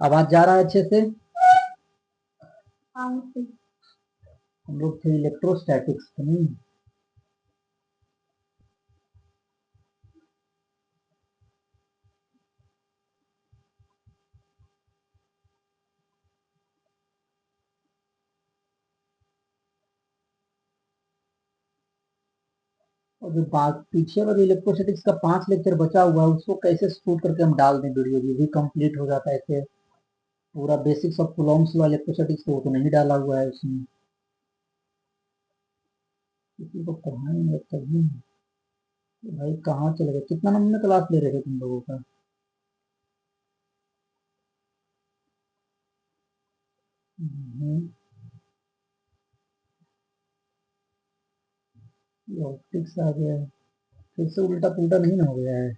आवाज जा रहा है अच्छे से? हाँ सर। हम लोग थे इलेक्ट्रोस्टैटिक्स नहीं। और जो बात पीछे वाले इलेक्ट्रोस्टैटिक्स का 5 लेक्चर बचा हुआ है उसको कैसे शूट करके हम डाल दें वीडियो, ये भी कंप्लीट हो जाता है ऐसे। पूरा basics of Coulomb's law electrostatics तो नहीं डाला हुआ है उसमें। किसी को पढ़ाएंगे तभी। भाई कहाँ चले गए? कितना नंबर में क्लास ले रहे थे तुम लोगों का? हम्म, ये ऑप्टिक्स आ गया है। फिर से उल्टा पुल्टा नहीं ना हो गया है?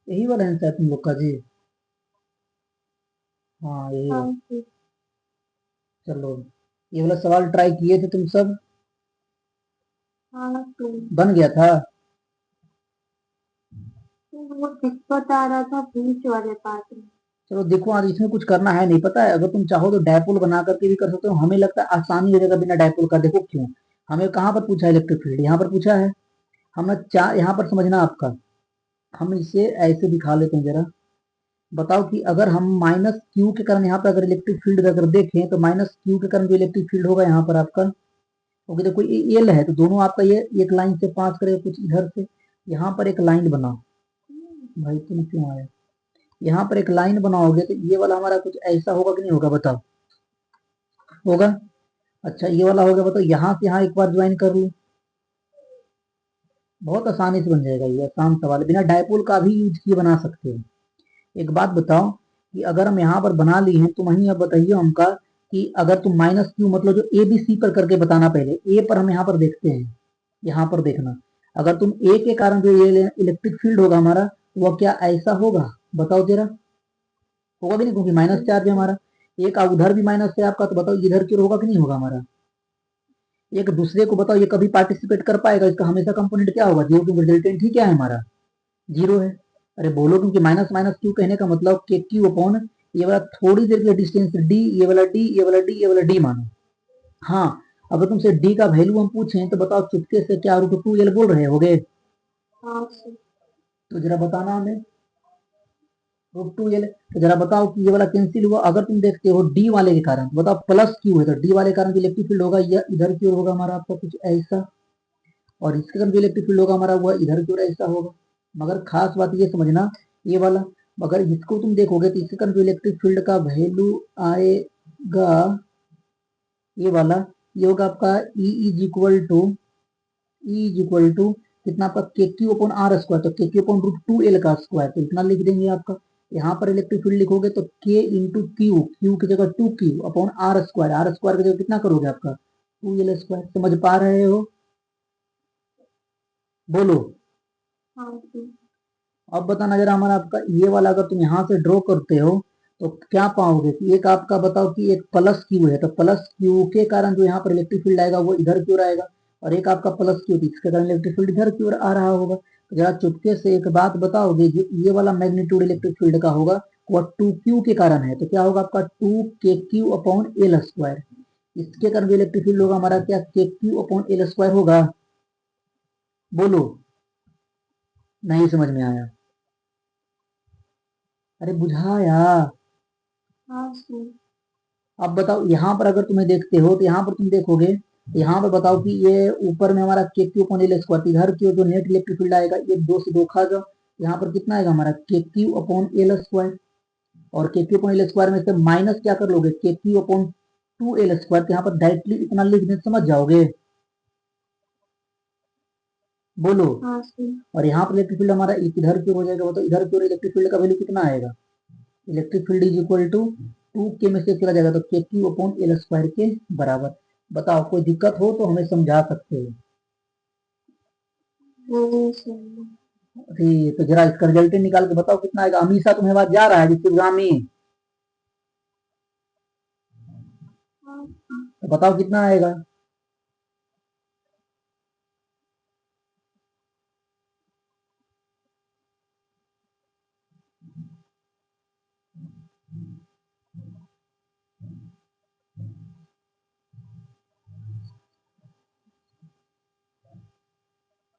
यही वाला आंसर है तुम लोग का जी? हाँ यही है। हाँ सर। चलो, ये वाला सवाल ट्राई किए थे तुम सब? हाँ सर। बन गया था? वो दिक्कत आ रहा था बीच वाले पार्ट में। चलो देखो, आज इसमें कुछ करना है नहीं, पता है? अगर तुम चाहो तो डायपोल बना करके भी कर सकते हो। हमें लगता है आसानी हो जाएगा बिना डायपोल का। देखो क्यों, हमें कहाँ पर पूछा है? इलेक्ट्रिक फील्ड यहाँ पर पूछा है। हमने चार यहाँ पर समझना आपका। हम इसे ऐसे दिखा लेते हैं जरा। बताओ कि अगर हम माइनस क्यू के कारण यहाँ पर अगर इलेक्ट्रिक फील्ड अगर देखें तो माइनस क्यू के कारण जो इलेक्ट्रिक फील्ड होगा यहाँ पर आपका, क्योंकि देखो ये एल है तो दोनों आपका ये एक लाइन से पास करेगा कुछ इधर से। यहाँ पर एक लाइन बनाओ। भाई तुम क्यों आए? यहाँ पर एक लाइन बनाओगे तो ये वाला हमारा कुछ ऐसा होगा कि नहीं होगा? बताओ, होगा? अच्छा ये वाला हो गया। बताओ यहाँ से यहाँ एक बार ज्वाइन कर लूँ, बहुत आसानी से बन जाएगा। ये आसान सवाल है, बिना डायपोल का भी यूज किए बना सकते हो। एक बात बताओ कि अगर हम यहाँ पर बना ली हैं तो वहीं अब बताइए हमका कि अगर तुम माइनस क्यू मतलब जो ए बी सी पर करके बताना, पहले ए पर हम यहाँ पर देखते हैं। यहाँ पर देखना, अगर तुम ए के कारण जो ये इलेक्ट्रिक फील्ड होगा हमारा वह क्या ऐसा होगा? बताओ जरा, होगा कि नहीं? क्योंकि माइनस चार्ज है हमारा। एक उधर भी माइनस है आपका, तो बताओ इधर की ओर होगा कि नहीं होगा हमारा? एक दूसरे को बताओ ये कभी पार्टिसिपेट कर पाएगा? इसका हमेशा कंपोनेंट क्या होगा? जीरो, क्योंकि रिजल्टेंट ही क्या है हमारा? जीरो है। अरे बोलो, क्योंकि माइनस माइनस क्यू कहने का मतलब के क्यू अपॉन ये वाला थोड़ी देर के डिस्टेंस डी, ये वाला डी, ये वाला डी, ये वाला डी मानो। हाँ, अगर तुमसे डी का वैल्यू हम पूछें तो बताओ चुपके से क्या रूट टू एल बोल रहे होगे? हाँ सर। तो जरा बताना हमें, रूट टू एल। तो जरा बताओ कि ये वाला कैंसिल हुआ अगर तुम देखते हो डी वाले के कारण, तो बताओ प्लस क्यू है तो डी वाले कारण जो इलेक्ट्रिक फील्ड होगा या इधर की ओर होगा हमारा आपका कुछ ऐसा, और इसके कारण जो इलेक्ट्रिक फील्ड होगा हमारा हुआ इधर की ओर ऐसा होगा। मगर खास बात ये समझना, ये वाला अगर इसको तुम देखोगे तो इसके कारण जो इलेक्ट्रिक फील्ड का वैल्यू आएगा ये वाला, ये होगा आपका E is equal to, E is equal to कितना आपका K Q upon R square, तो K Q upon root two L का स्क्वायर, तो इतना लिख देंगे आपका। यहाँ पर इलेक्ट्रिक फील्ड लिखोगे तो के इंटू क्यू, क्यू की जगह two Q upon R square की जगह कितना करोगे आपका? Two L square. समझ पा रहे हो? बोलो। हाँ सर। अब बताना जरा हमारा आपका ये वाला अगर तुम यहाँ से ड्रॉ करते हो तो क्या पाओगे कि एक आपका बताओ कि एक प्लस क्यू है तो प्लस क्यू के कारण जो यहाँ पर इलेक्ट्रिक फील्ड आएगा वो इधर की ओर आएगा, और एक आपका प्लस क्यू थी इसके कारण इलेक्ट्रिक फील्ड इधर की ओर आ रहा होगा। तो जरा चुपके से एक बात बताओगे, जो ये वाला मैग्नीट्यूड इलेक्ट्रिक फील्ड का होगा वह टू क्यू के कारण है, तो क्या होगा आपका टू के क्यू अपॉन एल स्क्वायर। इसके कारण जो इलेक्ट्रिक फील्ड होगा हमारा क्या के क्यू अपॉन एल स्क्वायर होगा? बोलो। नहीं समझ में आया? अरे बुझाया? हाँ सर। अब बताओ यहाँ पर अगर तुम्हें देखते हो तो यहाँ पर तुम देखोगे, यहाँ पर बताओ कि ये ऊपर में हमारा के क्यू अपॉन एल स्क्वायर, इधर की ओर जो नेट इलेक्ट्रिक फील्ड आएगा ये दो से दो खा जाओ, यहाँ पर कितना आएगा हमारा के क्यू अपॉन एल स्क्वायर, और के क्यू अपॉन एल स्क्वायर में से माइनस क्या कर लोगे? के Q upon two L square, यहाँ पर डायरेक्टली इतना लिख दे समझ जाओगे? बोलो। हाँ सर। और यहाँ पर इलेक्ट्रिक फील्ड हमारा इधर की ओर हो जाएगा, तो इधर की ओर इलेक्ट्रिक फील्ड का वैल्यू कितना आएगा? Electric field is equal to two K में से चला जाएगा तो K Q upon L square के बराबर। बताओ, कोई दिक्कत हो तो हमें समझा सकते हो। नहीं सर। ठीक, तो जरा इसका रिजल्ट निकाल के बताओ कितना आएगा। हमेशा तुम्हें बात जा रहा है जिसके एग्जाम में, तो बताओ कितना आएगा।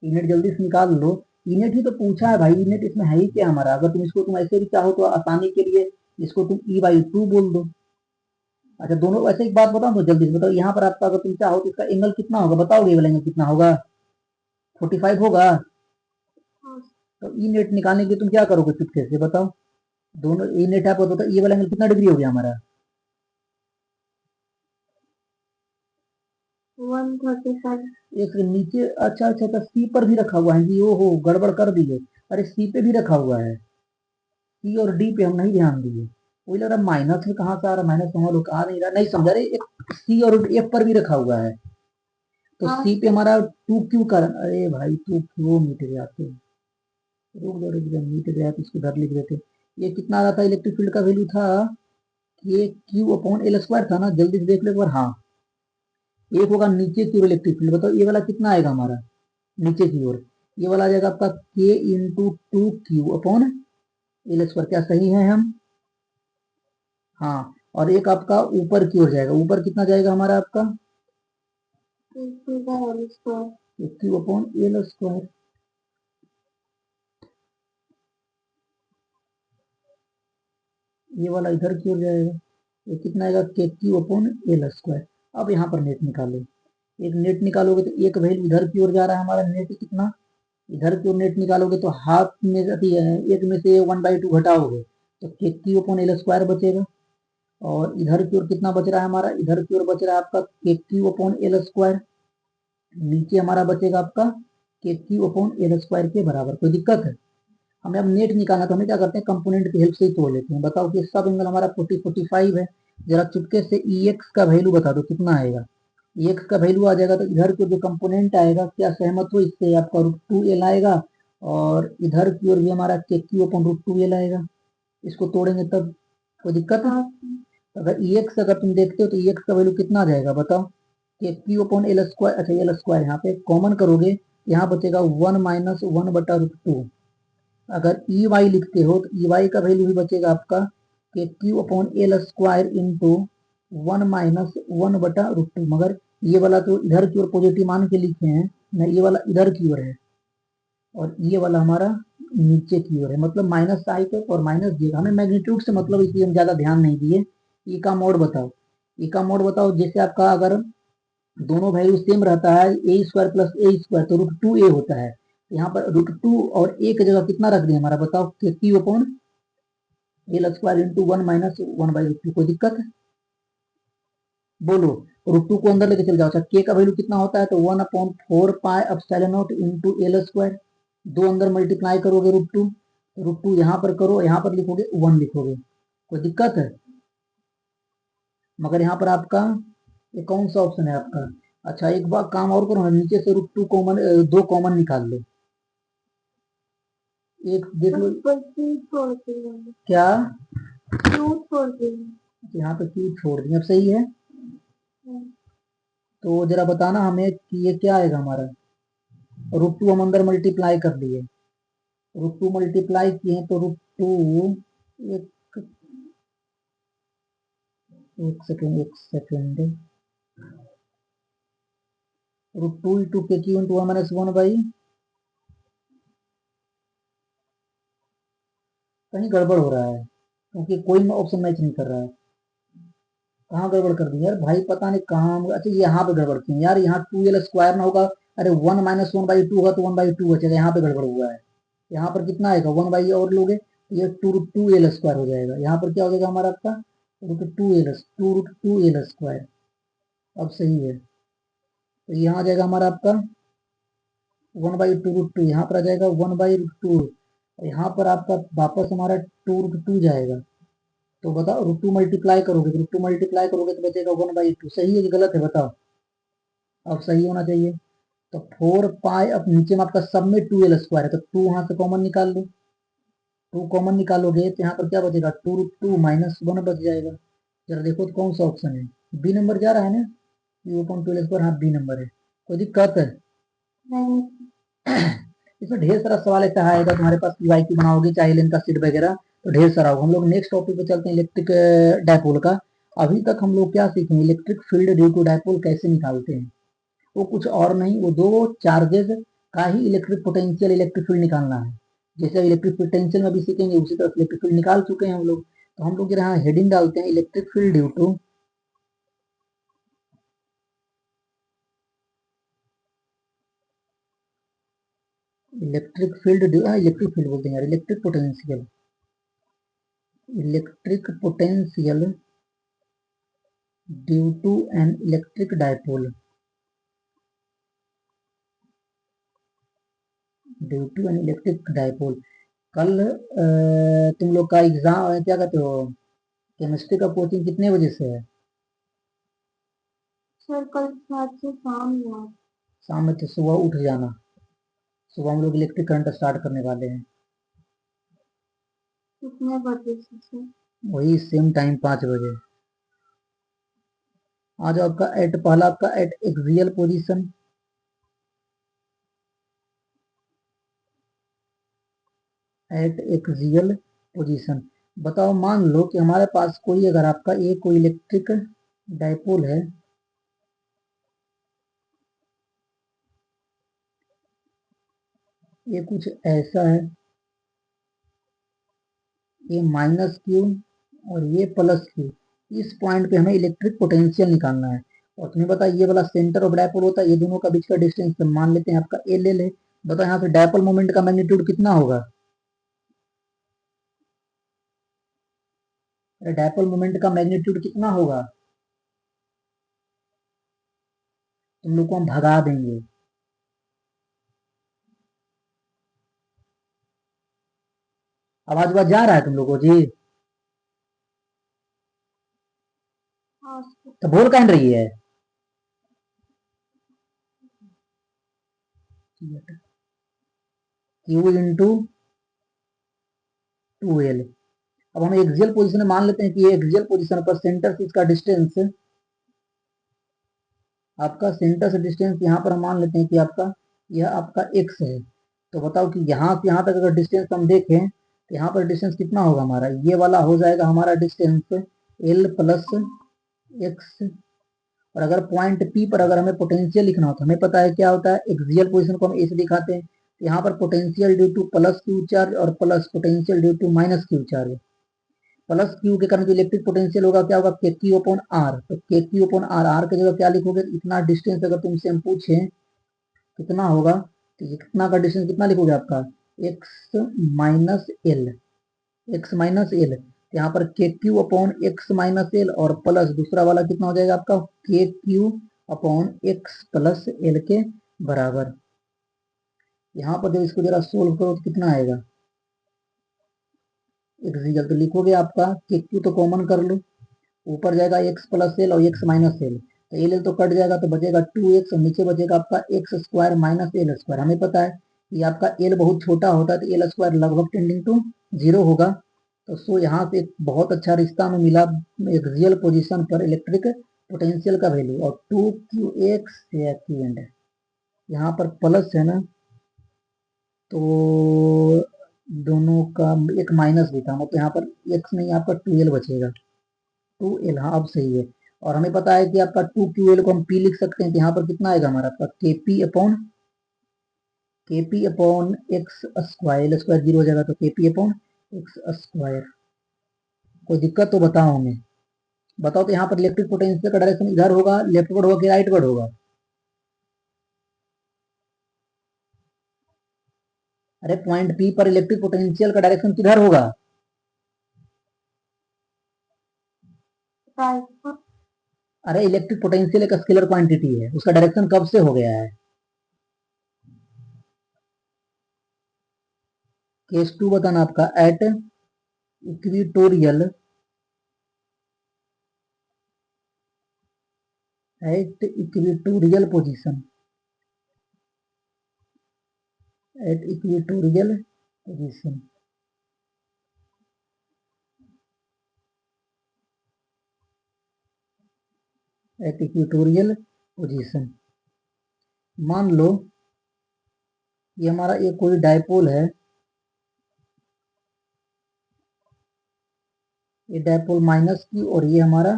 इनेट जल्दी से निकाल लो। इनेट ही तो पूछा है भाई, इनेट इसमें है ही क्या हमारा। अगर तुम इसको तुम ऐसे भी चाहो तो आसानी के लिए इसको तुम E/2 बोल दो। अच्छा दोनों, वैसे एक बात बताओ तो जल्दी से बताओ, यहाँ पर आपका अगर तुम चाहो तो इसका एंगल कितना होगा, बताओगे ये वाला एंगल कितना होगा, 45 होगा। तो ई नेट निकालने के लिए तुम क्या करोगे, चुपके से बताओ। दोनों ई नेट है, तो ये वाला एंगल कितना डिग्री हो गया हमारा। 135। एक नीचे, अच्छा अच्छा अच्छा, सी पर भी रखा हुआ है जी, ओ हो गड़बड़ कर दी है। अरे सी पे भी रखा हुआ है, सी और डी पे हम नहीं ध्यान दिए। वही लग रहा माइनस में कहाँ से आ रहा, माइनस हम लोग आ नहीं रहा, नहीं समझा रहे। एक सी और एफ पर भी रखा हुआ है, तो सी पे हमारा टू क्यू का, अरे भाई टू क्यू मीट गया तो, रुक जाओ रुक जाओ, मीट गया तो इसको इधर लिख देते। ये कितना आ रहा था इलेक्ट्रिक फील्ड का वैल्यू था, ये क्यू अपॉन एल स्क्वायर था ना, जल्दी से देख लो एक बार। हाँ, एक होगा नीचे की ओर इलेक्ट्रिक फील्ड, बताओ ये वाला कितना आएगा हमारा नीचे की ओर। ये वाला आ जाएगा आपका के into two Q upon L square, क्या सही है हम। हाँ, और एक आपका ऊपर की ओर जाएगा, ऊपर कितना जाएगा हमारा आपका क्यू अपॉन एल स्क्वायर। ये वाला इधर की ओर जाएगा, ये कितना आएगा के क्यू अपॉन एल स्क्वायर। अब यहाँ पर नेट निकालो, एक नेट निकालोगे तो एक वैल्यू इधर की ओर जा रहा है हमारा नेट कितना, इधर की ओर नेट निकालोगे तो हाफ में एक में से 1/2 घटाओगे तो K Q upon L square बचेगा। और इधर की ओर कितना बच रहा है हमारा, इधर की ओर बच रहा है आपका K Q upon L square. नीचे हमारा बचेगा आपका K Q upon L square के बराबर। कोई दिक्कत है। हमें अब नेट निकालना, तो हमें क्या करते हैं, कंपोनेंट की हेल्प से ही तोड़ लेते हैं। बताओ कि सब एंगल हमारा 40-45 है। जरा चुपके से ई एक्स का वैल्यू बता दो कितना आएगा। ई एक्स का वैल्यू आ जाएगा तो इधर के जो कंपोनेंट आएगा, क्या सहमत हो इससे, आपका √2l आएगा। और इधर की ओर भी हमारा के क्यू अपॉन √2l आएगा। इसको तोड़ेंगे तब, कोई दिक्कत है। अगर ई एक्स अगर तुम देखते हो तो ई एक्स का वैल्यू कितना आ जाएगा बताओ, के क्यू अपॉन एल स्क्वायर। अच्छा एल स्क्वायर यहाँ पे कॉमन करोगे, यहाँ बचेगा 1 - 1/√2। अगर ई वाई लिखते हो तो ई वाई का वैल्यू भी बचेगा आपका K Q upon L square into 1 - 1/√2। मगर ये वाला तो इधर की ओर पॉजिटिव मान के लिखे हैं ना, ये वाला इधर की ओर है और ये वाला हमारा नीचे की ओर है, मतलब माइनस साइन पे और माइनस देगा हमें मैग्नीट्यूड से मतलब, इसलिए हम ज्यादा ध्यान नहीं दिए। ई का मोड बताओ, ई का मोड बताओ। जैसे आपका अगर दोनों वैल्यू सेम रहता है, ए स्क्वायर प्लस ए स्क्वायर, तो √2a होता है। यहाँ पर √2 और ए की जगह कितना रख दिया हमारा, बताओ के Q upon L square into 1 - 1/√2। कोई दिक्कत है, बोलो। √2 को अंदर लेके चल जाओ। अच्छा के का वैल्यू कितना होता है, तो 1/4πε0 इंटू एल स्क्वायर। दो अंदर मल्टीप्लाई करोगे √2, √2 यहाँ पर करो, यहाँ पर लिखोगे 1 लिखोगे। कोई दिक्कत है, मगर यहाँ पर आपका ये कौन सा ऑप्शन है आपका। अच्छा एक बार काम और करो ना, नीचे से √2 कॉमन, दो कॉमन निकाल लो। एक देख लो क्या, यहाँ पे क्यू छोड़ दिया, अब सही है। तो जरा बताना हमें कि ये क्या आएगा हमारा। √2 हम अंदर मल्टीप्लाई कर लिए, √2 मल्टीप्लाई किए तो √2, एक एक सेकेंड, √2 इंटू के क्यू इंटू 1 - 1 कहीं गड़बड़ हो रहा है, क्योंकि कोई ऑप्शन मैच नहीं कर रहा है। कहाँ गड़बड़ कर दी यार भाई, पता नहीं कहाँ। अच्छा यहाँ पे गड़बड़ की यार, यहाँ 2l स्क्वायर ना होगा। अरे 1 - 1/2 होगा तो 1/2 बचेगा, यहाँ पे गड़बड़ हुआ है। यहाँ पर कितना आएगा, 1 और लोगे ये 2√2l स्क्वायर हो जाएगा। यहाँ पर क्या हो जाएगा हमारा आपका √2l स्क्वायर। अब सही है, तो यहाँ आ जाएगा हमारा आपका 1/2√2, यहाँ पर आ जाएगा 1/√2। यहाँ पर आपका वापस हमारा 2√2 जाएगा। तो बताओ √2 मल्टीप्लाई करोगे, √2 मल्टीप्लाई करोगे तो बचेगा 1/2। सही है कि गलत है बताओ, अब सही होना चाहिए। तो 4 पाई, अब नीचे में आपका सब में 2l² है, तो 2 वहां से कॉमन निकाल लो, 2 कॉमन निकालोगे तो यहाँ पर क्या बचेगा, 2 - 1 बच जाएगा। जरा देखो तो कौन सा ऑप्शन है, बी नंबर जा रहा है ना, u/2l², हाँ बी नंबर है। कोई दिक्कत है? नहीं। इसमें ढेर सारा सवाल ऐसा आएगा तुम्हारे पास, पीवाईक्यू बनाओगे चाहे लेन का सीट वगैरह, तो ढेर सारा होगा। हम लोग नेक्स्ट टॉपिक पे चलते हैं, इलेक्ट्रिक डायपोल का। अभी तक हम लोग क्या सीखेंगे, electric field due to dipole कैसे निकालते हैं। वो कुछ और नहीं, वो दो चार्जेस का ही इलेक्ट्रिक पोटेंशियल, इलेक्ट्रिक फील्ड निकालना है। जैसे इलेक्ट्रिक पोटेंशियल में भी सीखेंगे, उसी तरह इलेक्ट्रिक फील्ड निकाल चुके हैं हम लोग। तो हम लोग यहाँ हेडिंग डालते हैं, electric field due to electric field बोलते हैं यार, electric potential due to an electric dipole, due to an electric dipole. कल तुम लोग का एग्जाम क्या कहते हो, केमिस्ट्री का कोचिंग कितने बजे से है? सर कल 7 से शाम में। शाम में, तो सुबह उठ जाना, सुबह हम लोग इलेक्ट्रिक करंट स्टार्ट करने वाले हैं, कितने बजे से सर? वही सेम टाइम 5 बजे। आज आपका एट पहला आपका eight axial position, eight axial position. बताओ, मान लो कि हमारे पास कोई, अगर आपका ये कोई इलेक्ट्रिक डायपोल है, ये कुछ ऐसा है, ये -q और ये +q, इस पॉइंट पे हमें इलेक्ट्रिक पोटेंशियल निकालना है। और तुम्हें पता है ये वाला सेंटर ऑफ डायपोल होता है, ये दोनों का बीच का डिस्टेंस मान लेते हैं आपका एल है। बताओ यहाँ पे डायपोल मोमेंट का मैग्नीट्यूड कितना होगा, डायपोल मोमेंट का मैग्नीट्यूड कितना होगा, तुम लोग को हम भगा देंगे। आवाज आवाज जा रहा है तुम लोगों को जी? हाँ सर। तो बोल कह रही है, Q × 2l। अब हम एक्सियल पोजीशन में मान लेते हैं कि ये एक्सियल पोजीशन पर सेंटर से इसका डिस्टेंस, आपका सेंटर से डिस्टेंस यहाँ पर हम मान लेते हैं कि आपका यह आपका x है। तो बताओ कि यहाँ से यहाँ तक अगर डिस्टेंस हम देखें, तो यहाँ पर डिस्टेंस कितना होगा हमारा, ये वाला हो जाएगा हमारा डिस्टेंस l + x। और अगर पॉइंट P पर अगर हमें पोटेंशियल लिखना हो, तो हमें पता है क्या होता है, एक्सियल पोजीशन को हम ऐसे दिखाते हैं, तो यहाँ पर potential due to +q charge और plus potential due to -q charge. +q के कारण जो इलेक्ट्रिक पोटेंशियल होगा क्या होगा, KQ/R। तो KQ/R, R की जगह क्या लिखोगे, इतना डिस्टेंस अगर तुमसे हम पूछे कितना होगा, तो ये कितना का डिस्टेंस कितना लिखोगे आपका, x -l, यहाँ पर KQ/x-l और प्लस दूसरा वाला कितना हो जाएगा आपका, KQ/x + l के बराबर। यहाँ पर जब इसको जरा सोल्व करो तो कितना आएगा, एक्सियल तो लिखोगे आपका KQ तो कॉमन कर लो, ऊपर जाएगा x + l और x-l, तो एल तो कट जाएगा, तो बचेगा 2x और नीचे बचेगा आपका x² - l²। हमें पता है कि आपका l बहुत छोटा होता है, तो l² लगभग टेंडिंग टू 0 होगा। तो सो यहाँ से एक बहुत अच्छा रिश्ता हमें मिला एक्सियल पोजीशन पर इलेक्ट्रिक पोटेंशियल का वैल्यू, और 2qx एंड यहाँ पर प्लस है ना, तो दोनों का एक माइनस भी था, तो यहाँ पर x नहीं, आपका 2l बचेगा, 2l, हाँ अब सही है। और हमें पता है कि आपका 2ql को हम p लिख सकते हैं, तो यहाँ पर कितना आएगा हमारा आपका kp/x², l² 0 हो जाएगा, तो kp/x²। कोई दिक्कत तो बताओ हमें, बताओ तो यहाँ पर इलेक्ट्रिक पोटेंशियल का डायरेक्शन इधर होगा, लेफ्टवर्ड होगा कि राइटवर्ड होगा? अरे पॉइंट P पर इलेक्ट्रिक पोटेंशियल का डायरेक्शन किधर होगा? राइट। अरे इलेक्ट्रिक पोटेंशियल एक स्केलर क्वांटिटी है, उसका डायरेक्शन कब से हो गया है? केस 2 बताना आपका, equatorial at equatorial position, at equatorial position. At equatorial position. मान लो ये हमारा एक कोई डायपोल है, ये डायपोल माइनस क्यू और ये हमारा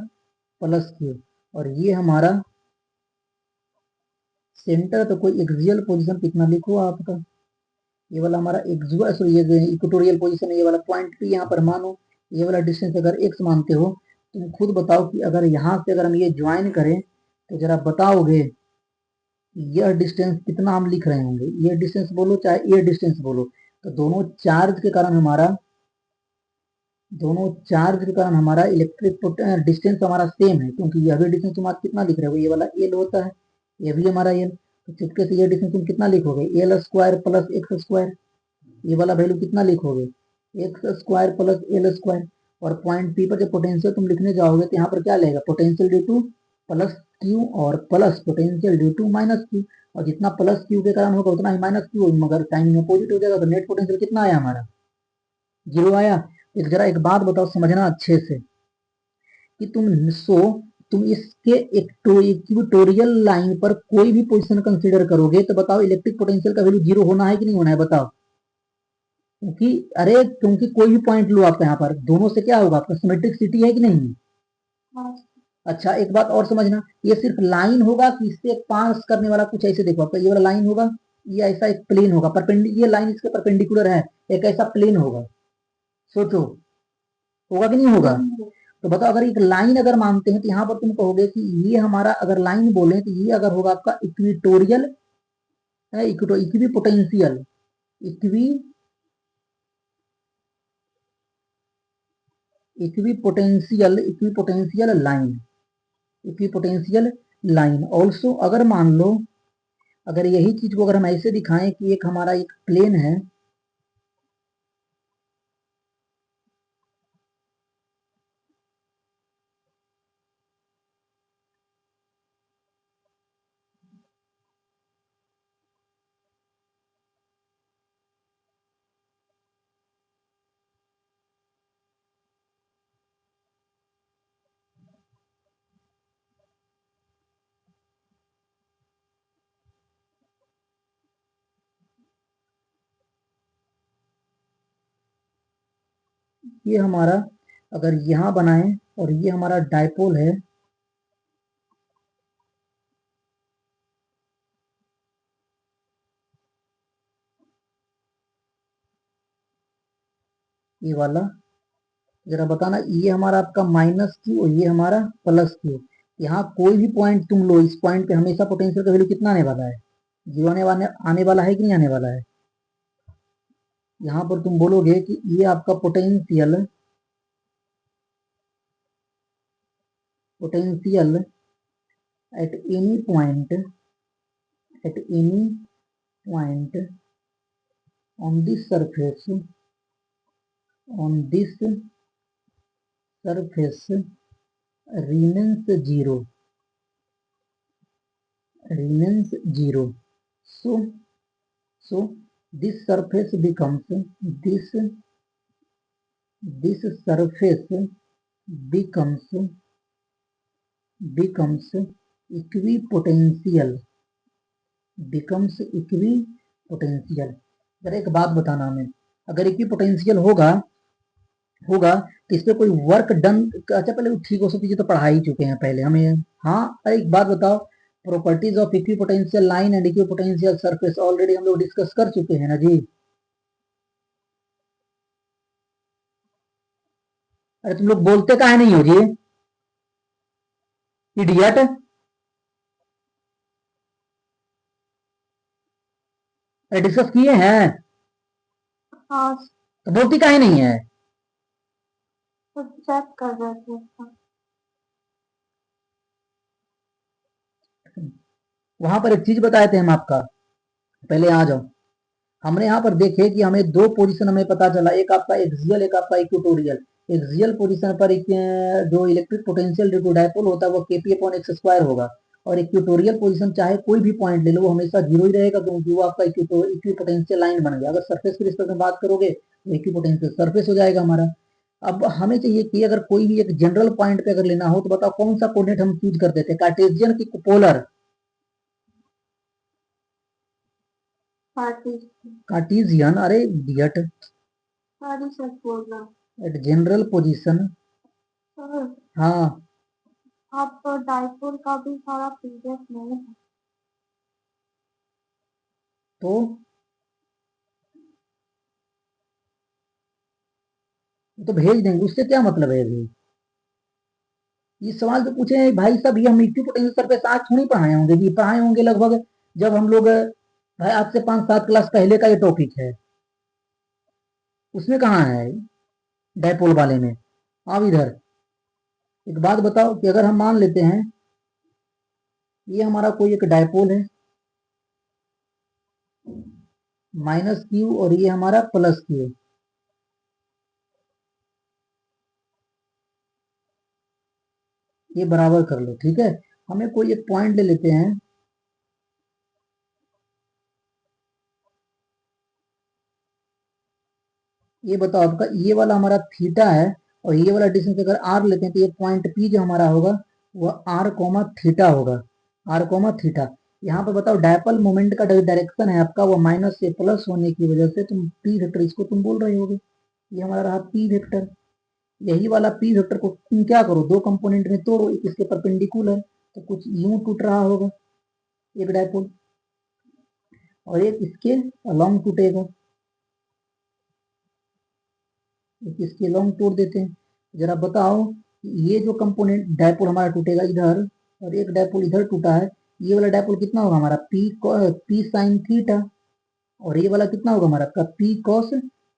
प्लस क्यू, और ये हमारा सेंटर पे कोई एक्सियल पोजीशन कितना लिखो आपका, ये वाला हमारा एक्सुअल, सॉरी ये इक्वेटोरियल पोजीशन है, ये वाला पॉइंट पी यहाँ पर मानो, ये वाला डिस्टेंस अगर x मानते हो, तुम खुद बताओ कि अगर यहाँ से अगर हम ये ज्वाइन करें तो जरा बताओगे यह डिस्टेंस कितना हम लिख रहे होंगे, ये डिस्टेंस बोलो चाहे ये डिस्टेंस बोलो, तो दोनों चार्ज के कारण हमारा इलेक्ट्रिक डिस्टेंस हमारा सेम है, क्योंकि यह भी डिस्टेंस तुम आज कितना लिख रहे हो, ये वाला एल होता है, ये भी हमारा एल, तो चुपके से ये डिस्टेंस तुम कितना लिखोगे, L square plus x square, ये वाला वैल्यू कितना लिखोगे, x square plus L square, और पॉइंट पी पर जब पोटेंशियल तुम लिखने जाओगे तो यहाँ पर क्या लेगा, potential due to plus Q और plus potential due to minus Q, और जितना प्लस क्यू के कारण होगा उतना ही माइनस क्यू, मगर टाइम अपोजिट हो जाएगा तो नेट पोटेंशियल कितना आया हमारा, 0 आया। एक जरा एक बात बताओ समझना अच्छे से कि तुम इसके इक्वेटोरियल लाइन पर कोई भी पोजीशन कंसीडर करोगे तो बताओ इलेक्ट्रिक पोटेंशियल का वैल्यू 0 होना है कि नहीं होना है, बताओ। क्योंकि कोई भी पॉइंट लो आपका यहाँ पर, दोनों से क्या होगा, आपका सिमेट्रिसिटी है कि नहीं। अच्छा एक बात और समझना, ये सिर्फ लाइन होगा कि इससे पास करने वाला कुछ ऐसे, देखो आपका ये वाला लाइन होगा, ये ऐसा एक प्लेन होगा, ये लाइन इसके परपेंडिकुलर है, एक ऐसा प्लेन होगा, सोचो होगा कि नहीं होगा। तो बताओ अगर एक लाइन अगर मानते हैं तो यहाँ पर तुम कहोगे कि ये हमारा अगर लाइन बोले तो ये अगर होगा आपका equatorial equi potential equi line also, अगर मान लो अगर यही चीज को अगर हम ऐसे दिखाएं कि एक हमारा एक प्लेन है, ये हमारा अगर यहाँ बनाए और ये हमारा डायपोल है, ये वाला, जरा बताना ये हमारा आपका माइनस क्यू और ये हमारा प्लस क्यू, यहाँ कोई भी पॉइंट तुम लो, इस पॉइंट पे हमेशा पोटेंशियल का वैल्यू कितना आने वाला है, 0 आने वाला है कि नहीं आने वाला है। यहाँ पर तुम बोलोगे कि ये आपका potential at any point on this surface remains zero, so this surface becomes equipotential. जरा एक बात बताना हमें, अगर इक्विपोटेंशियल होगा तो इस पे कोई वर्क डन, अच्छा पहले ठीक हो, सब चीजें तो पढ़ा ही चुके हैं पहले हमें। हाँ अरे एक बात बताओ, properties of equipotential line and equipotential surface already हम लोग डिस्कस कर चुके हैं ना जी। अरे तुम लोग बोलते काहे नहीं हो जी, इडियट। अरे डिस्कस किए हैं हाँ तो बोलती काहे नहीं है, तो चेक कर रहे थे उसका। वहां पर एक चीज बताए थे हम आपका, पहले आ जाओ। हमने यहाँ पर देखे कि हमें दो पोजीशन हमें पता चला, एक आपका एक्सियल एक आपका इक्वेटोरियल। एक्सियल पोजीशन पर जो electric potential due to dipole होता है वो kp अपॉन एक्स स्क्वायर होगा, और इक्वेटोरियल पोजीशन चाहे कोई भी पॉइंट ले लो वो हमेशा जीरो ही रहेगा, क्योंकि वो आपका इक्विपोटेंशियल लाइन बन गया। अगर सरफेस के रिस्पेक्ट में बात करोगे तो इक्विपोटेंशियल सरफेस हो जाएगा हमारा। अब हमें चाहिए कि अगर कोई भी एक जनरल पॉइंट पे अगर लेना हो तो बताओ कौन सा कोऑर्डिनेट हम चूज कर देते हैं, कार्टेशियन की पोलर? कार्टेशियन। कार्टेशियन, अरे इडियट। सॉरी सर, बोल रहा हूँ एट जनरल पोजीशन, सर। हाँ आप डाइपोल का भी सारा पीडीएफ नहीं है। तो भेज देंगे, उससे क्या मतलब है अभी? ये सवाल जो पूछे हैं भाई साहब, ये हम इक्विपोटेंशियल सरफेस आज थोड़ी पढ़ाए होंगे, ये पढ़ाए होंगे लगभग जब हम लोग भाई आज से 5-7 क्लास पहले का ये टॉपिक है। उसमें कहाँ है डायपोल वाले में? अब इधर एक बात बताओ कि अगर हम मान लेते हैं ये हमारा कोई एक डायपोल है माइनस क्यू और ये हमारा प्लस क्यू, ये बराबर कर लो, ठीक है। हमें कोई एक पॉइंट ले लेते हैं, ये बताओ आपका ये वाला हमारा थीटा है और ये वाला डिस्टेंस अगर आर लेते हैं तो ये पॉइंट पी जो हमारा होगा वह आर कोमा थीटा होगा, आर कोमा थीटा। यहाँ पर बताओ डायपोल मोमेंट का डायरेक्शन है आपका वो माइनस से प्लस होने की वजह से तुम पी वेक्टर इसको तुम बोल रहे होगे, ये हमारा रहा पी वेक्टर। यही वाला पी वेक्टर को तुम क्या करो, दो कंपोनेंट में तोड़ो, एक इसके परपेंडिकुलर तो कुछ यूं टूट रहा होगा एक डायपोल, और एक इसके अलॉन्ग टूटेगा, एक इसके अलॉन्ग तोड़ देते हैं। जरा बताओ ये जो कंपोनेंट डायपोल हमारा टूटेगा इधर और एक डायपोल इधर टूटा है, ये वाला डायपोल कितना होगा हमारा पी साइन थीटा, और ये वाला कितना होगा हमारा आपका पी कॉस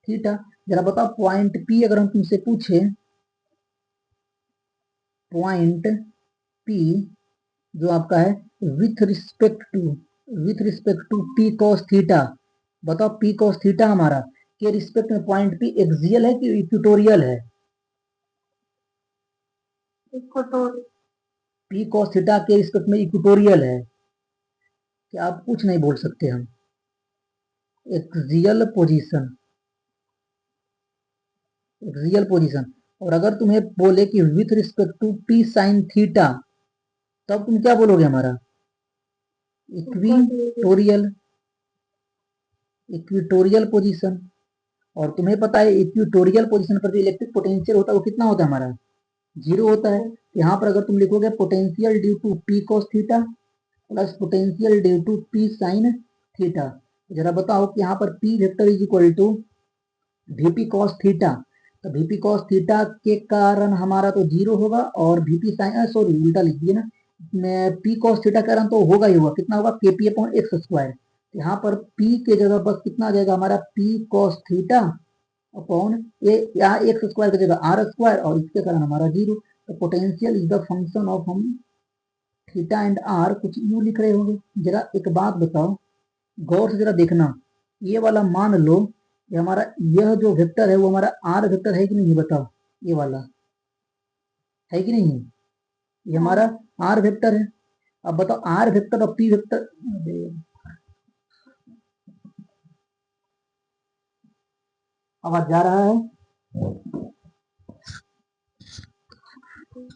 थीटा। जरा बताओ पॉइंट पी अगर हम तुमसे पूछे, पॉइंट पी जो आपका है with respect to P cos theta, बताओ पी कॉस थीटा हमारा के रिस्पेक्ट में पॉइंट पी एक्सियल है कि इक्वेटोरियल है? इक्वेटोरियल। पी कॉस थीटा के रिस्पेक्ट में इक्वेटोरियल है, क्या आप कुछ नहीं बोल सकते हम? Axial position, axial position. और अगर तुम्हें बोले कि with respect to P sine theta, तब तुम क्या बोलोगे हमारा? Equatorial, equatorial position. और तुम्हें पता है इक्विटोरियल पोजीशन पर जो इलेक्ट्रिक पोटेंशियल होता है वो कितना होता है हमारा? जीरो होता है। यहाँ पर अगर तुम लिखोगे potential due to P cos theta plus potential due to P sine theta, जरा बताओ कि यहाँ पर P vector is equal to VP cos theta, तो वीपी कॉस थीटा के कारण हमारा तो जीरो होगा और वीपी साइन, सॉरी उल्टा लिख दिए ना, पी कॉस थीटा का कारण तो होगा ही होगा, कितना होगा के पी अपॉन एक्स स्क्वायर। यहाँ पर पी के जगह बस कितना आ जाएगा हमारा पी कॉस थीटा अपॉन ए, यहाँ एक्स स्क्वायर की जगह आर स्क्वायर और इसके कारण हमारा जीरो। तो potential is the function of, हम थीटा एंड आर कुछ यू लिख रहे होंगे। जरा एक बात बताओ, गौर से जरा देखना, ये वाला मान लो ये हमारा यह जो वेक्टर है वो हमारा आर वेक्टर है कि नहीं, बताओ ये वाला है कि नहीं? ये हमारा आर वेक्टर है। अब बताओ आर वेक्टर और पी वेक्टर, आवाज जा रहा है?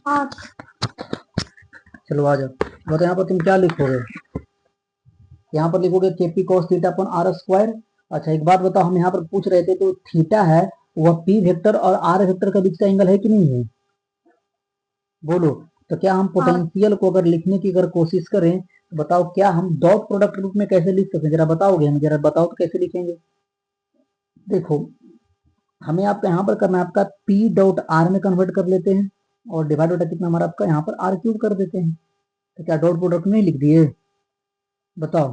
हाँ। चलो आ जाओ। बताओ यहाँ पर तुम क्या लिखोगे, यहाँ पर लिखोगे K P cos theta upon R square. अच्छा एक बात बताओ, हम यहाँ पर पूछ रहे थे तो थीटा है वह पी वेक्टर और आर वेक्टर के बीच का एंगल है कि नहीं है? बोलो। तो क्या हम पोटेंशियल को अगर लिखने की अगर कोशिश करें तो बताओ क्या हम डॉट प्रोडक्ट रूप में कैसे लिख सकते हैं, जरा बताओगे हमें, जरा बताओ तो कैसे लिखेंगे। देखो हमें आपका यहाँ पर करना है, आपका पी डॉट आर में कन्वर्ट कर लेते हैं और डिवाइड होता कितना हमारा आपका यहाँ पर आर क्यूब कर देते हैं। तो क्या डॉट प्रोडक्ट नहीं लिख दिए? बताओ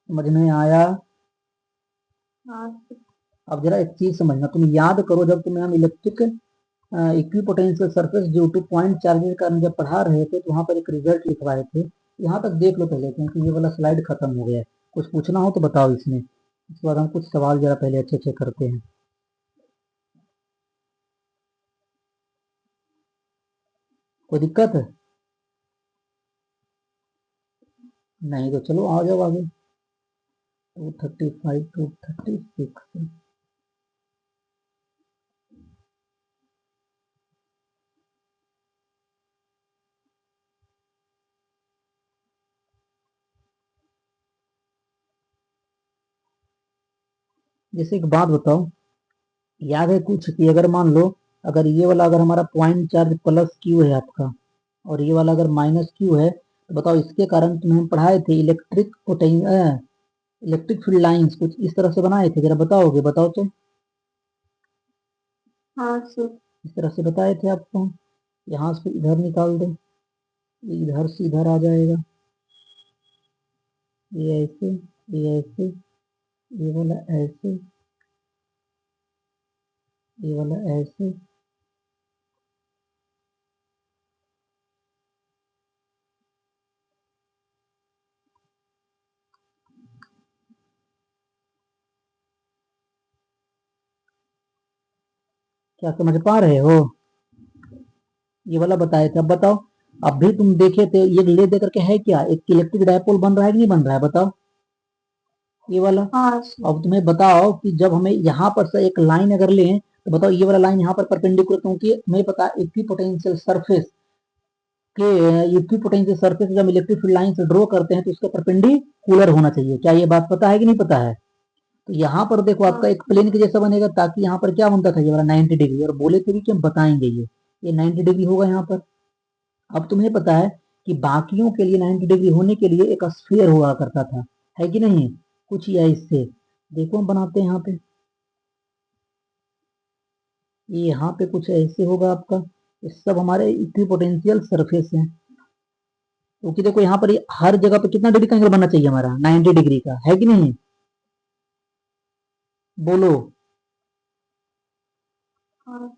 समझ में आया? अब जरा एक चीज समझना, तुम याद करो जब तुम्हें हम electric equipotential surface due two point charges का जब पढ़ा रहे थे तो वहां पर एक रिजल्ट लिखवाए थे, यहाँ तक देख लो पहले क्योंकि ये वाला स्लाइड खत्म हो गया है। कुछ पूछना हो तो बताओ इसमें, इसके बाद हम कुछ सवाल जरा पहले अच्छे अच्छे करते हैं। कोई दिक्कत है? नहीं तो चलो आ जाओ आगे। 235 236। जैसे एक बात बताओ, याद है कुछ कि अगर मान लो, अगर ये वाला अगर हमारा पॉइंट चार्ज प्लस क्यू है आपका, और ये वाला अगर माइनस क्यू है, तो बताओ इसके कारण तुम्हें पढ़ाए थे इलेक्ट्रिक फील्ड लाइंस कुछ इस तरह से बनाए थे, जरा बताओगे, बताओ तो। हाँ सर। इस तरह से बताए थे आपको। यहाँ से इधर निकाल दो, ये इधर से इधर आ जाएगा, ये ऐसे, ये ऐसे, ये वाला ऐसे, ये वाला ऐसे। क्या समझ पा रहे हो? ये वाला बताए थे, अब बताओ। अभी तुम देखे थे ये ले दे करके है क्या, एक इलेक्ट्रिक डायपोल बन रहा है कि नहीं बन रहा है, बताओ ये वाला। हाँ सर। अब तुम्हें बताओ कि जब हमें यहाँ पर से एक लाइन अगर लें, तो बताओ ये वाला लाइन यहाँ पर परपेंडिकुलर, क्योंकि हमें पता है इक्विपोटेंशियल सरफेस के, इक्विपोटेंशियल सरफेस जब इलेक्ट्रिक फील्ड लाइन से ड्रॉ करते हैं तो उसका परपेंडिकुलर होना चाहिए। क्या ये बात पता है कि नहीं पता है? तो यहाँ पर देखो हाँ आपका एक प्लेन के जैसा बनेगा, ताकि यहाँ पर क्या बनता था, ये वाला 90 डिग्री, और बोले थे भी कि हम बताएंगे ये 90 डिग्री होगा यहाँ पर। अब तुम्हें पता है कि बाकियों के लिए 90 डिग्री होने के लिए एक स्फीयर हुआ करता था, है कि नहीं? कुछ या इससे, देखो हम बनाते हैं यहाँ पे, ये यहाँ पे कुछ ऐसे होगा आपका। ये सब हमारे इक्विपोटेंशियल सरफेस है, क्योंकि देखो यहाँ पर हर जगह पे कितना डिग्री का एंगल बनना चाहिए हमारा, 90 डिग्री का, है कि नहीं? बोलो। हाँ।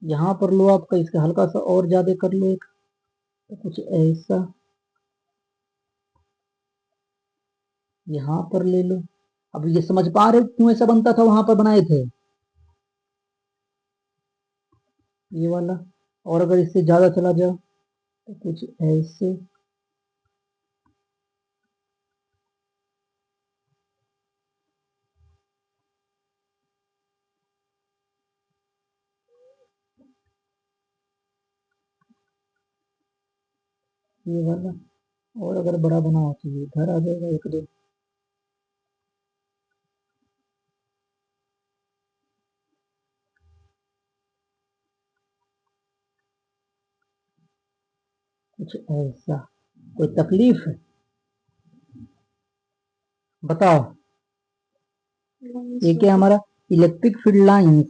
यहाँ पर लो आपका, इसका हल्का सा और ज्यादा कर लो एक, तो कुछ ऐसा यहाँ पर ले लो। अब ये समझ पा रहे हो क्यों ऐसा बनता था, वहां पर बनाए थे ये वाला। और अगर इससे ज्यादा चला जाओ तो कुछ ऐसे, ये वाला। और अगर बड़ा बना हो तो ये इधर आ जाएगा एक दो, कुछ ऐसा। कोई तकलीफ है? बताओ। नहीं ये क्या सर। हमारा electric field lines,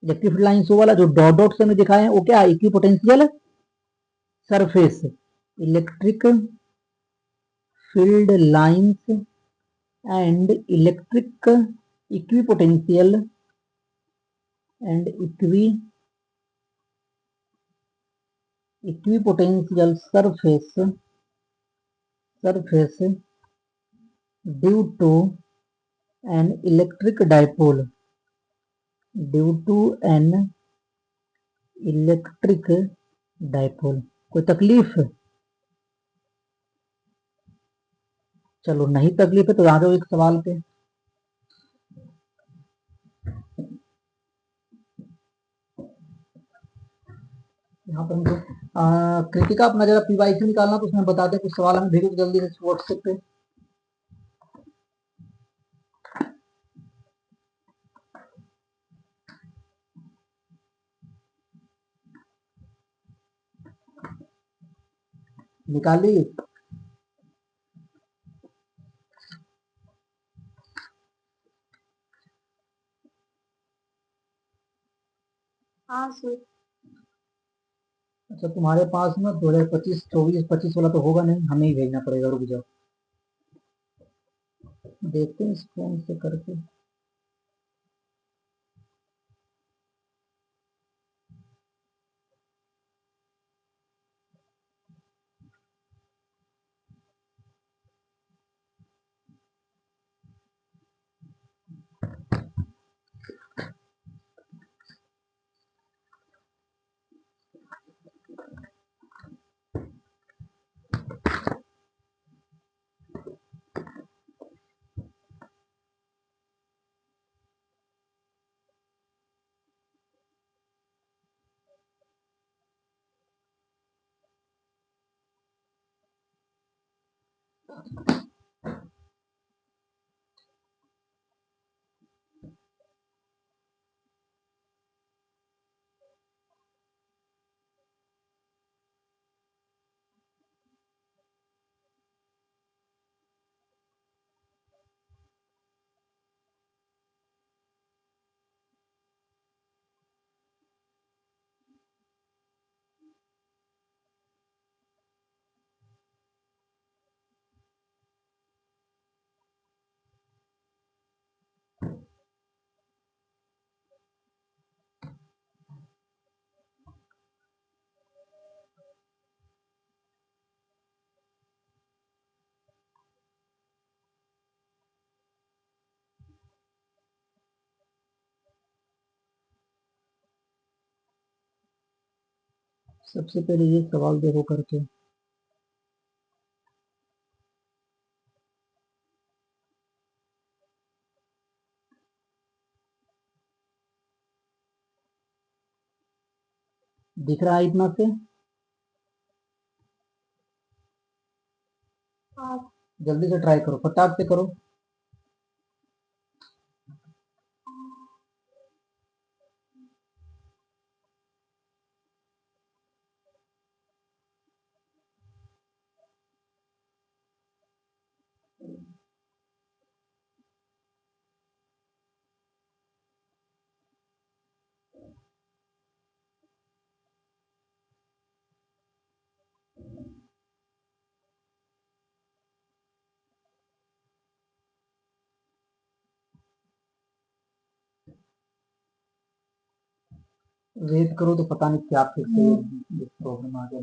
electric field lines वो वाला जो डॉट डॉट से हमें दिखाए हैं, वो क्या है, equipotential surface. Electric field lines and electric equipotential and equipotential surface due to an electric dipole, due to an electric dipole. कोई तकलीफ? चलो नहीं तकलीफ है तो आ जाओ एक सवाल पे। यहाँ पर हमको कृतिका अपना जरा पीवाईक्यू निकालना, तो उसमें बता दें कुछ सवाल हमें भेजो जल्दी से व्हाट्सएप पे। निकाली? हाँ सर। अच्छा तुम्हारे पास ना 2025 24 25 वाला तो होगा नहीं, हमें ही भेजना पड़ेगा, रुक जाओ देखते हैं इस फोन से करके। सबसे पहले ये सवाल देखो करके। दिख रहा है इतना से? हाँ। जल्दी से ट्राई करो, फटाक से करो। वेट करो तो पता नहीं क्या फिर से प्रॉब्लम आ गया।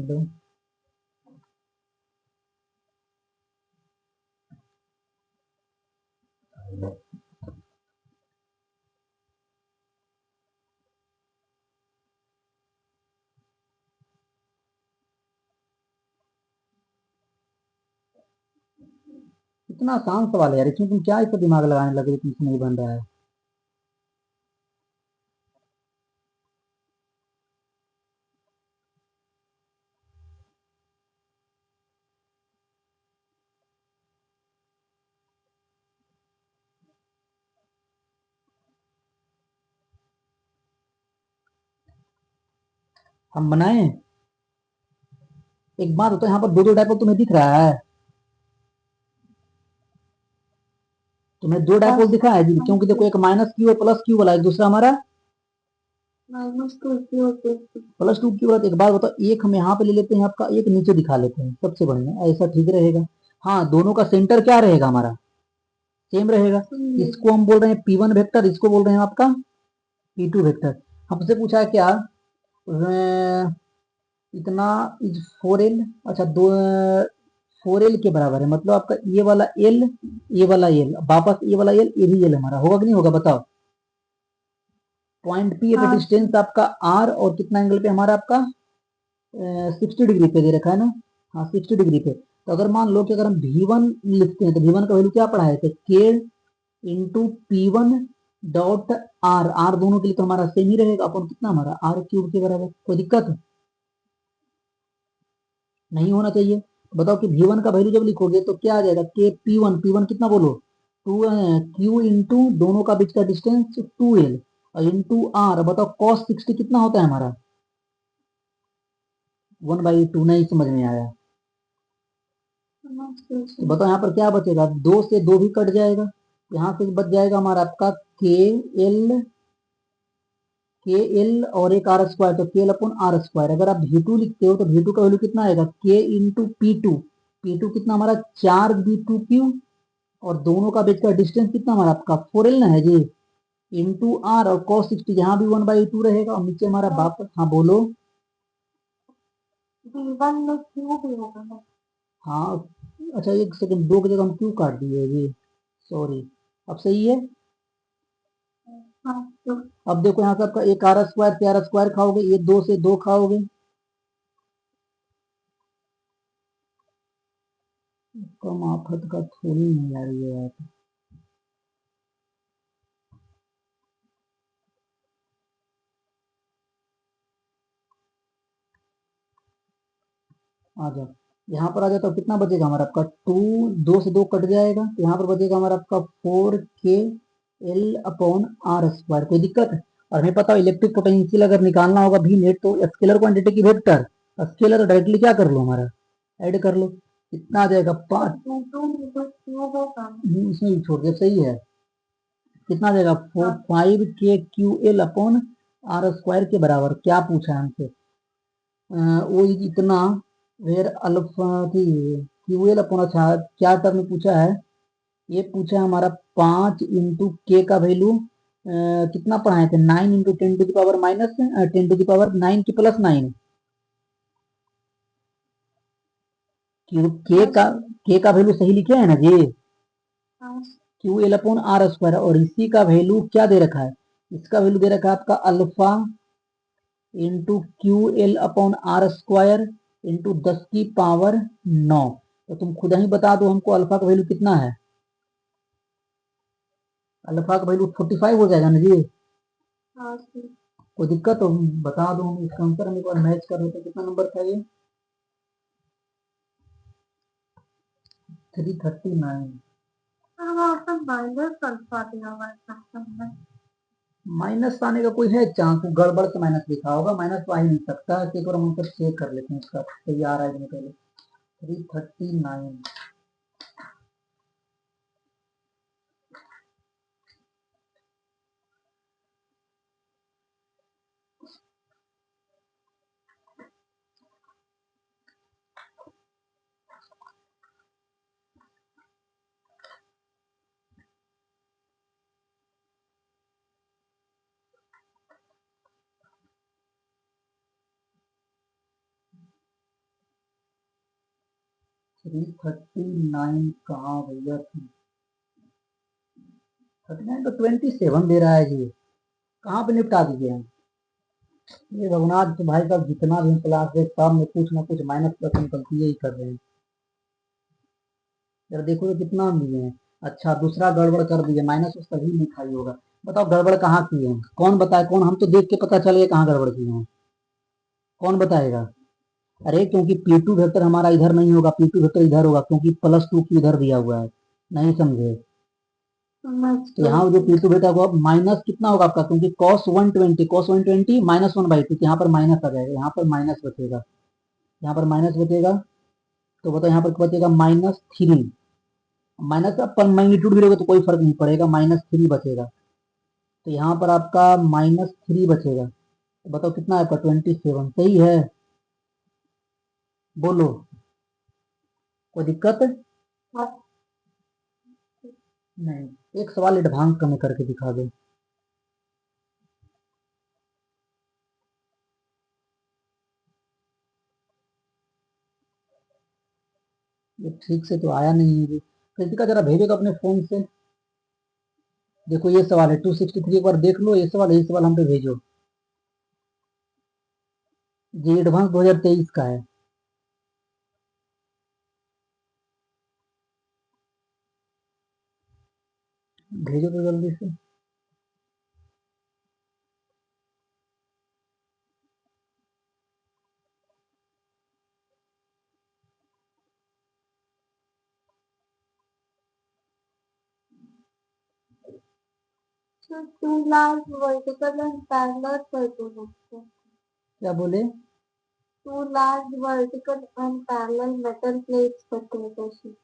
दो। इतना आसान सवाल है यार, इसमें तुम क्या इतना दिमाग लगाने लगे, तुमसे नहीं बन रहा है। हम बनाए। एक बात होता है, यहाँ पर दो दो डायपोल तुम्हें दिख रहा है? तुम्हें दो डायपोल दिखा है जी, क्योंकि देखो एक माइनस क्यू और प्लस क्यू वाला, एक दूसरा हमारा प्लस टू क्यू वाला। एक बात बताओ, एक हम यहाँ पे ले लेते हैं आपका, एक नीचे दिखा लेते हैं, सबसे बढ़िया ऐसा ठीक रहेगा। हाँ, दोनों का सेंटर क्या रहेगा हमारा? सेम रहेगा। इसको हम बोल रहे हैं P1 वेक्टर, इसको बोल रहे हैं आपका P2 वेक्टर। हमसे पूछा है क्या, इतना इज 4L। अच्छा, दो 4L के बराबर है, मतलब आपका ये वाला L, ये वाला L, वापस ये वाला L, ये भी L हमारा होगा कि नहीं होगा बताओ? पॉइंट P का डिस्टेंस आपका R, और कितना एंगल पे हमारा आपका 60 डिग्री पे दे रखा है ना। हाँ, 60 डिग्री पे। तो अगर मान लो कि अगर हम V1 लिखते हैं तो V1 का वैल्यू क्या पड़ा है, K into P1 dot R। R दोनों के लिए तो हमारा सेम ही रहेगा, अपन कितना हमारा R क्यूब के बराबर। कोई दिक्कत नहीं होना चाहिए। बताओ कि V1 का वैल्यू जब लिखोगे तो क्या आ जाएगा, के P1 कितना बोलो, टू क्यू इंटू दोनों का बीच का डिस्टेंस 2L और इंटू R। बताओ cos 60 कितना होता है हमारा, 1/2। नहीं समझ में आया तो बताओ यहाँ पर क्या बचेगा, दो से दो भी कट जाएगा, यहाँ से बच जाएगा हमारा आपका एल के एल और एक आर स्क्वायर, तो के एल अपॉन आर स्क्वायर। अगर आप V2 लिखते हो तो V2 का वैल्यू कितना आएगा, के इंटू P2 कितना हमारा 4V2 और दोनों का बीच का डिस्टेंस कितना हमारा आपका 4L ना है जी, इंटू आर। और cos 60 यहाँ भी 1/2 रहेगा, और नीचे हमारा वापस। हाँ बोलो। V1 में क्यू भी होगा ना? हाँ, अच्छा एक सेकंड, दो की जगह हम क्यों काट दिए जी, सॉरी। अब सही है। हाँ, तो अब देखो यहाँ से आपका एक आर स्क्वायर से आर स्क्वायर खाओगे, ये दो से दो खाओगे, कम आफत का थोड़ी नहीं आ रही है यार। आ जाओ, यहाँ पर आ जाओ तो कितना बचेगा हमारा आपका टू, दो से दो कट जाएगा तो यहाँ पर बचेगा हमारा आपका 4 k L/r²। कोई दिक्कत है? और हमें पता है इलेक्ट्रिक पोटेंशियल अगर निकालना होगा भी नेट तो स्केलर क्वांटिटी की वेक्टर, स्केलर डायरेक्टली क्या कर लो हमारा ऐड कर लो, कितना आ जाएगा 5। टू टू क्यों होगा? इसमें भी छोड़ दे, सही है। कितना आ जाएगा 5 k Q L/r² के बराबर। क्या पूछा है हमसे? वो इतना वेर अल्फा की QL/, अच्छा क्या टर्म पूछा है? ये पूछा है हमारा 5 × k का वैल्यू कितना पढ़ाए थे, 9 × 10⁻⁻9 की +9। के हाँ का जी। के का वैल्यू सही लिखे है ना जी, हाँ QL/r²। और इसी का वैल्यू क्या दे रखा है? इसका वैल्यू दे रखा है आपका अल्फा QL/r² × 10⁻⁹। तो तुम खुद ही बता दो हमको अल्फा का वैल्यू कितना है। अल्फा का वैल्यू 45 हो जाएगा ना जी। हाँ जी। कोई दिक्कत हो बता दो, हम इसका आंसर हम एक बार मैच कर लेते हैं। कितना नंबर था ये? 339। हाँ वहाँ पे माइनस अल्फा दिया हुआ है क्वेश्चन में। माइनस आने का कोई है चांस? गड़बड़ से माइनस लिखा होगा, माइनस तो आ ही नहीं सकता। एक बार हम आंसर चेक कर लेते हैं इसका, तैयार है इसमें पहले। 339। थ्री थर्टी नाइन कहाँ भैया? 39 तो 27 दे रहा है जी, कहाँ पे निपटा दीजिए हम। ये रघुनाथ तो भाई साहब जितना भी क्लास है सब में कुछ ना कुछ माइनस प्लस हम गलती ही कर रहे हैं। यार देखो ये कितना दिए हैं। अच्छा दूसरा गड़बड़ कर दिए, माइनस तो सही लिखा ही होगा। बताओ गड़बड़ कहाँ किए हैं, कौन बताए? कौन, हम तो देख के पता चल गया कहाँ गड़बड़ किए हैं। कौन बताएगा? अरे क्योंकि P2 वेक्टर हमारा इधर नहीं होगा, P2 वेक्टर इधर होगा क्योंकि +2 की इधर दिया हुआ है। नहीं समझे? समझ तो गई यहाँ जो थी। P2 वेक्टर होगा माइनस कितना होगा आपका, क्योंकि cos 120 -1/2, यहाँ पर माइनस आ जाएगा, यहाँ पर माइनस बचेगा, यहाँ पर माइनस बचेगा। तो बताओ यहाँ पर बचेगा -3। माइनस का पर मैग्नीट्यूड गिरोगे तो कोई फर्क नहीं पड़ेगा, -3 बचेगा। तो यहाँ पर आपका -3 बचेगा। तो बताओ कितना है आपका 27, सही है? बोलो, कोई दिक्कत? हाँ, नहीं, एक सवाल एडवांस कम करके दिखा दो। ये ठीक से तो आया नहीं है जी। कृतिका जरा भेजो तो अपने फोन से। देखो ये सवाल है 263, एक बार देख लो ये सवाल, यही सवाल हम पे भेजो। ये एडवांस 2023 का है। भेजो तो जल्दी से। so two large vertical and parallel circles. क्या बोले? Two large vertical and parallel metal plates circulation.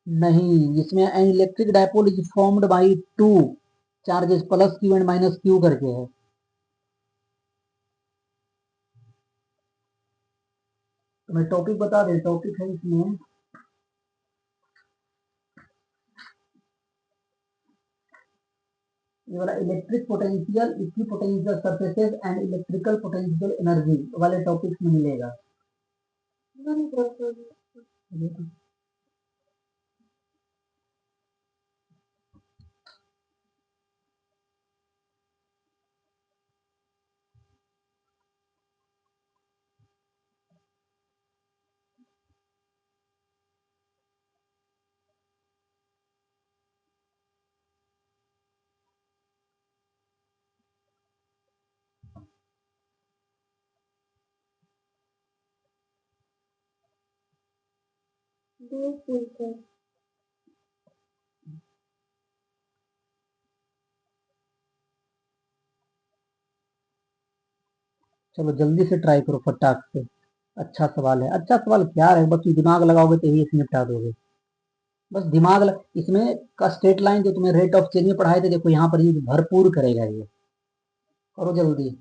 नहीं, इसमें N electric dipole is formed by two charges +Q and -Q करके है। तो मैं टॉपिक बता दे, टॉपिक है इसमें ये वाला electric potential, equipotential surfaces and electrical potential energy वाले टॉपिक में मिलेगा। ठीक है। चलो जल्दी से ट्राई करो फटाक से। अच्छा सवाल है, अच्छा सवाल क्या है, बस तुम दिमाग लगाओगे तो यही इसमें निपटा दोगे। बस इसमें का स्ट्रेट लाइन जो तुम्हें रेट ऑफ चेंज में पढ़ाए थे, देखो यहाँ पर यूज भरपूर करेगा ये। करो जल्दी।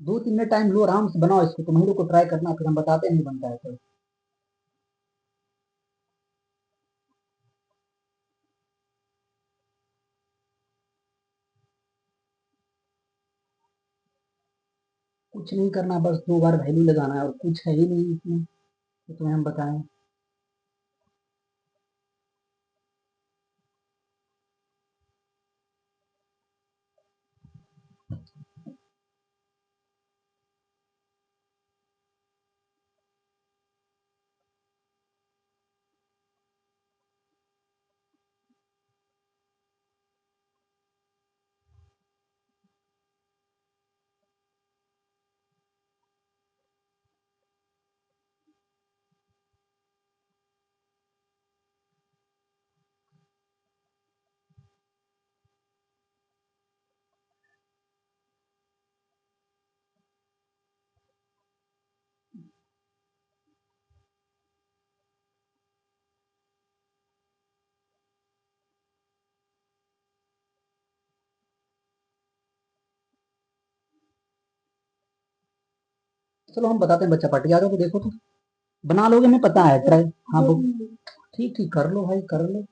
2-3 मिनट टाइम लो, आराम से बनाओ इसको, तुम ही लोग को ट्राई करना, फिर हम बताते हैं नहीं बनता है तो। कुछ नहीं करना, बस 2 बार वैल्यू लगाना है, और कुछ है ही नहीं इसमें तो तुम्हें हम बताएं। चलो हम बताते हैं बच्चा पार्टी, आ जाओ तो देखो तो बना लोगे, हमें पता है ट्राई। हाँ वो ठीक ठीक कर लो भाई, कर लो।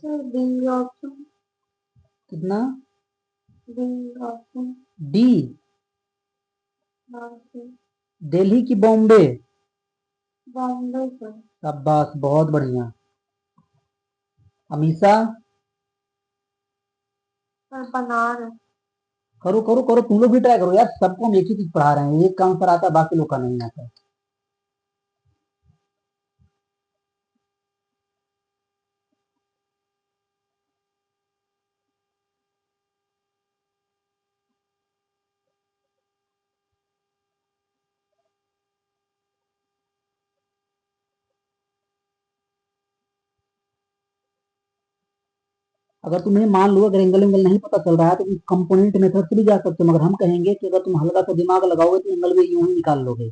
Sir B option. कितना? B option. डी? हाँ सर। दिल्ली की बॉम्बे? बॉम्बे सर। शाबाश, बहुत बढ़िया। अमीषा? सर बनारस। करो करो करो, तुम लोग भी ट्राई करो यार, सबको हम एक ही चीज पढ़ा रहे हैं, एक का आंसर आता है बाकी लोग का नहीं आता। अगर तुम्हें मान लो अगर एंगल एंगल नहीं पता चल रहा है तो तुम कंपोनेंट मेथड से भी जा सकते हो, मगर हम कहेंगे कि अगर तुम हल्का सा दिमाग लगाओगे तो एंगल भी यूं ही निकाल लोगे।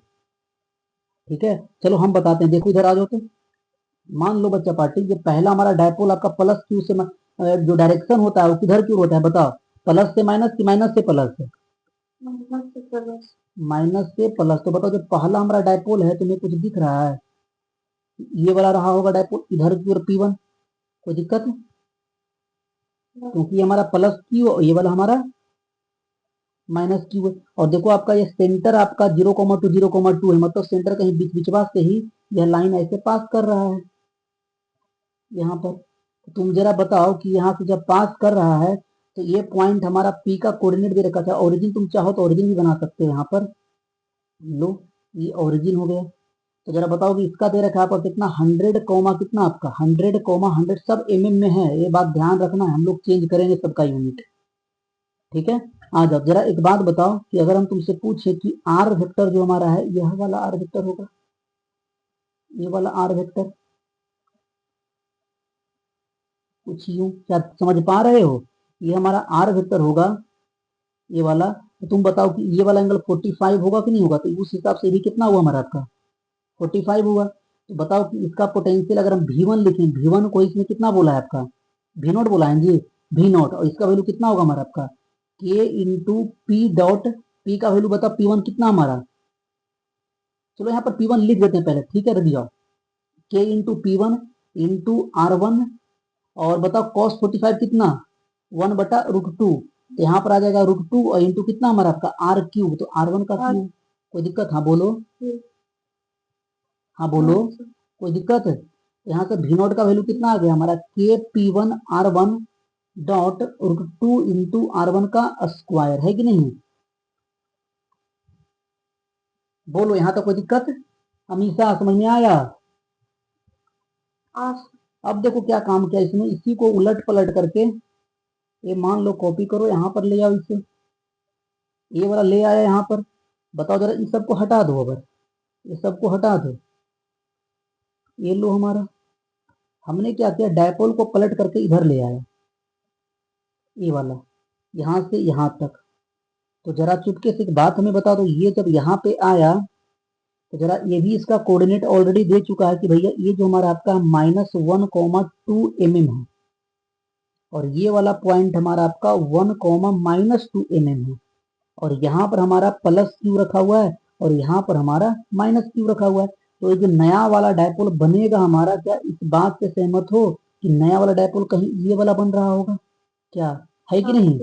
ठीक है, चलो हम बताते हैं, देखो इधर आ जाओ तो। मान लो बच्चा पार्टी, ये पहला हमारा डायपोल आपका प्लस क्यू से जो डायरेक्शन होता है वो किधर क्यों होता है बताओ? प्लस से माइनस की माइनस से प्लस? माइनस से प्लस। माइनस से प्लस। तो बताओ जो पहला हमारा डायपोल है, तुम्हें कुछ दिख रहा है? ये वाला रहा होगा डायपोल इधर की ओर P1, कोई दिक्कत है? क्योंकि ये हमारा प्लस क्यू, ये वाला हमारा माइनस क्यू है। और देखो आपका ये सेंटर आपका 0,2 है, मतलब सेंटर कहीं बीच बीचवा से ही यह लाइन ऐसे पास कर रहा है यहाँ पर। तो तुम जरा बताओ कि यहाँ से जब पास कर रहा है तो ये पॉइंट हमारा पी का कोऑर्डिनेट दे रखा था। ओरिजिन तुम चाहो तो ओरिजिन भी बना सकते हो यहाँ पर। लो, ये ओरिजिन हो गया। तो जरा बताओ कि इसका दे रखा है पर कितना 100 कोमा कितना आपका 100,100 सब mm में है। ये बात ध्यान रखना है, हम लोग चेंज करेंगे सबका यूनिट। ठीक है, आ जाओ। जरा एक बात बताओ कि अगर हम तुमसे पूछे कि आर वेक्टर जो हमारा है यह वाला आर वेक्टर होगा, ये वाला आर वेक्टर, कुछ यूं क्या समझ पा रहे हो? ये हमारा आर वेक्टर होगा ये वाला। तो तुम बताओ कि ये वाला एंगल 45 होगा कि नहीं होगा? तो उस हिसाब से भी कितना हुआ हमारा आपका 45 हुआ। तो बताओ कि इसका पोटेंशियल अगर हम V1 लिखें, V1 को इसमें कितना बोला है आपका V नोट बोला है जी, V नोट। और इसका वैल्यू कितना होगा हमारा आपका K into P dot, P का वैल्यू बताओ P1 कितना हमारा। चलो यहाँ पर P1 लिख देते हैं पहले, ठीक है, रख जाओ। K into P1 into R1, और बताओ cos 45 कितना 1/√2। तो यहाँ पर आ जाएगा √2 और इंटू कितना हमारा आपका आर क्यूब, तो R1 का क्यूब। कोई दिक्कत? हाँ बोलो, हाँ बोलो, कोई दिक्कत है? यहाँ से V नोट का वैल्यू कितना आ गया हमारा K P1 R1 dot √2 into R1 का स्क्वायर, है कि नहीं? बोलो, यहाँ तक कोई दिक्कत? हमेशा समझ में आया? अब देखो क्या काम किया इसमें, इसी को उलट पलट करके ये मान लो कॉपी करो, यहाँ पर ले आओ इसे, ये वाला ले आया यहाँ पर। बताओ जरा इन सबको हटा दो, अगर ये सबको हटा दो, ये लो हमारा। हमने क्या किया, डायपोल को पलट करके इधर ले आया, ये वाला यहाँ से यहाँ तक। तो जरा चुपके से एक बात हमें बता दो, ये जब यहाँ पे आया तो जरा ये भी इसका कोऑर्डिनेट ऑलरेडी दे चुका है कि भैया ये जो हमारा आपका -1,2 mm है, और ये वाला पॉइंट हमारा आपका 1, -2 mm है। और यहाँ पर हमारा प्लस क्यू रखा हुआ है और यहाँ पर हमारा माइनस क्यू रखा हुआ है। तो ये जो नया वाला डायपोल बनेगा हमारा, क्या इस बात से सहमत हो कि नया वाला डायपोल कहीं ये वाला बन रहा होगा? क्या है कि नहीं?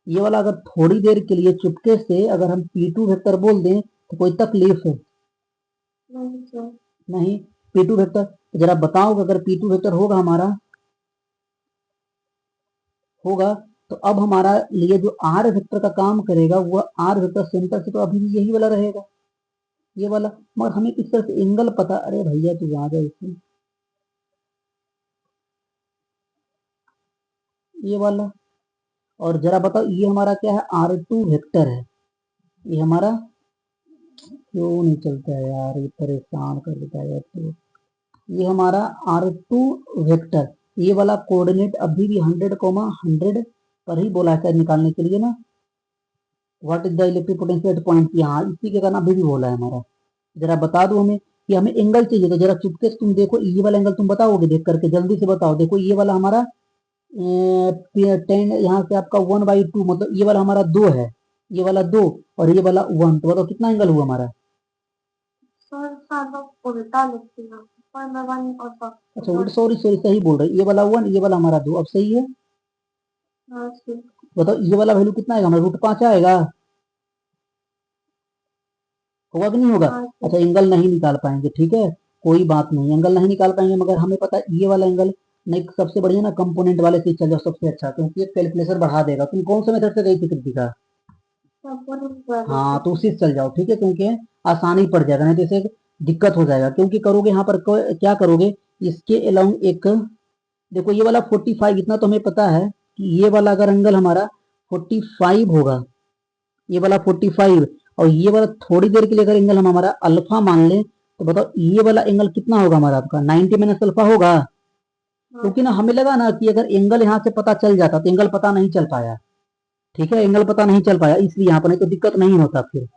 ये वाला अगर थोड़ी देर के लिए चुपके से अगर हम P2 वेक्टर बोल दें तो कोई तकलीफ है? नहीं। P2 वेक्टर, तो जरा बताओ कि अगर P2 वेक्टर होगा हमारा, होगा, तो अब हमारा लिए जो आर वेक्टर का काम करेगा वह आर वेक्टर सेंटर से तो अभी भी यही वाला रहेगा, ये वाला। मगर हमें किस तरह से एंगल पता, अरे भैया तू आ जाए इसमें, ये वाला। और जरा बताओ ये हमारा क्या है, R2 वेक्टर है। ये हमारा क्यों नहीं चलता है यार, ये परेशान कर देता है यार। तो ये हमारा R2 वेक्टर, ये वाला कोऑर्डिनेट अभी भी 100,100 पर ही बोला है निकालने के लिए ना। What is the electric potential at point, यहाँ इसी के कारण अभी भी बोला है हमारा। जरा बता दो हमें कि हमें एंगल चाहिए। तो जरा चुपके से तुम देखो, ये वाला एंगल तुम बताओगे देख करके, जल्दी से बताओ। देखो ये वाला हमारा 10, यहाँ से आपका 1/2, मतलब ये वाला हमारा 2 है, ये वाला 2 और ये वाला 1। तो बताओ कितना एंगल हुआ हमारा? अच्छा उल्टा, सॉरी सॉरी, सही बोल रहे, ये वाला 1, ये वाला हमारा 2, अब सही है। बताओ ये वाला वैल्यू कितना आएगा हमारा, √5 आएगा, होगा कि नहीं होगा? अच्छा एंगल नहीं निकाल पाएंगे, ठीक है, कोई बात नहीं, एंगल नहीं निकाल पाएंगे, मगर हमें पता है ये वाला एंगल नहीं। सबसे बढ़िया ना कंपोनेंट वाले से चल जाओ, सबसे अच्छा, क्योंकि ये कैलकुलेशन बढ़ा देगा। तुम कौन से मेथड से गई थी कृतिका? हाँ तो उसी से चल जाओ, ठीक है, क्योंकि आसानी पड़ जाएगा, नहीं तो इसे दिक्कत हो जाएगा। क्योंकि करोगे यहाँ पर क्या करोगे, इसके अलाउंग एक, देखो ये वाला 45, इतना तो हमें पता है कि ये वाला अगर एंगल हमारा 45 होगा, ये वाला 45, और ये वाला थोड़ी देर के लिए अगर एंगल हम हमारा अल्फा मान लें, तो बताओ ये वाला एंगल कितना होगा हमारा आपका 90 माइनस अल्फा होगा। क्योंकि ना हमें लगा ना कि अगर एंगल यहाँ से पता चल जाता, तो एंगल पता नहीं चल पाया, ठीक है, एंगल पता नहीं चल पाया इसलिए यहाँ पर, नहीं तो दिक्कत नहीं होता फिर।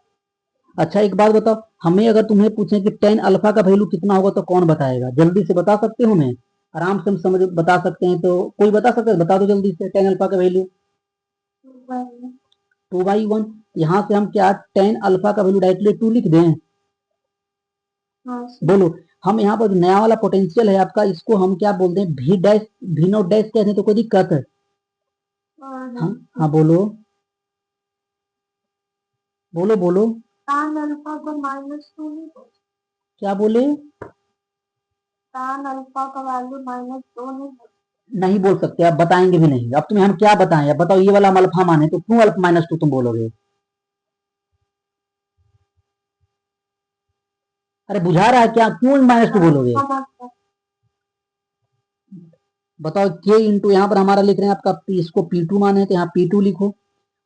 अच्छा एक बात बताओ, हमें अगर तुम्हें पूछे कि tan अल्फा का वैल्यू कितना होगा तो कौन बताएगा? जल्दी से बता सकते हो? मैं आराम से हम समझ बता सकते हैं, तो कोई बता सकता है? बता दो जल्दी से, tan अल्फा का वैल्यू 2/1। यहाँ से हम क्या tan अल्फा का वैल्यू डायरेक्टली 2 लिख दें? बोलो, हम यहाँ पर नया वाला पोटेंशियल है आपका, इसको हम क्या बोलते हैं, V dash, V note dash कहते हैं, तो कोई दिक्कत है? हाँ हाँ बोलो, बोलो बोलो, tan अल्फा को -2 नहीं बोल, क्या बोले? tan अल्फा का वैल्यू -2 नहीं बोल, नहीं बोल सकते, आप बताएंगे भी नहीं। अब तुम्हें हम क्या बताएं? अब बताओ, ये वाला हम अल्फा माने तो क्यों अल्फा -2 तुम बोलोगे? अरे बुझा रहा है क्या? क्यों -2 बोलोगे? बताओ, के इंटू यहाँ पर हमारा लिख रहे हैं आपका इसको P2 माने तो यहाँ P2 लिखो,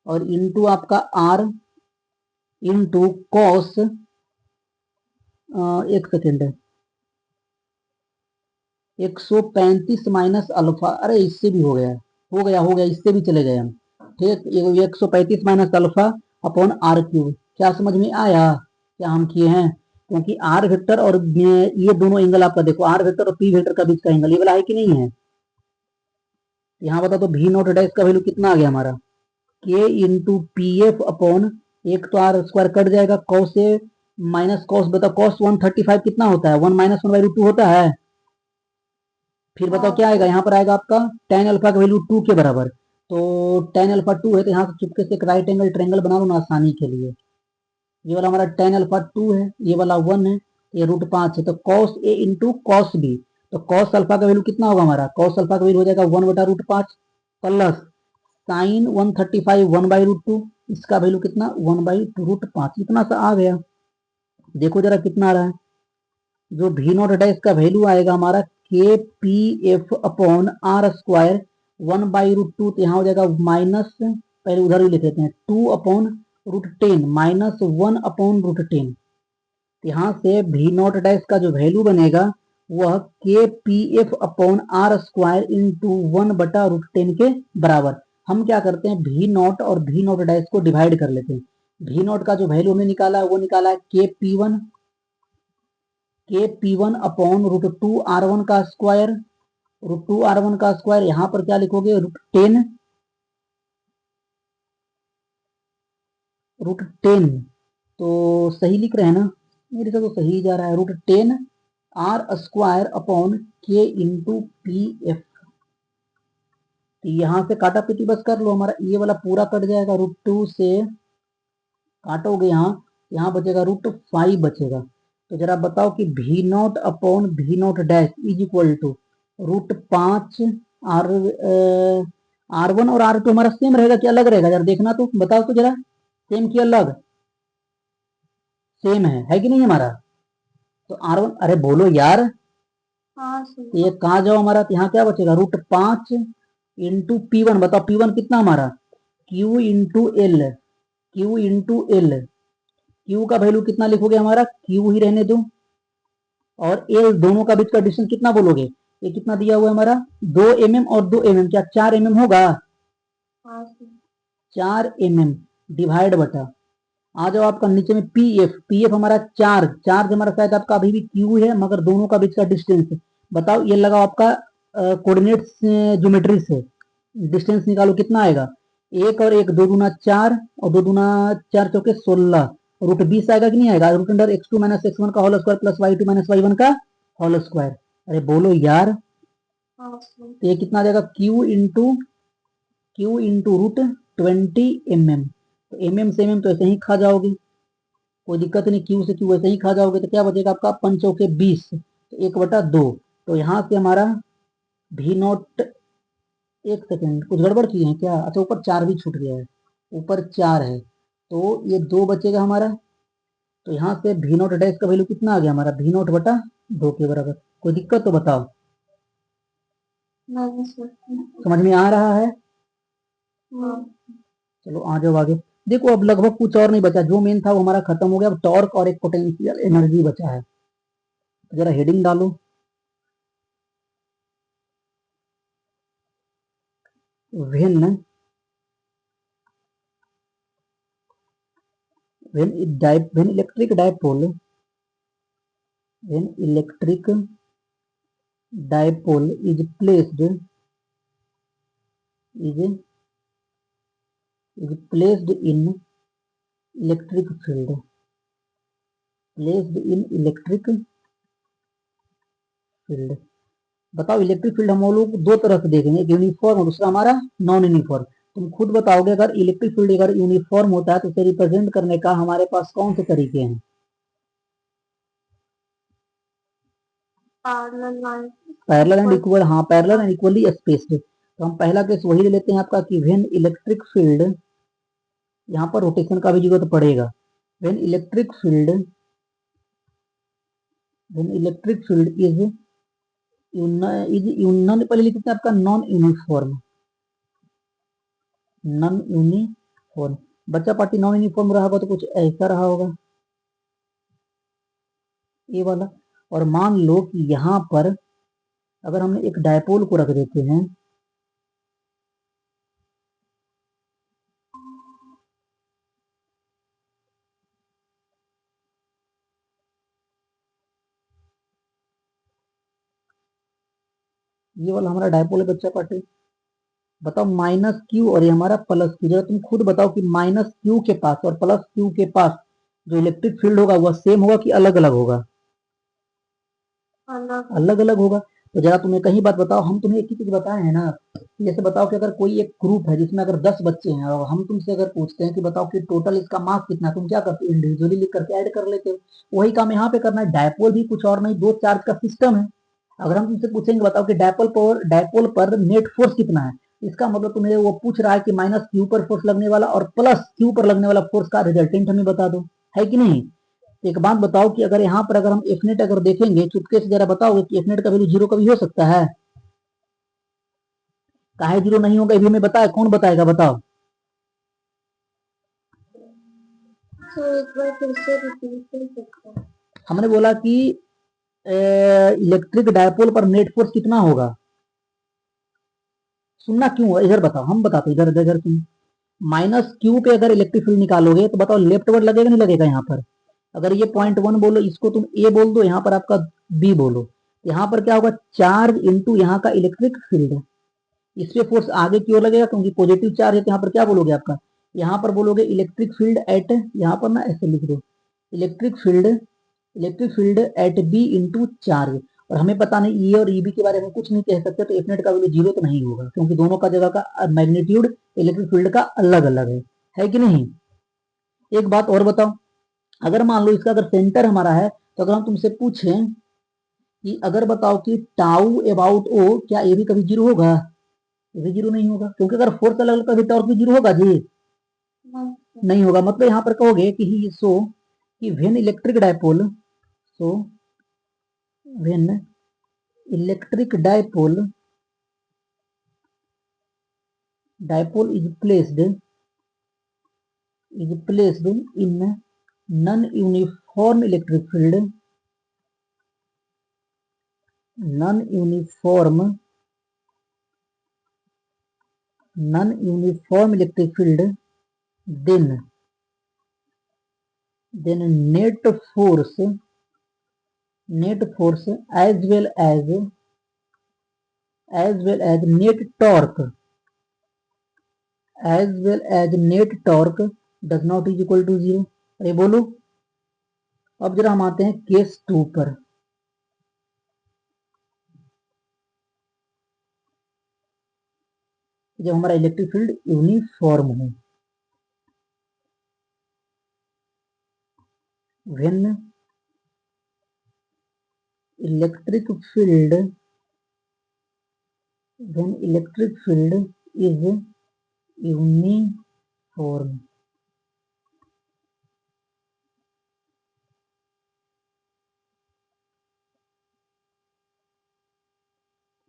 और इंटू आपका R इंटू कॉस, एक सेकेंड, 135 माइनस अल्फा। अरे इससे भी हो गया, हो गया, इससे भी चले गए हम। ठीक, ये 135 minus alpha upon R cube. क्या समझ में आया क्या हम किए हैं? क्योंकि आर वेक्टर और ये दोनों एंगल आपका देखो, आर वेक्टर और पी वेक्टर का बीच का एंगल ये वाला है कि नहीं है? यहाँ बता तो भी नॉट डैश का वैल्यू कितना आ गया हमारा? के इंटू पी एफ अपॉन, एक तो आर स्क्वायर कट जाएगा, कॉस से माइनस कॉस, बताओ कॉस 135 कितना होता है? 1 माइनस 1/2 होता है। फिर बताओ क्या आएगा? यहाँ पर आएगा आपका tan अल्फा का वैल्यू 2 के बराबर। तो tan अल्फा 2 है तो यहाँ से चुपके से एक राइट एंगल ट्रायंगल बना लो ना आसानी के लिए। ये वाला हमारा tan अल्फा 2 है, ये वाला 1 है, ये √5 है, तो cos a into cos B. तो cos अल्फा का वैल्यू कितना होगा हमारा? cos अल्फा का वैल्यू हो जाएगा 1/√5 प्लस साइन 135 1/√2, इसका वैल्यू कितना? 1/√5। इतना सा आ गया। देखो जरा कितना आ रहा है। जो भी नॉट डैश का वैल्यू आएगा हमारा K P F upon R square 1/√2, तो यहाँ हो जाएगा माइनस, पहले उधर ही लिख देते हैं, 2/√10 माइनस 1/√10। यहाँ से भी नॉट डैश का जो वैल्यू बनेगा वह K P F upon R square into 1/√10 के बराबर। हम क्या करते हैं, भी नॉट और भी नॉट डैश को डिवाइड कर लेते हैं। भी नॉट का जो वैल्यू हमने निकाला है वो निकाला है के पी वन अपॉन √2r1 का स्क्वायर, √2r1 का स्क्वायर, यहाँ पर क्या लिखोगे? √10 तो सही लिख रहे हैं ना? मेरे से तो सही जा रहा है। √10r² अपॉन के इंटू पी एफ। तो यहाँ से काटा पीटी बस कर लो, हमारा ये वाला पूरा कट जाएगा, √2 से काटोगे यहाँ, यहाँ बचेगा √5 बचेगा। तो जरा बताओ कि B naught upon B naught dash is equal to √5 R R1 और R2 हमारा सेम रहेगा कि अलग रहेगा? जरा देखना तो बताओ तो जरा, सेम की अलग? सेम है कि नहीं हमारा? तो R1, अरे बोलो यार, हाँ तो ये कहाँ जाओ हमारा, तो यहाँ क्या बचेगा? √5 इंटू P1। बताओ P1 कितना हमारा? Q इंटू एल, Q का वैल्यू कितना लिखोगे हमारा? Q ही रहने दो, और L दोनों का बीच का डिस्टेंस कितना बोलोगे? ये कितना दिया हुआ है हमारा? 2 mm और 2 mm, क्या 4 mm होगा? 4 mm डिवाइड बटा, आ जाओ आपका नीचे में पी एफ हमारा चार्ज हमारा शायद आपका अभी भी क्यू है, मगर दोनों का बीच का डिस्टेंस बताओ। ये लगाओ आपका कोऑर्डिनेट ज्योमेट्री से डिस्टेंस निकालो, कितना आएगा? 1 और 1 2 दूना 4, और 2 दूना 4 चौके 16, √20 आएगा कि नहीं आएगा? √x2 माइनस x1 का whole square plus y2 minus y1 का होल स्क्वायर। अरे बोलो यार, तो ये कितना आ जाएगा? Q into √20 mm। तो mm से mm तो ऐसे ही खा जाओगे, कोई दिक्कत नहीं, क्यू से क्यू ऐसे ही खा जाओगे। तो क्या बचेगा आपका? 5 चौके 20, तो 1/2। तो यहाँ से हमारा भी नॉट, एक सेकेंड कुछ गड़बड़ किए हैं क्या? अच्छा, ऊपर 4 भी छूट गया है, ऊपर 4 है, तो ये 2 बचेगा हमारा। तो यहाँ से भी नॉट डैश का वैल्यू कितना आ गया हमारा? भी नॉट बटा 2 के बराबर। कोई दिक्कत तो बताओ, समझ में आ रहा है? चलो आ जाओ आगे। देखो अब लगभग कुछ और नहीं बचा, जो मेन था वो हमारा खत्म हो गया। अब टॉर्क और एक पोटेंशियल एनर्जी बचा है। जरा हेडिंग डालो, when when electric dipole is placed in electric field, बताओ इलेक्ट्रिक फील्ड हम लोग दो तरह से देखेंगे, एक यूनिफॉर्म और दूसरा हमारा नॉन यूनिफॉर्म। तुम खुद बताओगे अगर इलेक्ट्रिक फील्ड अगर यूनिफॉर्म होता है तो उसे रिप्रेजेंट करने का हमारे पास कौन से तरीके हैं? Parallel line parallel and equal equal, हाँ पैरेलल एंड इक्वली स्पेस्ड। तो हम पहला केस वही ले लेते हैं आपका कि व्हेन इलेक्ट्रिक फील्ड, यहाँ पर रोटेशन का भी जरूरत पड़ेगा। When electric field, when electric field is non, पहले लिखते हैं आपका नॉन यूनिफॉर्म, नॉन यूनिफॉर्म। बच्चा पार्टी नॉन यूनिफॉर्म रहा होगा तो कुछ ऐसा रहा होगा ये वाला। और मान लो कि यहाँ पर अगर हमने एक डायपोल को रख देते हैं, ये वाला हमारा डायपोल है बच्चा पार्टी। बताओ माइनस क्यू और ये हमारा प्लस क्यू, जरा तुम खुद बताओ कि माइनस क्यू के पास और प्लस क्यू के पास जो इलेक्ट्रिक फील्ड होगा वह सेम होगा कि अलग अलग होगा? अलग अलग अलग होगा। तो जरा तुम्हें कहीं बात बताओ, हम तुम्हें एक ही चीज बताए हैं ना, जैसे बताओ कि अगर कोई एक ग्रुप है जिसमें अगर 10 बच्चे हैं और हम तुमसे अगर पूछते हैं कि बताओ कि टोटल इसका मास कितना, तुम क्या करते हो? इंडिविजुअली लिख करके ऐड कर लेते हो। वही काम यहाँ पे करना है। डायपोल भी कुछ और नहीं, दो चार्ज का सिस्टम है। अगर हम तुमसे पूछेंगे बताओ कि डायपोल पर नेट फोर्स कितना है, इसका मतलब तुम्हें वो पूछ रहा है कि माइनस क्यू पर फोर्स लगने वाला और प्लस क्यू पर लगने वाला फोर्स का रिजल्टेंट हमें बता दो, है कि नहीं? एक बात बताओ कि अगर यहाँ पर अगर हम एफ नेट अगर देखेंगे, चुपके से जरा बताओगे कि एफ नेट का वैल्यू जीरो कभी हो सकता है? काहे जीरो नहीं होगा, ये भी हमें बताए, कौन बताएगा बताओ? तो एक बार फिर से रिपीट कर सकते हैं? हमने बोला कि इलेक्ट्रिक डायपोल पर नेट फोर्स कितना होगा। सुनना क्यों, इधर बताओ, हम बताते इधर इधर सुन। माइनस क्यू पे अगर इलेक्ट्रिक फील्ड निकालोगे तो बताओ लेफ्ट वर्ड लगेगा नहीं लगेगा? यहाँ पर अगर ये पॉइंट वन बोलो, इसको तुम ए बोल दो, यहाँ पर आपका बी बोलो, यहाँ पर क्या होगा? चार्ज इंटू यहाँ का इलेक्ट्रिक फील्ड। इस पे फोर्स आगे की ओर लगेगा क्योंकि पॉजिटिव चार्ज है, तो यहाँ पर क्या बोलोगे आपका? यहाँ पर बोलोगे इलेक्ट्रिक फील्ड एट, यहाँ पर ना ऐसे लिख दो, electric field, electric field at B into charge. और हमें पता नहीं ई और ईबी के बारे में कुछ नहीं कह सकते, तो एफ नेट का वैल्यू जीरो तो नहीं होगा क्योंकि दोनों का जगह का मैग्नीट्यूड इलेक्ट्रिक फील्ड का अलग अलग है कि नहीं? एक बात और बताओ, अगर मान लो इसका अगर सेंटर हमारा है, तो अगर हम तुमसे पूछें कि अगर बताओ कि टाउ अबाउट ओ, क्या ये भी कभी जीरो होगा? ये भी जीरो नहीं होगा क्योंकि अगर फोर्स अलग अलग कभी टॉर्क भी जीरो होगा जी? नहीं होगा। मतलब यहाँ पर कहोगे कि ही सो कि when electric dipole, so when electric dipole is placed in non-uniform electric field, non-uniform non-uniform electric field, then net force as net torque does not is equal to zero। अरे बोलो। अब जरा हम आते हैं केस टू पर। जब हमारा इलेक्ट्रिक फील्ड यूनिफॉर्म हो, when electric field is uniform,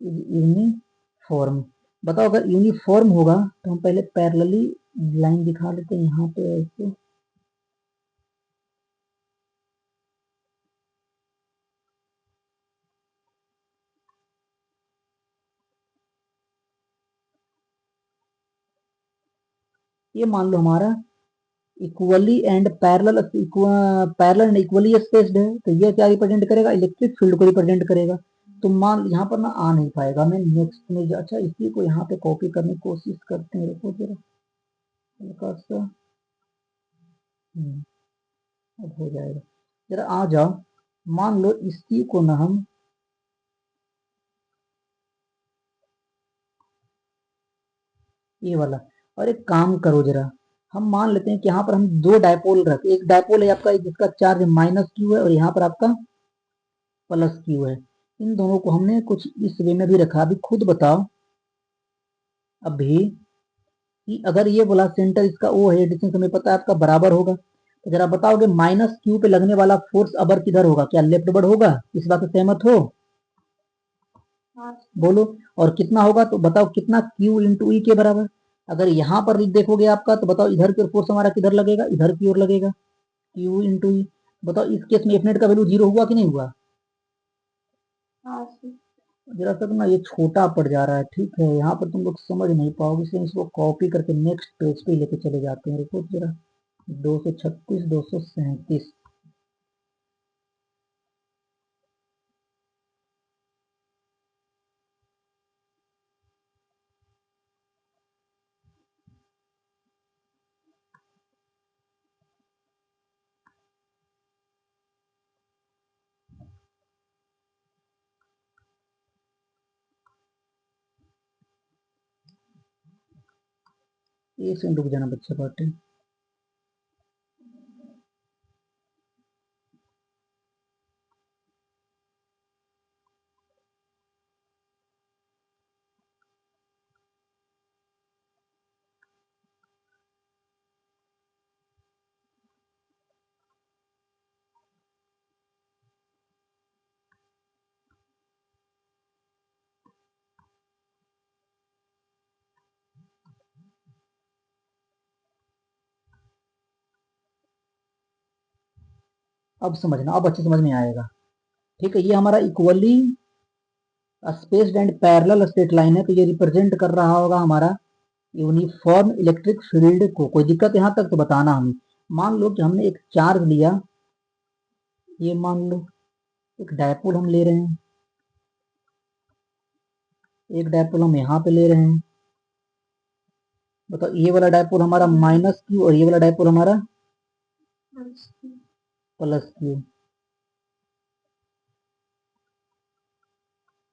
uniform. बताओ अगर यूनिफॉर्म होगा तो हम पहले पैरेलली लाइन दिखा लेते हैं यहाँ पे ऐसे। ये मान लो हमारा equally and parallel and equally spaced है, तो ये क्या रिप्रेजेंट करेगा? इलेक्ट्रिक फील्ड को रिप्रेजेंट करेगा। तो मान यहाँ पर ना आ नहीं पाएगा, मैं नेक्स्ट में अच्छा इसी को यहाँ पे कॉपी करने की कोशिश करते हैं, रुको जरा हल्का सा। अब हो जाएगा, जरा आ जाओ। मान लो इसी को ना हम ये वाला, और एक काम करो जरा, हम मान लेते हैं कि यहाँ पर हम दो डायपोल रखें, एक डायपोल है आपका जिसका चार्ज माइनस क्यू है और यहाँ पर आपका प्लस क्यू है। इन दोनों को हमने कुछ इस वे में भी रखा। अभी खुद बताओ अभी कि अगर ये बोला सेंटर इसका ओ है, डिस्टेंस हमें पता है आपका बराबर होगा, तो जरा बताओगे माइनस क्यू पे लगने वाला फोर्स अबर किधर होगा, क्या लेफ्ट वर्ड होगा? इस बात से सहमत हो? हाँ बोलो। और कितना होगा तो बताओ, कितना क्यू इंटू ई के बराबर। अगर यहाँ पर देखोगे आपका तो बताओ इधर की फोर्स हमारा किधर लगेगा, इधर की ओर लगेगा, क्यू इंटू ई। बताओ इस केस में एफ नेट का वैल्यू जीरो हुआ कि नहीं हुआ? हाँ सर। जरा सा ना ये छोटा पड़ जा रहा है, ठीक है, यहाँ पर तुम लोग समझ नहीं पाओगे, इसलिए इसको कॉपी करके नेक्स्ट पेज पे लेके चले जाते हैं। रुको जरा, 236 237। एक सेकंड रुक जाना बच्चा पार्टी। अब समझना, अब अच्छे समझ में आएगा। ठीक है, ये हमारा equally spaced and parallel straight line है, तो ये रिप्रेजेंट कर रहा होगा हमारा यूनिफॉर्म इलेक्ट्रिक फील्ड को। कोई दिक्कत यहाँ तक तो बताना हमें। मान लो कि हमने एक चार्ज लिया, ये मान लो एक डायपोल हम ले रहे हैं, एक डायपोल हम यहाँ पे ले रहे हैं। बताओ ये वाला डायपोल हमारा माइनस क्यू और ये वाला डायपोल हमारा प्लस क्यू।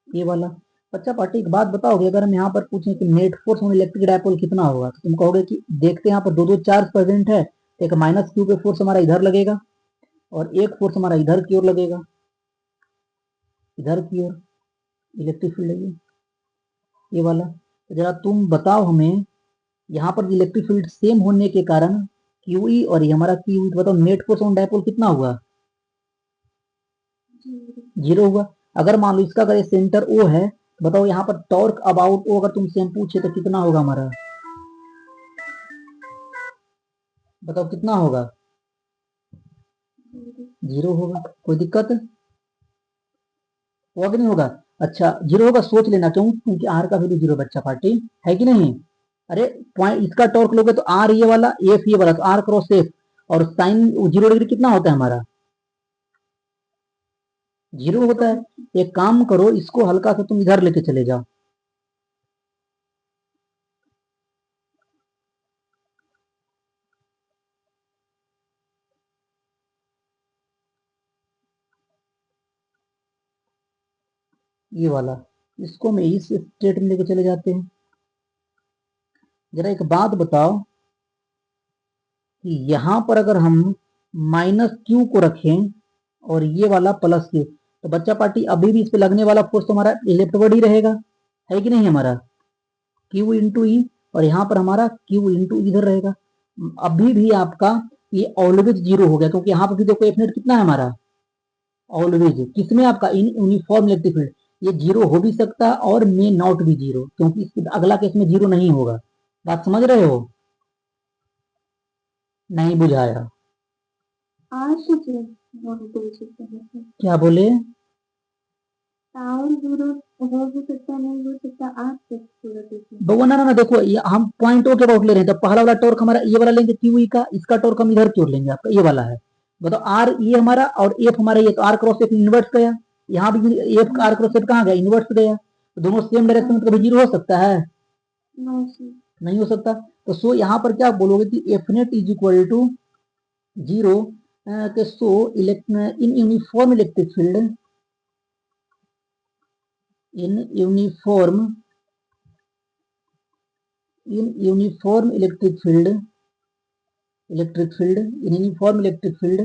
ये वाला। बच्चा पार्टी एक बात बताओगे, अगर हम यहाँ पर पूछें कि net force on electric dipole कितना होगा, तो तुम कहोगे कि देखते हैं यहाँ पर दो दो चार्ज प्रेजेंट है, एक माइनस क्यू पे फोर्स हमारा इधर लगेगा और एक फोर्स हमारा इधर की ओर लगेगा, इधर की ओर इलेक्ट्रिक फील्ड है ये वाला। तो जरा तुम बताओ हमें, यहाँ पर इलेक्ट्रिक फील्ड सेम होने के कारण क्यू ई और ये हमारा क्यू, बताओ नेट फोर्स ऑन डायपोल कितना हुआ? जीरो हुआ। अगर मान लो इसका अगर सेंटर ओ है, तो बताओ यहाँ पर टॉर्क अबाउट ओ अगर तुमसे हम पूछे तो कितना होगा हमारा? बताओ कितना होगा? जीरो होगा। कोई दिक्कत होगा कि नहीं होगा? अच्छा जीरो होगा, सोच लेना, क्यों? क्योंकि आर का वैल्यू जीरो बच्चा पार्टी, है कि नहीं? अरे पॉइंट इसका टॉर्क लोगे तो आर ये वाला, एफ ये वाला, तो आर क्रॉस एफ, और साइन 0 डिग्री कितना होता है हमारा? जीरो होता है। एक काम करो, इसको हल्का सा तुम इधर लेके चले जाओ। ये वाला, इसको मैं इस स्टेट में लेके चले जाते हैं। जरा एक बात बताओ कि यहां पर अगर हम माइनस क्यू को रखें और ये वाला प्लस क्यू, तो बच्चा पार्टी अभी भी इस पे लगने वाला फोर्स तो हमारा इलेक्ट्रोवर्ड ही रहेगा, है कि नहीं हमारा? क्यू इंटू ई, और यहाँ पर हमारा क्यू इंटू इधर रहेगा। अभी भी आपका ये ऑलवेज जीरो हो गया, क्योंकि यहाँ पर भी देखो एफ नेट कितना है हमारा? ऑलवेज। किसमें? आपका इन यूनिफॉर्म इलेक्ट्रिक फील्ड। ये जीरो हो भी सकता है और मे नॉट भी जीरो, क्योंकि इसके अगला केस में जीरो नहीं होगा। बात समझ रहे हो? नहीं बुझाया? क्या बोले? बउआ ना ना ना, देखो ये हम पॉइंट ओ के अबाउट ले रहे हैं, तो पहला वाला टॉर्क हमारा ये वाला लेंगे क्यू ई का, इसका टॉर्क हम इधर की ओर लेंगे, आपका ये वाला है। बताओ आर ये हमारा और एफ हमारा, ये तो आर क्रॉस एफ इनवर्स गया, यहाँ भी एफ आर क्रॉस एफ कहाँ गया? इनवर्स गया। तो दोनों सेम डायरेक्शन में कभी जीरो हो सकता है? नहीं हो सकता। तो सो यहाँ पर क्या बोलोगे कि F net is equal to zero, के so in uniform electric field, in uniform in uniform electric field in uniform electric field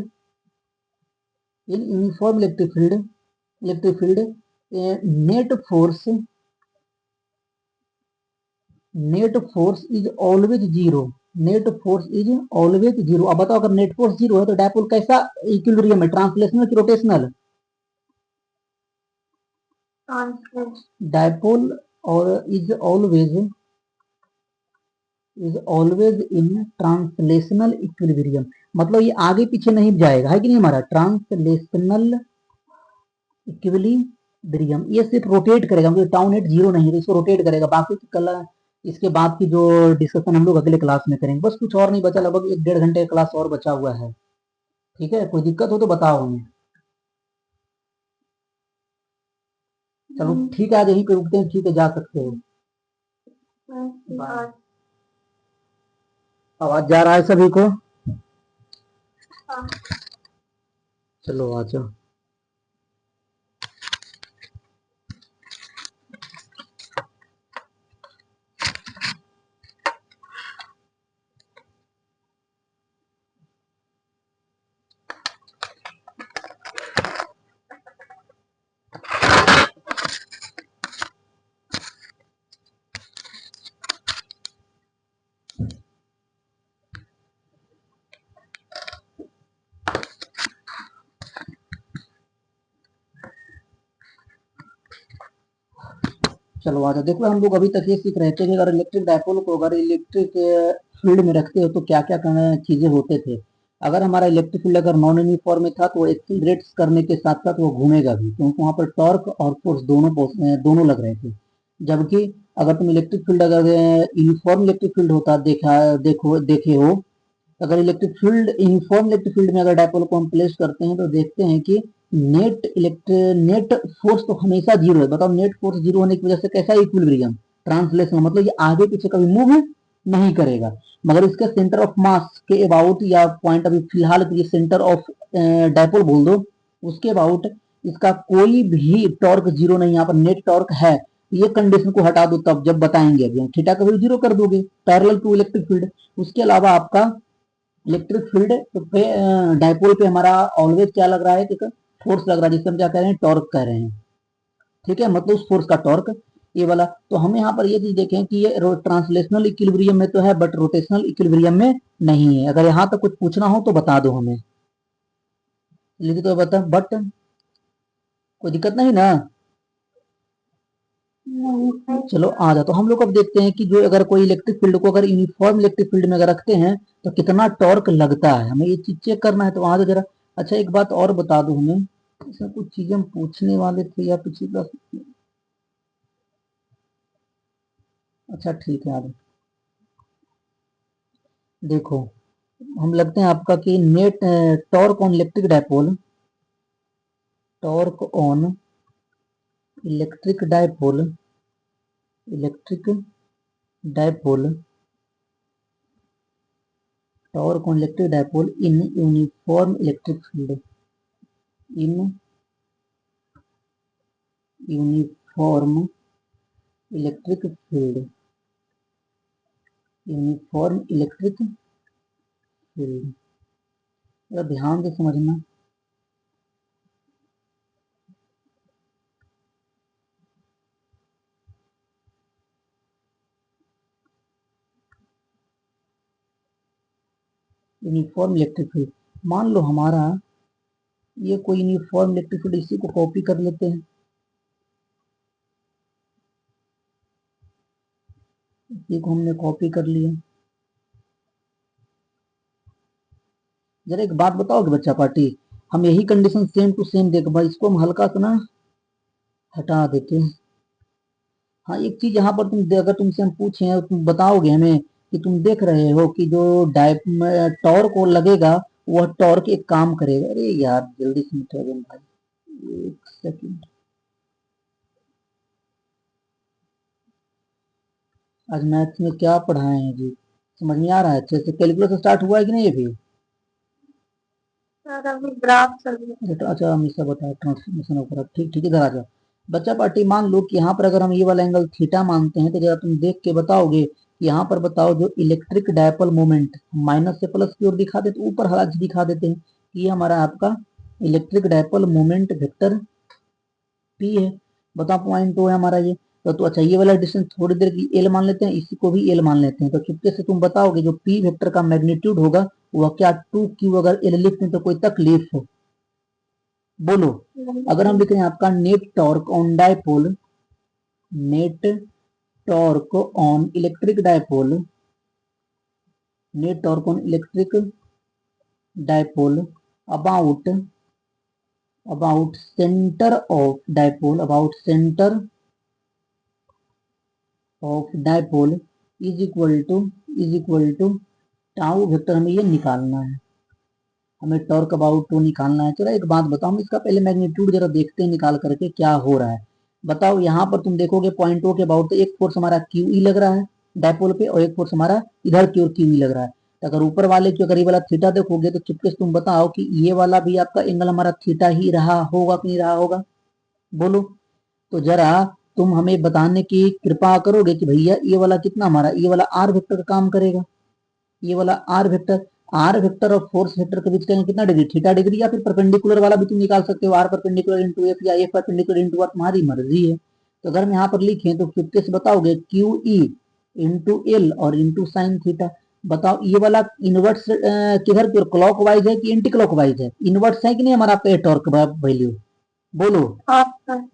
net force is always zero. अब बताओ, अगर नेट फोर्स जीरो है तो डायपोल कैसा इक्विलिब्रियम है, translational कि rotational? Dipole और is always in translational equilibrium, मतलब ये आगे पीछे नहीं जाएगा, है कि नहीं हमारा ट्रांसलेशनल इक्विलिब्रियम। ये सिर्फ रोटेट करेगा, क्योंकि टाउ नेट जीरो नहीं है तो इसको रोटेट करेगा। बाकी की कल इसके बाद की जो डिस्कशन हम लोग अगले क्लास में करेंगे। बस कुछ और नहीं बचा, लगभग 1-1.5 घंटे का क्लास और बचा हुआ है। ठीक है, कोई दिक्कत हो तो बताओ हमें। चलो ठीक है, आज यहीं पे रुकते हैं। ठीक है, जा सकते हो। बाय। आवाज जा रहा है सभी को? चलो आ जाओ। चलो आ जाओ। देखो, हम लोग अभी तक ये सीख रहे थे कि अगर इलेक्ट्रिक डायपोल को अगर इलेक्ट्रिक फील्ड में रखते हो तो क्या क्या चीजें होते थे। अगर हमारा इलेक्ट्रिक फील्ड अगर नॉन यूनिफॉर्म में था तो एक्सीलरेट करने के साथ साथ वो घूमेगा भी, क्योंकि वहां पर टॉर्क और फोर्स दोनों लग रहे थे। जबकि अगर तुम इलेक्ट्रिक फील्ड अगर यूनिफॉर्म इलेक्ट्रिक फील्ड होता, देखे हो, अगर यूनिफॉर्म इलेक्ट्रिक फील्ड में अगर डायपोल को हम प्लेस करते हैं तो देखते हैं कि नेट फोर्स तो हमेशा जीरो है। बताओ, नेट फोर्स जीरो होने की वजह से कैसा इक्विलिब्रियम, ट्रांसलेशन, मतलब ये आगे पीछे कभी मूव नहीं करेगा। मगर इसके सेंटर ऑफ मास के अबाउट या पॉइंट, अभी फिलहाल के लिए सेंटर ऑफ डायपोल बोल दो, उसके अबाउट इसका कोई भी टॉर्क जीरो नहीं। यहाँ पर नेट टॉर्क है, ये कंडीशन को हटा दो तब जब बताएंगे। अभी थीटा का वैल्यू जीरो कर दोगे पैरेलल टू इलेक्ट्रिक फील्ड। उसके अलावा आपका इलेक्ट्रिक फील्ड पे डायपोल पे हमारा ऑलवेज क्या लग रहा है, फोर्स लग रहा है, जिससे हम क्या कह रहे हैं, टॉर्क कह रहे हैं। ठीक है, मतलब उस फोर्स का टॉर्क ये वाला। तो हम यहाँ पर ये चीज देखें कि ये ट्रांसलेशनल इक्विलिब्रियम में तो है बट रोटेशनल इक्विलिब्रियम में नहीं है। अगर यहाँ तक कुछ पूछना हो तो बता दो हमें, लिख तो बता, बट कोई दिक्कत नहीं ना? चलो आ जाओ। तो हम लोग अब देखते हैं कि जो अगर कोई इलेक्ट्रिक फील्ड को अगर यूनिफॉर्म इलेक्ट्रिक फील्ड में अगर रखते हैं तो कितना टॉर्क लगता है, हमें ये चीज चेक करना है। तो आ जाओ जरा। अच्छा, एक बात और बता दो हमें, ऐसा कुछ चीजें हम पूछने वाले थे या पिछली क्लास। अच्छा ठीक है, आ जाओ। देखो, हम लगते हैं आपका कि net torque on electric dipole, torque on electric dipole, electric dipole, torque on electric dipole in uniform electric field, in uniform electric field, uniform electric field. ध्यान से समझना, यूनिफॉर्म इलेक्ट्रिक फील्ड। मान लो हमारा ये कोई यूनिफॉर्म इलेक्ट्रिक फील्ड, इसी को copy कर लेते हैं, इसी को हमने कॉपी कर लिया। जरा एक बात बताओगे बच्चा पार्टी, हम यही कंडीशन सेम टू सेम देख भाई, इसको हम हल्का सा ना हटा देते हैं। हाँ, एक चीज यहाँ पर अगर तुमसे हम पूछे, तुम बताओगे हमें कि तुम देख रहे हो कि जो टॉर्क को लगेगा वह टॉर्क एक काम करेगा। अरे यार जल्दी से मिटा दो भाई, एक सेकंड। आज मैथ में क्या पढ़ाए हैं जी, समझ नहीं आ रहा है अच्छे से? कैलकुलस स्टार्ट हुआ है कि नहीं अभी? ग्राफ चल रहा है। अच्छा हमेशा बताया ट्रांसफॉर्मेशन ऊपर। ठीक ठीक, इधर आ जाओ। बच्चा पार्टी, मान लो कि यहाँ पर अगर हम ये वाला एंगल थीटा मानते हैं तो जरा तुम देख के बताओगे यहाँ पर बताओ जो इलेक्ट्रिक डायपोल मोमेंट माइनस से प्लस की ओर दिखा देते, ऊपर हाथ दिखा देते हैं कि ये हमारा आपका electric dipole moment vector P है। बताओ पॉइंट ओ है हमारा ये। तो अच्छा ये वाला डिस्टेंस थोड़ी देर की एल मान लेते हैं, इसी को भी एल मान लेते हैं। तो चुपके से तुम बताओगे जो पी वेक्टर का मैग्नीट्यूड होगा वह क्या 2q अगर एल लिखते हैं तो कोई तकलीफ हो? बोलो। अगर हम लिख रहे हैं आपका net torque on dipole, net torque on electric dipole, net torque on electric dipole about centre of dipole, about centre of dipole is equal to tau vector. हमें ये निकालना है, हमें टॉर्क अबाउट टू निकालना है। चलो एक बात बताओ, हम इसका पहले मैग्नीट्यूड जरा देखते हैं निकाल करके क्या हो रहा है। बताओ यहाँ पर तुम देखोगे पॉइंट ओ के अबाउट, तो एक फोर्स हमारा क्यू ई लग रहा है डायपोल पे, और एक फोर्स हमारा इधर की ओर क्यू ई लग रहा है। तो अगर ऊपर वाले की अगर ये वाला थीटा देखोगे तो चुपके से तुम बताओ कि ये वाला भी आपका एंगल हमारा थीटा ही रहा होगा कि नहीं रहा होगा? बोलो। तो जरा तुम हमें बताने की कृपा करोगे कि भैया ये वाला कितना हमारा, ये वाला आर वेक्टर का काम करेगा, ये वाला आर वेक्टर और फोर्स वेक्टर के बीच का कितना डिग्री, थीटा डिग्री, या फिर परपेंडिकुलर वाला भी तुम निकाल सकते हो, आर परपेंडिकुलर इंटू एफ या एफ परपेंडिकुलर इंटू आर, तुम्हारी मर्जी है। तो अगर हम यहाँ पर लिखें तो चुपके से बताओगे क्यू ई इंटू एल और इंटू साइन थीटा। बताओ ये वाला इनवर्स किधर की ओर, क्लॉक वाइज है कि एंटी क्लॉक वाइज है? इनवर्स है कि नहीं हमारा पे टॉर्क वैल्यू? बोलो। हाँ सर।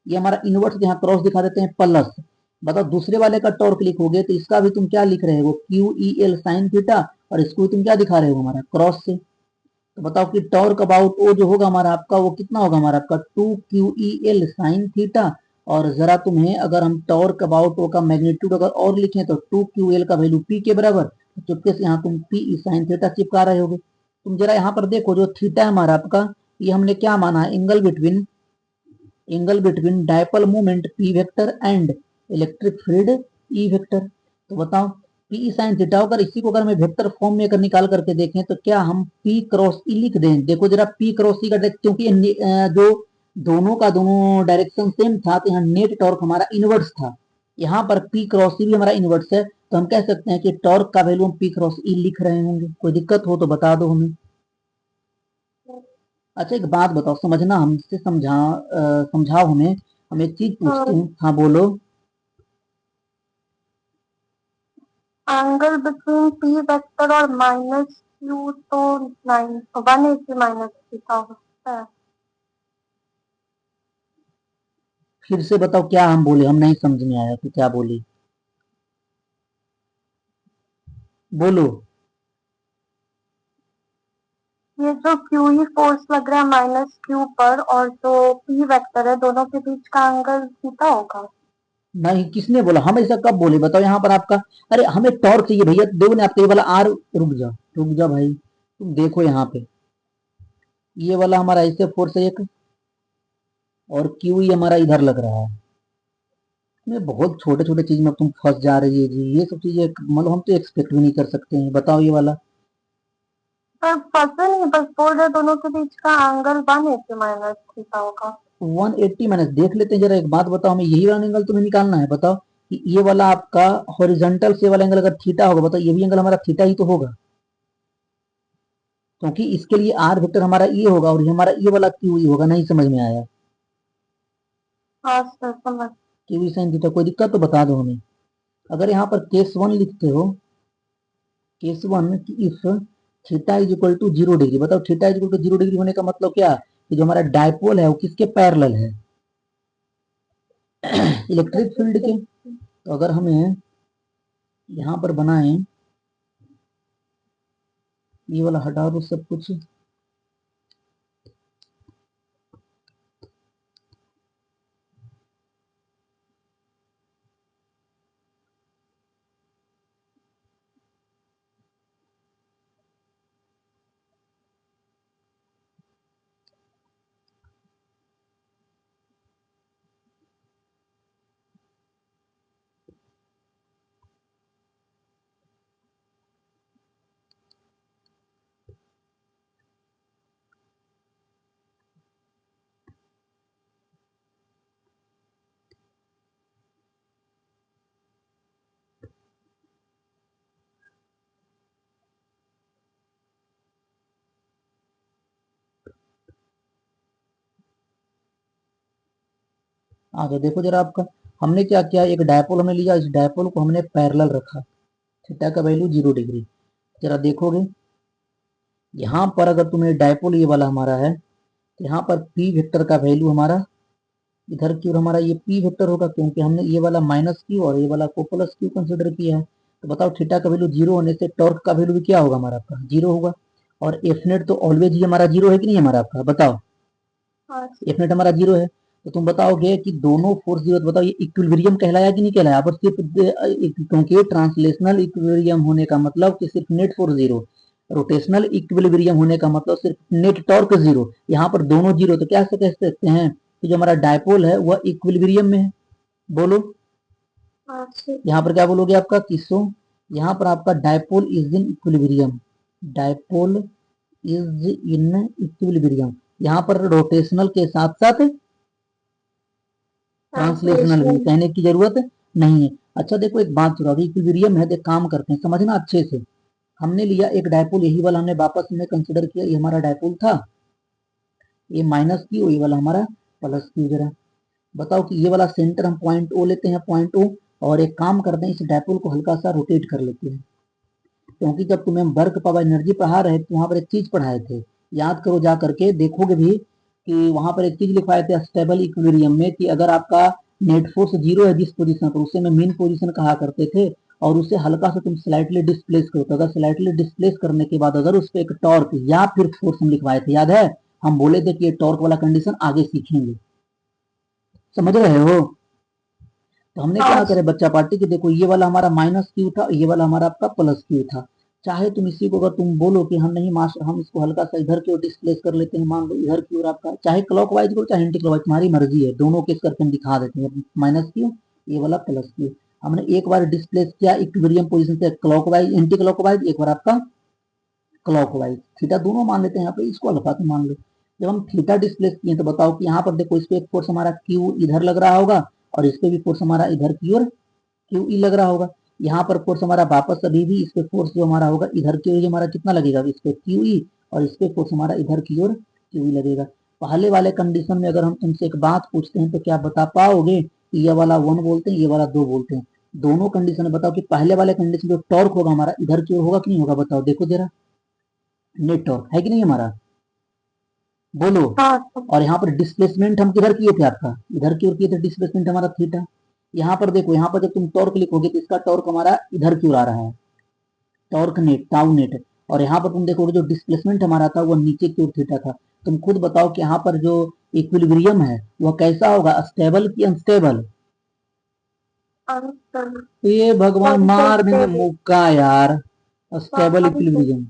ये हमारा इनवर्स यहाँ क्रॉस दिखा देते हैं प्लस। बताओ दूसरे वाले का टॉर्क लिखोगे तो इसका भी तुम क्या लिख रहे हो, Q E L sine theta, और इसको भी तुम क्या दिखा रहे हो हमारा क्रॉस से। तो बताओ कि टॉर्क अबाउट ओ जो होगा हमारा आपका वो कितना होगा हमारा आपका 2 QEL साइन थीटा। और जरा तुम्हें अगर हम टॉर्क अबाउट ओ का मैग्नीट्यूड अगर और लिखें तो 2 QL का वैल्यू पी के बराबर, तो चुपके से यहाँ तुम पी साइन थीटा चिपका रहे होगे। तुम जरा यहाँ पर देखो जो थीटा है हमारा आपका, ये हमने क्या माना है, angle between dipole moment P vector and electric field E vector. तो बताओ पी साइन थीटा, अगर इसी को अगर मैं वेक्टर फॉर्म में अगर निकाल करके देखें तो क्या हम पी क्रॉस ई लिख दें? देखो जरा पी क्रॉस ई का क्योंकि जो दोनों का दोनों डायरेक्शन सेम था तो यहाँ नेट टॉर्क हमारा इनवर्स था, यहाँ पर पी क्रॉस ई भी हमारा इनवर्स है, तो हम कह सकते हैं कि टॉर्क का वैल्यू हम पी क्रॉस ई लिख रहे होंगे। कोई दिक्कत हो तो बता दो हमें। अच्छा एक बात बताओ, समझना हमसे समझाओ हमें, हम एक चीज पूछते हैं। हाँ बोलो। एंगल बिटवीन पी वेक्टर और माइनस क्यू तो 180 माइनस थीटा होता है। फिर से बताओ क्या हम बोले, हम नहीं समझ में आया कि क्या बोले, बोलो। ये जो क्यू ई फोर्स लग रहा है माइनस क्यू पर और जो पी वेक्टर है दोनों के बीच का एंगल थीटा होगा। नहीं किसने बोला, हम ऐसा कब बोले बताओ यहाँ पर आपका? अरे हमें टॉर्क चाहिए भैया, देखो ना आपका ये वाला आर, रुक जा भाई, तुम देखो यहाँ पे ये वाला हमारा ऐसे फोर्स है एक, और क्यू ई हमारा इधर लग रहा है। मैं बहुत छोटे छोटे चीज में तुम फंस जा रही है जी, ये सब चीजें मतलब हम तो एक्सपेक्ट भी नहीं कर सकते हैं। बताओ ये वाला पर पता नहीं, बस बोल रहे दोनों के बीच का एंगल 180 माइनस थीटा होगा। 180 माइनस देख लेते हैं। जरा एक बात बताओ, हमें यही वाला एंगल तुम्हें निकालना है। बताओ कि ये वाला आपका हॉरिजॉन्टल से वाला एंगल अगर थीटा होगा, बताओ ये भी एंगल हमारा थीटा ही तो होगा, क्योंकि इसके लिए आर वेक्टर हमारा ये होगा और ये हमारा ये वाला क्यू ई होगा। नहीं समझ में आया? हाँ सर समझ। क्यू ई साइन थीटा, कोई दिक्कत तो बता दो हमें। अगर यहाँ पर केस वन लिखते हो, केस वन की if theta is equal to 0 degree, बताओ theta is equal to 0 degree होने का मतलब क्या, कि जो हमारा डायपोल है वो किसके पैरेलल है, इलेक्ट्रिक फील्ड के। तो अगर हमें यहाँ पर बनाएं, ये वाला हटा दो सब कुछ, तो देखो जरा आपका, हमने क्या किया, एक डायपोल हमने लिया, इस डायपोल को हमने पैरेलल रखा, थीटा का वैल्यू 0 डिग्री। जरा देखोगे यहाँ पर अगर तुम्हें डायपोल ये वाला हमारा है, तो यहाँ पर पी वेक्टर का वैल्यू हमारा इधर की ओर हमारा ये पी वेक्टर होगा, क्योंकि हमने ये वाला माइनस क्यू और ये वाला को प्लस क्यू कंसिडर किया है। तो बताओ थीटा का वैल्यू 0 होने से टॉर्क का वैल्यू भी क्या होगा हमारा आपका, 0 होगा। और एफ नेट तो ऑलवेज ही हमारा 0 है कि नहीं हमारा आपका, बताओ एफ नेट हमारा 0 है। तो तुम बताओगे कि दोनों फोर्स 0, तो बताओ ये इक्विलिब्रियम कहलाया कि नहीं कहलाया। पर सिर्फ क्योंकि ट्रांसलेशनल इक्विलिब्रियम होने का मतलब कि सिर्फ नेट फोर्स 0, रोटेशनल इक्विलिब्रियम होने का मतलब सिर्फ नेट टॉर्क 0, यहाँ पर दोनों 0, तो क्या से कह सकते हैं कि जो हमारा डायपोल है वह इक्विलिब्रियम में है। बोलो यहाँ पर क्या बोलोगे आपका किसो, यहाँ पर आपका dipole is in equilibrium, dipole is in equilibrium. यहाँ पर रोटेशनल के साथ साथ ट्रांसलेशनल भी कहने की जरूरत नहीं है। अच्छा देखो एक बात सुनो, अभी इक्विलिब्रियम है, देख काम करते हैं, समझना अच्छे से। हमने लिया एक डायपोल, यही वाला हमने वापस में कंसिडर किया, ये हमारा डायपोल था, ये माइनस क्यू, ये वाला हमारा प्लस क्यू। जरा बताओ कि ये वाला सेंटर हम पॉइंट ओ लेते हैं, पॉइंट ओ, और एक काम करते हैं, इस डायपोल को हल्का सा रोटेट कर लेते हैं, क्योंकि जब तुम्हें हम वर्क पावर एनर्जी पढ़ा रहे थे वहां पर एक चीज पढ़ाए थे, याद करो जा करके, देखोगे भी कि वहां पर एक चीज लिखवाए थे स्टेबल इक्विलिब्रियम में, कि अगर आपका नेट फोर्स 0 है जिस पोजीशन पर, उसे में मेन पोजीशन कहा करते थे, और उसे हल्का सा तुम स्लाइटली डिस्प्लेस करो, तो अगर स्लाइटली डिस्प्लेस करने के बाद अगर उस पर एक टॉर्क या फिर फोर्स हम लिखवाए थे, याद है, हम बोले थे कि ये टॉर्क वाला कंडीशन आगे सीखेंगे, समझ रहे हो। तो हमने क्या करे बच्चा पार्टी, कि देखो ये वाला हमारा माइनस क्यू था, ये वाला हमारा आपका प्लस क्यू था। चाहे तुम इसी को अगर तुम बोलो कि हम नहीं मास्टर, हम इसको हल्का सा इधर की ओर डिस्प्लेस कर लेते हैं, मान लो इधर की ओर आपका, चाहे क्लॉकवाइज करो चाहे एंटी क्लॉकवाइज, तुम्हारी मर्जी है, दोनों केस करके हम दिखा देते हैं, माइनस क्यू ये वाला प्लस क्यू। हमने एक बार डिस्प्लेस किया इक्विलिब्रियम पोजीशन से क्लॉकवाइज एंटी क्लॉकवाइज, एक बार आपका क्लॉकवाइज, थीटा दोनों मान लेते हैं यहाँ पे, इसको अल्फा से मान लो। जब हम थीटा डिस्प्लेस किए तो बताओ कि यहाँ पर देखो, इस पे एक फोर्स हमारा क्यू इधर लग रहा होगा, और इस पे भी फोर्स हमारा इधर की ओर क्यू ई लग रहा होगा। यहाँ पर फोर्स हमारा वापस अभी भी इस पे फोर्स जो हमारा होगा इधर की ओर हमारा कितना लगेगा, इस पे क्यू ई, और इस पे फोर्स हमारा इधर की ओर क्यू ई लगेगा। पहले वाले कंडीशन में अगर हम तुमसे एक बात पूछते हैं तो क्या बता पाओगे कि ये वाला 1 बोलते हैं, ये वाला 2 बोलते हैं। दोनों कंडीशन में बताओ कि पहले वाले कंडीशन जो टॉर्क होगा हमारा इधर की ओर होगा कि नहीं होगा, बताओ देखो जरा, नेट टॉर्क है कि नहीं हमारा, बोलो। और यहाँ पर डिस्प्लेसमेंट हम किधर किए थे आपका, इधर की ओर किए थे, डिस्प्लेसमेंट हमारा थीटा। यहाँ पर देखो, यहाँ पर जब तुम टॉर्क लिखोगे तो इसका टॉर्क हमारा इधर की ओर आ रहा है, टॉर्क नेट टाउ नेट। और यहाँ पर तुम देखोगे जो डिस्प्लेसमेंट हमारा था वो नीचे की ओर थीटा था। तुम खुद बताओ कि यहाँ पर जो इक्विलिब्रियम है वह कैसा होगा, स्टेबल की अनस्टेबल। ये भगवान मार देंगे मुक्का यार, स्टेबल इक्विलिब्रियम,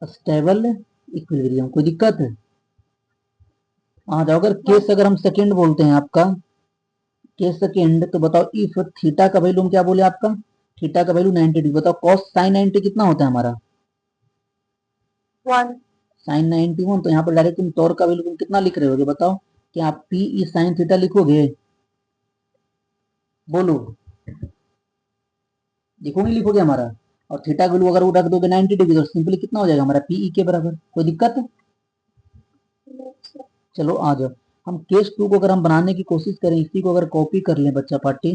स्टेबल इक्विलिब्रियम, कोई दिक्कत है। आ जाओ, अगर केस अगर हम सेकंड बोलते हैं आपका, केस सेकंड, तो बताओ इफ थीटा का वैल्यू हम क्या बोले आपका, थीटा का वैल्यू 90 डिग्री, बताओ कॉस साइन 90 कितना होता है हमारा, 1 साइन 91। तो यहाँ पर डायरेक्ट तुम टॉर्क का वैल्यू तुम कितना लिख रहे होगे, बताओ क्या आप पी ई साइन थीटा लिखोगे, बोलो, लिखोगे लिखोगे हमारा। और थीटा का वैल्यू अगर वो रख दोगे 90 डिग्री, तो सिंपली कितना हो जाएगा हमारा पीई के बराबर, कोई दिक्कत है। चलो आ जाओ, हम केस 2 को अगर हम बनाने की कोशिश करें, इसी को अगर कॉपी कर लें बच्चा पार्टी,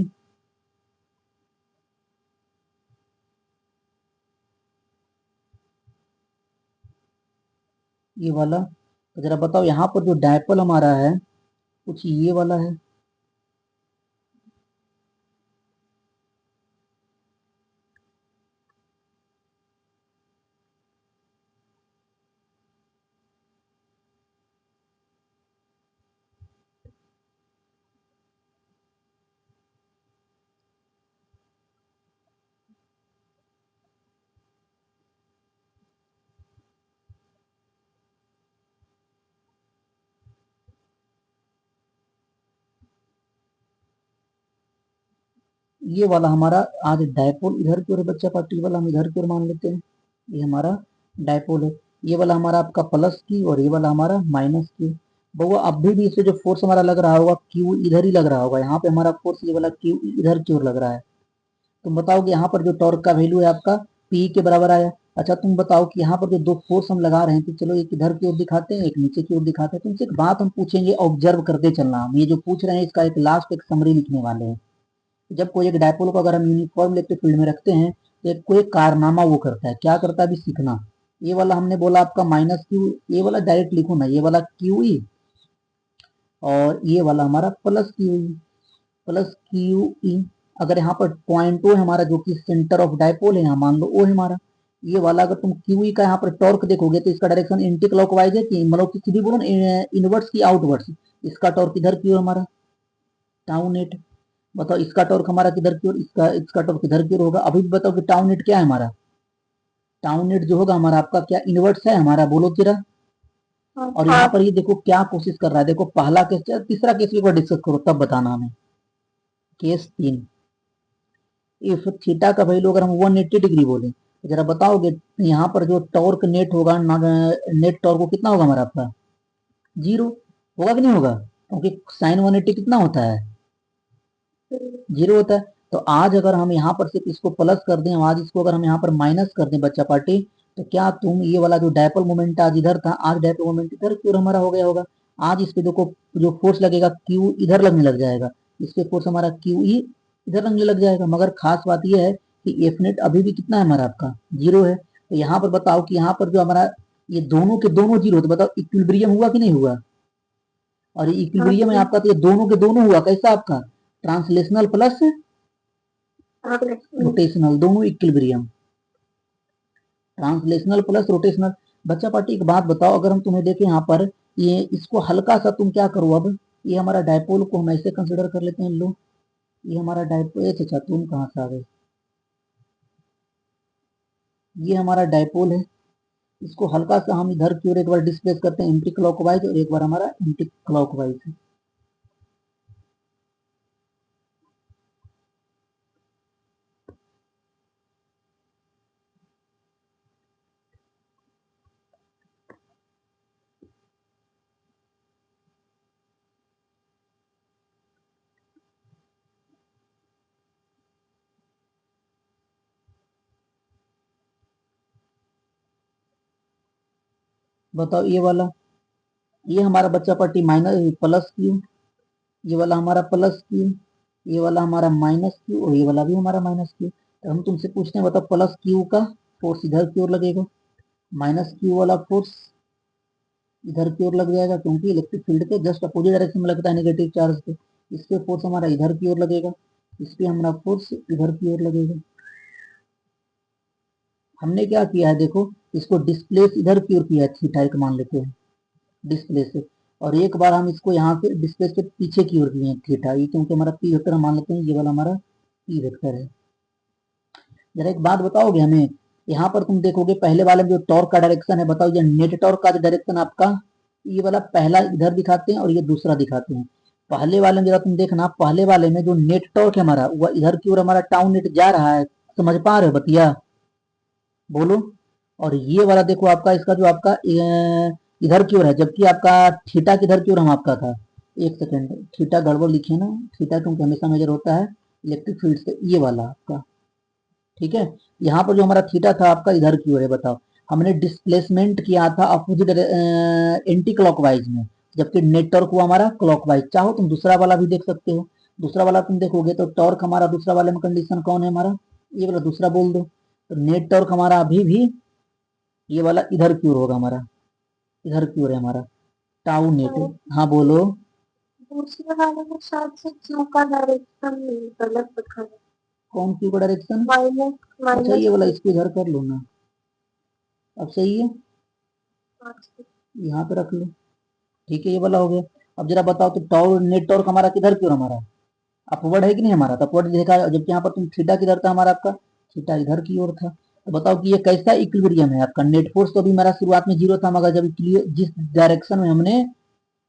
ये वाला, तो जरा बताओ यहाँ पर जो डायपोल हमारा है कुछ ये वाला है, ये वाला हमारा आज डायपोल इधर की ओर बच्चा पार्टी वाला हम इधर की ओर मान लेते हैं, ये हमारा डायपोल है। ये वाला हमारा आपका प्लस की और ये वाला हमारा माइनस की। बहुआ अभी भी इसे जो फोर्स हमारा लग रहा होगा क्यू इधर ही लग रहा होगा, यहाँ पे हमारा फोर्स ये वाला क्यू इधर की ओर लग रहा है। तुम बताओगे यहाँ पर जो टॉर्क का वैल्यू है आपका पी के बराबर आया, अच्छा तुम बताओ कि यहाँ पर जो दो फोर्स हम लगा रहे हैं, तो चलो एक इधर की ओर दिखाते हैं, एक नीचे की ओर दिखाते हैं। तुमसे एक बात हम पूछेंगे, ऑब्जर्व करते चलना। हम ये जो पूछ रहे हैं इसका एक लास्ट एक समरी लिखने वाले हैं। जब कोई एक डायपोल को अगर हम यूनिफॉर्म इलेक्ट्रिक फील्ड में रखते हैं, तो एक कोई कारनामा वो करता है। क्या करता है अभी सीखना। ये वाला हमने बोला आपका माइनस क्यू, ये वाला डायरेक्ट लिखो ना, ये वाला क्यू ई और ये वाला हमारा plus Q E, plus Q E. अगर यहाँ पर पॉइंट ओ है हमारा, जो कि सेंटर ऑफ डायपोल है, यहाँ मान लो ओ है हमारा। ये वाला अगर तुम क्यू ई का यहाँ पर टॉर्क देखोगे, तो इसका डायरेक्शन एंटी क्लॉकवाइज है कि मतलब कि सीधी बोलो इनवर्ट्स की आउटवर्ड्स। इसका टॉर्क किधर की ओर हमारा, टाउ नेट। बताओ इसका टॉर्क हमारा किधर की ओर, इसका इसका टॉर्क किधर की ओर होगा। अभी भी बताओ कि टाउ नेट क्या है हमारा। टाउ नेट जो होगा हमारा आपका क्या इनवर्ट्स है हमारा, बोलो तेरा। और यहाँ पर ये देखो क्या कोशिश कर रहा है, देखो पहला केस, तीसरा केस एक बार डिस्कस करो तब बताना हमें। केस 3, इफ थीटा का वैल्यू अगर हम 180 डिग्री बोले, तो जरा बताओगे यहाँ पर जो टॉर्क नेट होगा, नेट टॉर्क को कितना होगा हमारा आपका, जीरो होगा कि नहीं होगा, क्योंकि साइन 180 कितना होता है, जीरो होता है। तो आज अगर हम यहाँ पर सिर्फ इसको प्लस कर दें, आज इसको अगर हम यहाँ पर माइनस कर दें बच्चा पार्टी, तो क्या तुम ये वाला जो डायपोल मोमेंट आज इधर था, आज डायपोल मोमेंट इधर की ओर हमारा हो गया होगा। आज इस पे देखो जो फोर्स लगेगा क्यू इधर लगने लग जाएगा, इस पे फोर्स हमारा क्यू ई इधर लगने लग जाएगा। मगर खास बात यह है कि एफ नेट अभी भी कितना है हमारा आपका, जीरो है। तो यहाँ पर बताओ कि यहाँ पर जो हमारा ये दोनों के दोनों जीरो, तो बताओ इक्विलिब्रियम हुआ कि नहीं हुआ। और ये इक्विलिब्रियम है आपका, तो ये दोनों के दोनों हुआ कैसा आपका, ट्रांसलेशनल प्लस रोटेशनल, दोनों इक्विलिब्रियम, ट्रांसलेशनल प्लस रोटेशनल। बच्चा पार्टी एक बात बताओ, अगर हम तुम्हें देखें यहाँ पर, ये इसको हल्का सा तुम क्या करो अब, ये हमारा डायपोल को हम ऐसे कंसिडर कर लेते हैं। लो ये हमारा डायपोल, अच्छा तुम कहाँ से आ गए, ये हमारा डायपोल है। इसको हल्का सा हम इधर की ओर एक बार डिस्प्लेस करते हैं एंटी क्लॉकवाइज, और एक बार हमारा एंटी क्लॉकवाइज। बताओ ये वाला, ये हमारा बच्चा पार्टी माइनस प्लस क्यू, ये वाला हमारा प्लस क्यू, ये वाला हमारा माइनस क्यू, और ये वाला भी हमारा माइनस क्यू। तो हम तुमसे पूछते हैं, बताओ प्लस क्यू का फोर्स इधर की ओर लगेगा, माइनस क्यू वाला फोर्स इधर की ओर लग जाएगा, क्योंकि इलेक्ट्रिक फील्ड के जस्ट अपोजिट डायरेक्शन में लगता है नेगेटिव चार्ज पे। इस पे फोर्स हमारा इधर की ओर लगेगा, इस पे हमारा फोर्स इधर की ओर लगेगा। हमने क्या किया है देखो, इसको डिस्प्लेस इधर की ओर किया है, थीटा एक मान लेते हैं डिस्प्लेस से, और एक बार हम इसको यहाँ से डिस्प्लेस के पीछे की ओर किए हैं थीटा, ये क्योंकि हमारा पी वेक्टर हम मान लेते हैं, ये वाला हमारा पी वेक्टर है। जरा एक बात बताओगे हमें, यहाँ पर तुम देखोगे पहले वाले में जो टॉर्क का डायरेक्शन है, बताओ ये नेट टॉर्क का डायरेक्शन आपका, ये वाला पहला इधर दिखाते हैं और ये दूसरा दिखाते हैं। पहले वाले में जरा तुम देखना, पहले वाले में जो नेट टॉर्क है हमारा, वह इधर की ओर हमारा टाउन नेट जा रहा है, समझ पा रहे हो बतिया, बोलो। और ये वाला देखो आपका, इसका जो आपका इधर की ओर है, जबकि आपका थीटा किधर की ओर हम आपका था। एक सेकेंड, थीटा गड़बड़ लिखे ना, थीटा क्योंकि हमेशा मेजर होता है इलेक्ट्रिक फील्ड से, ये वाला आपका, ठीक है। यहाँ पर जो हमारा थीटा था आपका इधर की ओर है। बताओ हमने डिस्प्लेसमेंट किया था अपोजिट एंटी क्लॉकवाइज में, जबकि नेट टॉर्क हुआ हमारा क्लॉकवाइज। चाहो तुम दूसरा वाला भी देख सकते हो, दूसरा वाला तुम देखोगे तो टॉर्क हमारा दूसरा वाले में कंडीशन कौन है हमारा, ये वाला दूसरा बोल दो। तो नेट टॉर्क हमारा अभी भी ये वाला इधर की ओर होगा हमारा, इधर की ओर है हमारा टाउ नेट। हाँ बोलो। दूसरे वाले में शायद से क्यू का डायरेक्शन गलत दिखा है, कौन क्यू का डायरेक्शन, माइनस अच्छा ये वाला माइनस इसको इधर कर लो ना, अब सही है, 5। यहाँ पे रख लो, ठीक है ये वाला हो गया। अब जरा बताओ तो टॉर नेट टॉर्क हमारा किधर की ओर हमारा, अपवर्ड है कि नहीं हमारा, तो अपवर्ड देखा, जबकि यहाँ पर तुम थीटा किधर था हमारा आपका, थीटा इधर की ओर था। तो बताओ कि ये कैसा इक्विलिब्रियम है आपका। नेट फोर्स तो अभी हमारा शुरुआत में जीरो था, मगर जब जिस डायरेक्शन में हमने,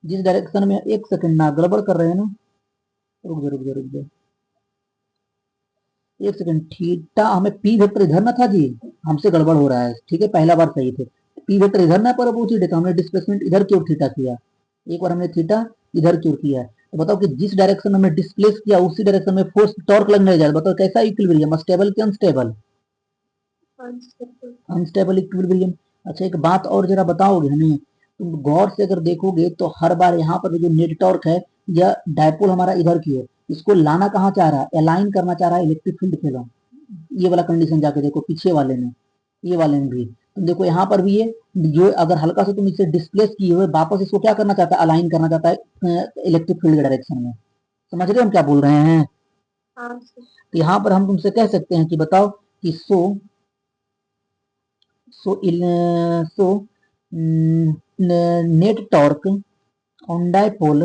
जिस डायरेक्शन में, एक सेकंड ना गड़बड़ कर रहे हैं ना, रुक जा रुक जा रुक जा, एक सेकंड, थीटा हमें पी वेक्टर इधर ना था जी, हमसे गड़बड़ हो रहा है, ठीक है पहला बार सही थे, पी वेक्टर इधर ना पर अपोजिट है, तो हमने डिस्प्लेसमेंट इधर की ओर थीटा किया, एक बार हमने थीटा इधर की ओर किया है। तो बताओ कि जिस डायरेक्शन में हमने डिस्प्लेस किया उसी डायरेक्शन में फोर्स टॉर्क लगने जाए, बताओ कैसा इक्विलिब्रियम, स्टेबल कि अनस्टेबल, अनस्टेबल इक्विलिब्रियम। अच्छा एक बात और जरा बताओगे हमें, तुम गौर से अगर देखोगे तो हर बार यहाँ पर जो नेट टॉर्क है, यह डायपोल हमारा इधर की है, इसको लाना कहाँ चाह रहा है, अलाइन करना चाह रहा है इलेक्ट्रिक फील्ड के लो। ये वाला कंडीशन जाके देखो पीछे वाले में, ये वाले में भी तुम देखो यहाँ पर भी ये जो अगर हल्का से तुम इसे डिस्प्लेस किए हुए वापस इसको क्या करना चाहता है, अलाइन करना चाहता है इलेक्ट्रिक फील्ड के डायरेक्शन में। समझ रहे हो हम क्या बोल रहे हैं? तो यहाँ पर हम तुमसे कह सकते हैं कि बताओ कि so net torque on dipole,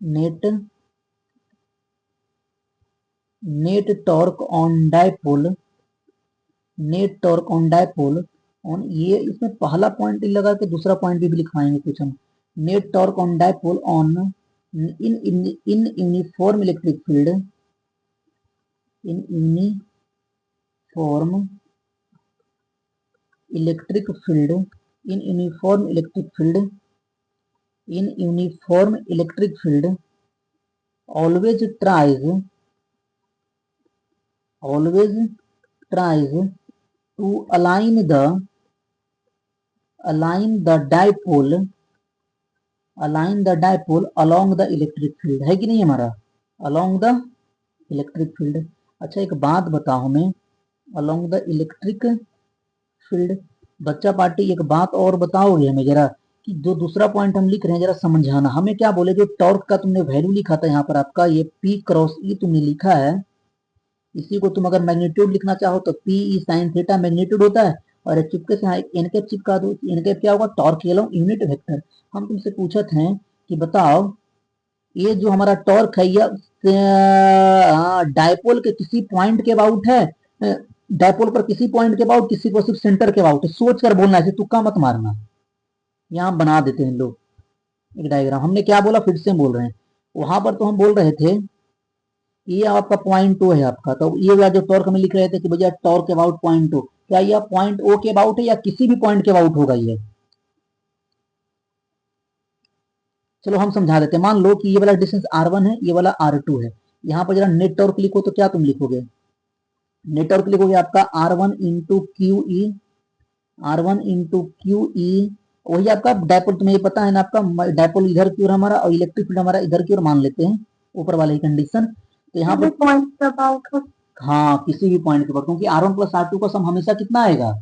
net torque on dipole, net torque on dipole on, ये इसमें पहला पॉइंट लगा के दूसरा पॉइंट भी लिखवाएंगे कुछ हम। Net torque on dipole on in uniform electric field, in uniform electric field, in uniform electric field, in uniform electric field always tries to align the dipole along the electric field, है कि नहीं हमारा, along the electric field। अच्छा एक बात बताओ हमें, along the electric field, बच्चा पार्टी एक बात और बताओगे हमें जरा, कि जो दूसरा पॉइंट हम लिख रहे हैं जरा समझाना हमें, क्या बोले जो टॉर्क का तुमने वैल्यू लिखा था यहाँ पर आपका ये P क्रॉस E तुमने लिखा है, इसी को तुम अगर मैग्नीट्यूड लिखना चाहो तो P E sine theta magnitude होता है, और एक चुपके से एन कैप चिपका दो, एन कैप क्या होगा, टॉर्क एलोंग यूनिट वेक्टर। हम तुमसे पूछत हैं कि बताओ ये जो हमारा टॉर्क है यह डायपोल के किसी पॉइंट के अबाउट है, डायपोल पर किसी पॉइंट के अबाउट, किसी को सिर्फ सेंटर के अबाउट है, सोच कर बोलना, ऐसे तुक्का मत मारना। यहाँ बना देते हैं लोग एक डायग्राम, हमने क्या बोला फिर से बोल रहे हैं, वहां पर तो हम बोल रहे थे ये आपका पॉइंट ओ है आपका, तो ये वाला जो टॉर्क हमें लिख रहे थे कि भैया टॉर्क अबाउट पॉइंट ओ, क्या यह पॉइंट ओ के अबाउट है या किसी भी पॉइंट के अबाउट होगा ये? चलो हम समझा देते हैं, मान लो कि ये वाला डिस्टेंस r1 है, ये वाला r2 है, यहाँ पर जरा नेट टॉर्क लिखो तो क्या तुम लिखोगे, नेट टॉर्क लिखोगे आपका r1 into Q E, r1 into Q E, वही आपका डायपोल, तुम्हें ये पता है ना आपका डायपोल इधर की ओर हमारा और इलेक्ट्रिक फील्ड हमारा इधर की ओर मान लेते हैं, ऊपर वाली कंडीशन। तो यहाँ पर पॉइंट अबाउट, हाँ किसी भी पॉइंट के ऊपर, क्योंकि r1 प्लस r2 का सम हमेशा कितना आएगा,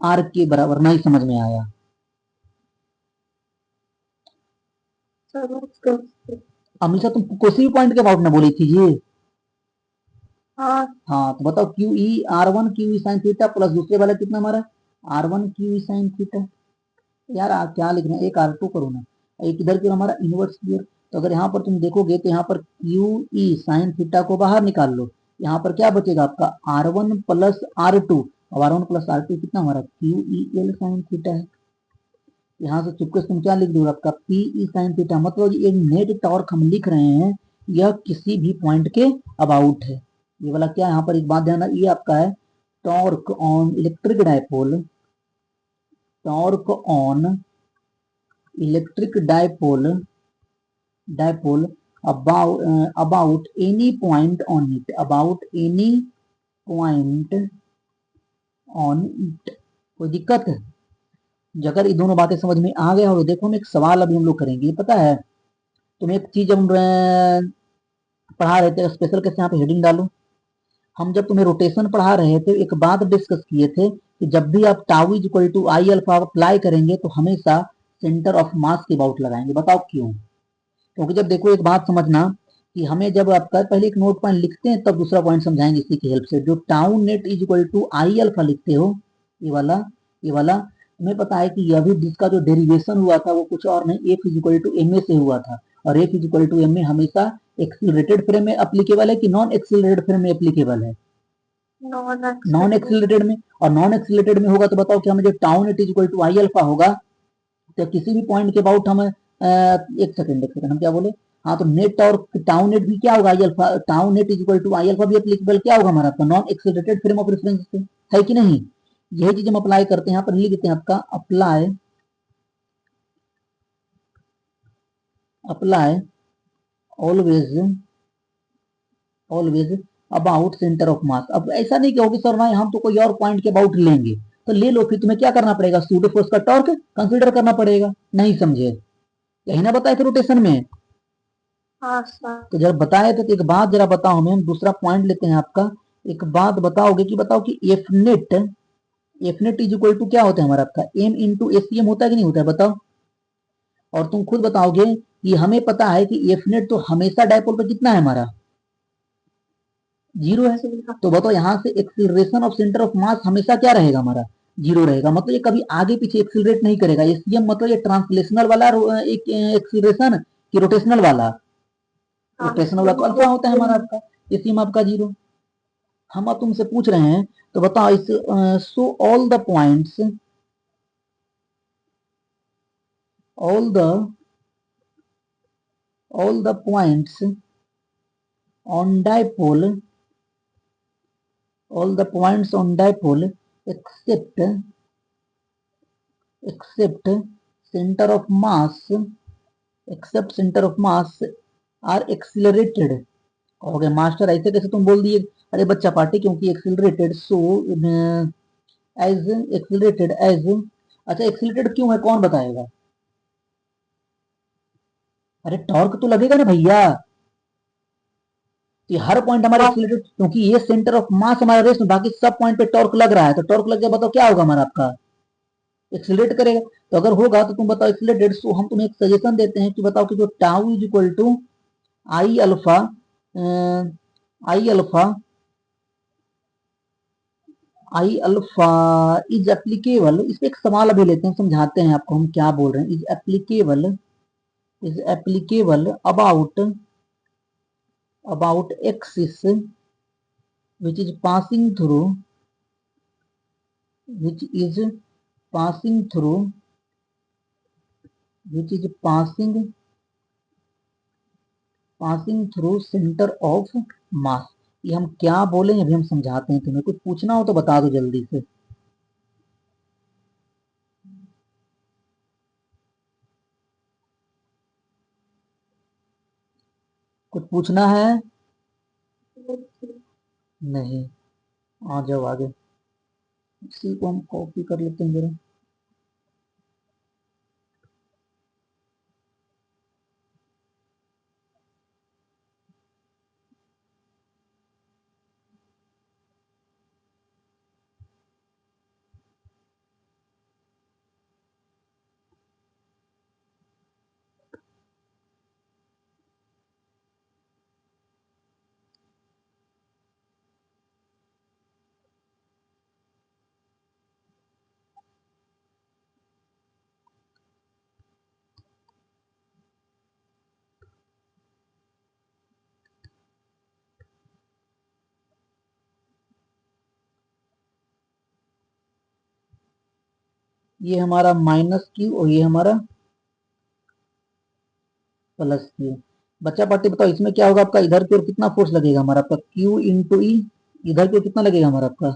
r के बराबर, नहीं समझ में आया? हमेशा तुम किसी भी पॉइंट के अबाउट ना बोली थी ये। हाँ तो बताओ Q E r1 Q E sine theta plus दूसरे वाला कितना हमारा r1 Q E sine theta, यार क्या लिख रहे हैं, एक r2 करो ना, एक इधर की ओर हमारा इनवर्स की ओर। तो अगर यहाँ पर तुम देखोगे तो यहाँ पर क्यू ई साइन थीटा को बाहर निकाल लो, यहाँ पर क्या बचेगा आपका r1 प्लस r2, और r1 प्लस r2 कितना हमारा Q E L sine theta है। यहाँ से चुपके से तुम क्या लिख दो आपका पी ई साइन थीटा, मतलब ये नेट टॉर्क हम लिख रहे हैं यह किसी भी पॉइंट के अबाउट है। ये वाला क्या यहाँ पर एक बात ध्यान, ये आपका है torque on electric dipole, torque on electric dipole, dipole about any point on it, about any point on it. कोई दिक्कत है? अगर ये दोनों बातें समझ में आ गया हो तो देखो, हम एक सवाल अभी हम लोग करेंगे, पता है तुम्हें एक चीज हम पढ़ा रहे थे, स्पेशल कैसे यहाँ पे हेडिंग डालो, हम जब तुम्हें रोटेशन पढ़ा रहे थे एक बात डिस्कस किए थे कि जब भी आप tau is equal to I alpha apply करेंगे तो हमेशा सेंटर ऑफ मास के अबाउट लगाएंगे, बताओ क्यों? क्योंकि जब देखो एक बात समझना कि हमें जब आपका पहले एक नोट पॉइंट लिखते हैं तब दूसरा पॉइंट समझाएंगे इसी की हेल्प से, जो tau net is equal to I alpha लिखते हो, ये वाला, ये वाला तुम्हें पता है कि यह भी जिसका जो डेरिवेशन हुआ था वो कुछ और नहीं, F is equal to M A से हुआ था, और F is equal to M A हमेशा एक्सिलरेटेड फ्रेम में एप्लीकेबल है कि नॉन एक्सिलरेटेड फ्रेम में एप्लीकेबल है? नॉन एक्सिलरेटेड में, और नॉन एक्सिलरेटेड में होगा तो बताओ कि हमें जो tau net is equal to I alpha होगा, तो किसी भी पॉइंट के अबाउट हम एक सेकंड हम क्या बोले, हाँ तो नेट और टाउ नेट भी क्या होगा, I alpha, tau net is equal to I alpha भी एप्लीकेबल क्या होगा हमारा, तो non accelerated frame of reference से, है कि नहीं? यही चीज हम अप्लाई करते हैं, यहाँ पर लिख देते हैं आपका apply, apply always, always about centre of mass. अब ऐसा नहीं कहोगे सर भाई हम तो कोई और पॉइंट के अबाउट लेंगे, तो ले लो, फिर तुम्हें क्या करना पड़ेगा, सूडो फोर्स का टॉर्क कंसीडर करना पड़ेगा। नहीं समझे, यही ना बताए थे रोटेशन में। हाँ सर। तो जब बताए थे तो एक बात जरा बताओ, हमें हम दूसरा पॉइंट लेते हैं आपका। एक बात बताओगे कि बताओ कि F net is equal to क्या होता है हमारा, आपका एम इंटू एसीएम होता है कि नहीं होता है, बताओ। और तुम खुद बताओगे कि हमें पता है कि एफ नेट तो हमेशा डायपोल पे कितना है हमारा, 0 है। तो बताओ यहाँ से acceleration of centre of mass हमेशा क्या रहेगा हमारा, 0 रहेगा। मतलब ये कभी आगे पीछे एक्सीलरेट नहीं करेगा। एसीएम मतलब ये ट्रांसलेशनल वाला एक एक्सीलरेशन कि रोटेशनल वाला, रोटेशनल वाला तो अल्फा होता है हमारा आपका, एसीएम आपका 0। हम अब तुमसे पूछ रहे हैं, तो बताओ इस सो all the all the points on dipole all the points on dipole except center of mass except center of mass are accelerated। कहोगे मास्टर ऐसे कैसे तुम बोल दिए, अरे बच्चा पार्टी क्योंकि accelerated so as accelerated as, अच्छा एक्सिलरेटेड क्यों है कौन बताएगा, अरे टॉर्क तो लगेगा ना भैया। तो हर पॉइंट हमारे एक्सिलरेटेड, क्योंकि ये सेंटर ऑफ मास हमारा रेस्ट में, बाकी सब पॉइंट पे टॉर्क लग रहा है, तो टॉर्क लग गया बताओ क्या होगा हमारा आपका, एक्सिलरेट करेगा। तो अगर होगा तो तुम बताओ एक्सिलरेटेड, सो हम तुम्हें एक सजेशन देते हैं कि बताओ कि जो tau is equal to I alpha I alpha I alpha is applicable. इस पे एक सवाल अभी लेते हैं, समझाते हैं आपको हम क्या बोल रहे हैं। Is applicable about axis which is passing through which is passing through which is passing through center of mass। ये हम क्या बोले अभी हम समझाते हैं तुम्हें, कुछ पूछना हो तो बता दो जल्दी से। कुछ पूछना है, नहीं, आ जाओ आगे। इसी को हम कॉपी कर लेते हैं जरा। ये हमारा माइनस क्यू और ये हमारा प्लस क्यू। बच्चा पार्टी बताओ इसमें क्या होगा आपका, इधर की ओर कितना फोर्स लगेगा हमारा आपका, क्यू इंटू ई, इधर की ओर कितना लगेगा हमारा आपका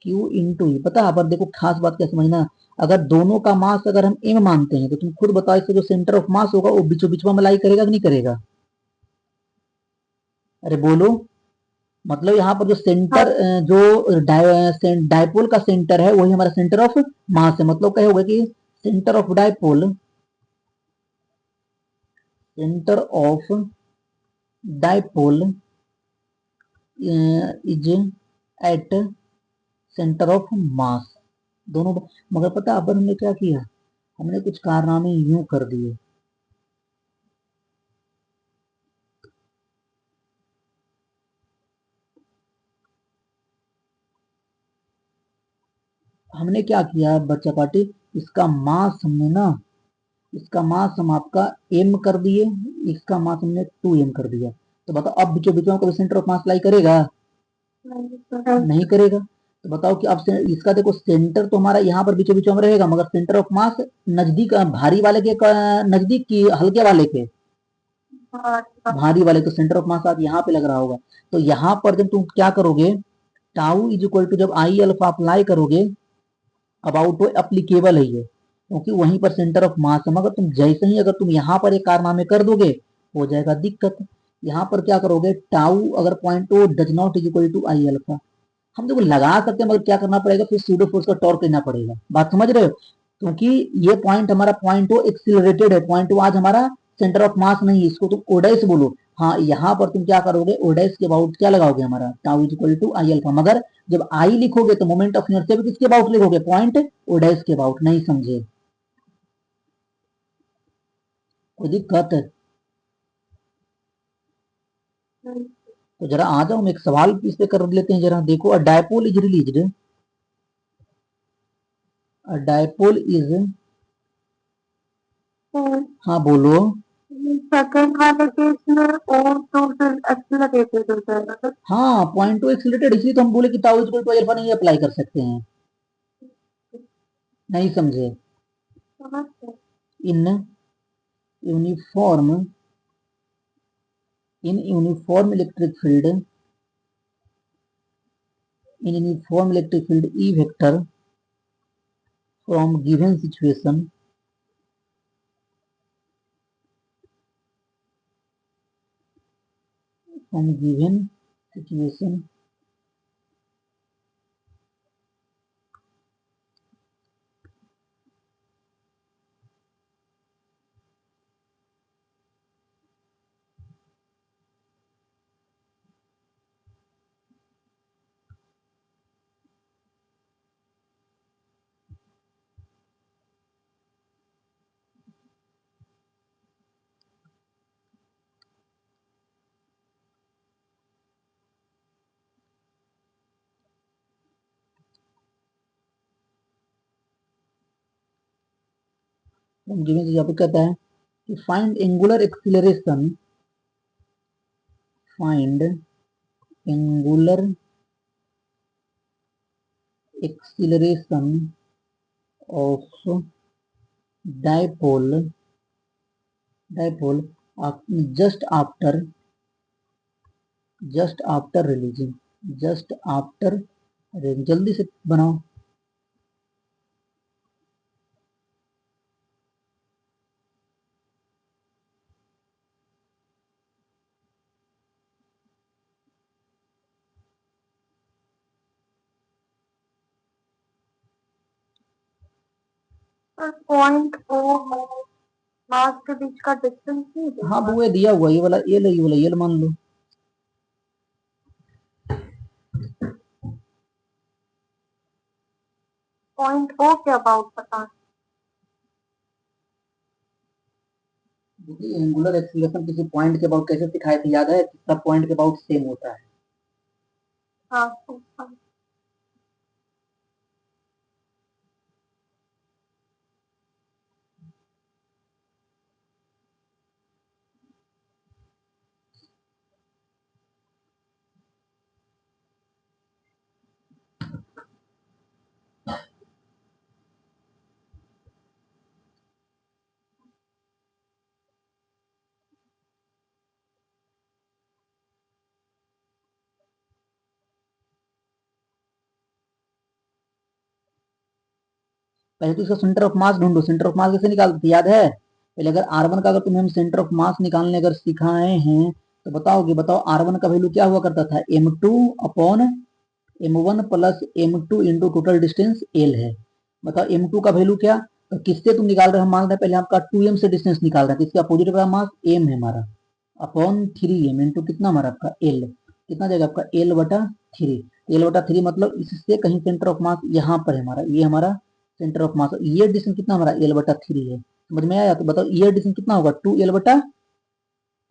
क्यू इंटू ई। पता है पर देखो खास बात क्या समझना, अगर दोनों का मास अगर हम एम मानते हैं तो तुम खुद बताओ इससे जो सेंटर ऑफ मास होगा वो बीचों बीच में लाई करेगा कि नहीं करेगा, अरे बोलो। मतलब यहाँ पर जो सेंटर जो डायपोल का सेंटर है वही हमारा सेंटर ऑफ मास है। मतलब क्या होगा कि centre of dipole is at centre of mass, दोनों। मगर पता अब हमने क्या किया, हमने कुछ कारनामे यूं कर दिए। हमने क्या किया बच्चा पार्टी, इसका मास हमने ना, इसका मास हम आपका एम कर दिए, इसका मास हमने 2m कर दिया। तो बताओ अब बीचों बीचों कभी सेंटर ऑफ मास लाई करेगा, नहीं करेगा। तो बताओ कि अब इसका देखो सेंटर तो हमारा यहाँ पर बीचों बीचों में रहेगा, मगर सेंटर ऑफ मास नजदीक भारी वाले के नजदीक की हल्के वाले के, भारी वाले, तो सेंटर ऑफ मास आज यहाँ पे लग रहा होगा। तो यहाँ पर जब तुम क्या करोगे, टाउ इज इक्वल टू जब आई अल्फा अप्लाई करोगे, अबाउट वो एप्लीकेबल है ये, क्योंकि वहीं पर सेंटर ऑफ मास है। मगर तुम जैसे ही अगर तुम यहाँ पर एक कारनामे कर दोगे हो जाएगा दिक्कत। यहाँ पर क्या करोगे, टाउ अगर point O does not is equal to I alpha, हम देखो लगा सकते हैं मगर क्या करना पड़ेगा, फिर सूडो फोर्स का टॉर्क लेना पड़ेगा, बात समझ रहे हो, क्योंकि ये पॉइंट हमारा पॉइंट ओ एक्सिलरेटेड है, पॉइंट ओ आज हमारा सेंटर ऑफ मास नहीं है, इसको तुम ओडेस बोलो। हाँ, यहाँ पर तुम क्या करोगे, ओडेस के अबाउट क्या लगाओगे, हमारा tau is equal to I alpha, मगर जब आई लिखोगे तो मोमेंट ऑफ इनर्शिया भी किसके अबाउट लिखोगे, पॉइंट ओडेस के अबाउट, नहीं समझे, कोई दिक्कत है? तो जरा आ जाओ, हम एक सवाल इस पे कर लेते हैं, जरा देखो, अ dipole is released, a dipole is, हाँ बोलो, सेकंड वाले केस में और तो फिर एक्सीलरेटेड हो जाएगा। हाँ पॉइंट टू एक्सिलेटेड, इसलिए तो हम बोले कि tau is equal to alpha नहीं अप्लाई कर सकते हैं, नहीं समझे, in uniform, in uniform electric field, in uniform electric field E vector from given situation, from given situation from given, यहाँ पे कहता है कि find angular acceleration, find angular acceleration of dipole, dipole just after, just after releasing, just after, जल्दी से बनाओ, point ओ मास के बीच का डिस्टेंस नहीं हाँ देखा। वो ये दिया हुआ, ये वाला ये लो, ये वाला ये लो, मान लो, पॉइंट ओ के अबाउट पता। देखिए एंगुलर एक्सीलरेशन किसी पॉइंट के अबाउट कैसे सिखाए थे, याद है, सब पॉइंट के अबाउट सेम होता है, हाँ पहले तो इसका सेंटर ऑफ मास ढूंढो, सेंटर ऑफ मास कैसे निकालते याद है, पहले अगर R1 का अगर तुम्हें हम सेंटर ऑफ मास निकालने अगर सिखाए हैं तो बताओगे, बताओ R1 का वैल्यू क्या हुआ करता था, m2 upon m1 plus m2 into total distance l है, बताओ m2 का वैल्यू क्या, तो किससे तुम निकाल रहे हो, हम मान रहे हैं पहले आपका 2m से डिस्टेंस निकाल रहे हैं, किसके अपोजिट वाला मास m है हमारा, अपॉन 3m इंटू कितना हमारा आपका l, कितना जाएगा आपका l बटा 3, l बटा 3 मतलब इससे कहीं सेंटर ऑफ मास यहाँ पर है हमारा, ये हमारा सेंटर ऑफ मास, ये डिस्टेंस कितना हमारा l बटा 3 है, समझ में आया, तो बताओ ये डिस्टेंस कितना होगा 2l बटा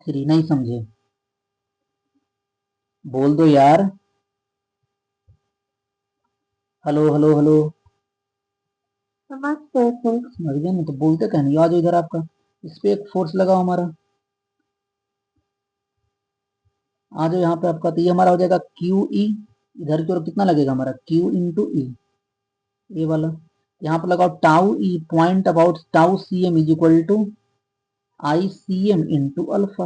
3, नहीं समझे, बोल दो यार, हेलो हेलो हेलो, समझते थे। समझ गए ना, तो बोलते कहीं नहीं, आ जाओ इधर, आपका इस पे एक फोर्स लगाओ हमारा, आ जाओ यहाँ पे आपका, तो ये हमारा हो जाएगा क्यू ई, इधर की ओर कितना लगेगा हमारा क्यू इंटू ई, ये वाला, यहाँ पर लगाओ tau E, point about tau C M is equal to I C M into alpha,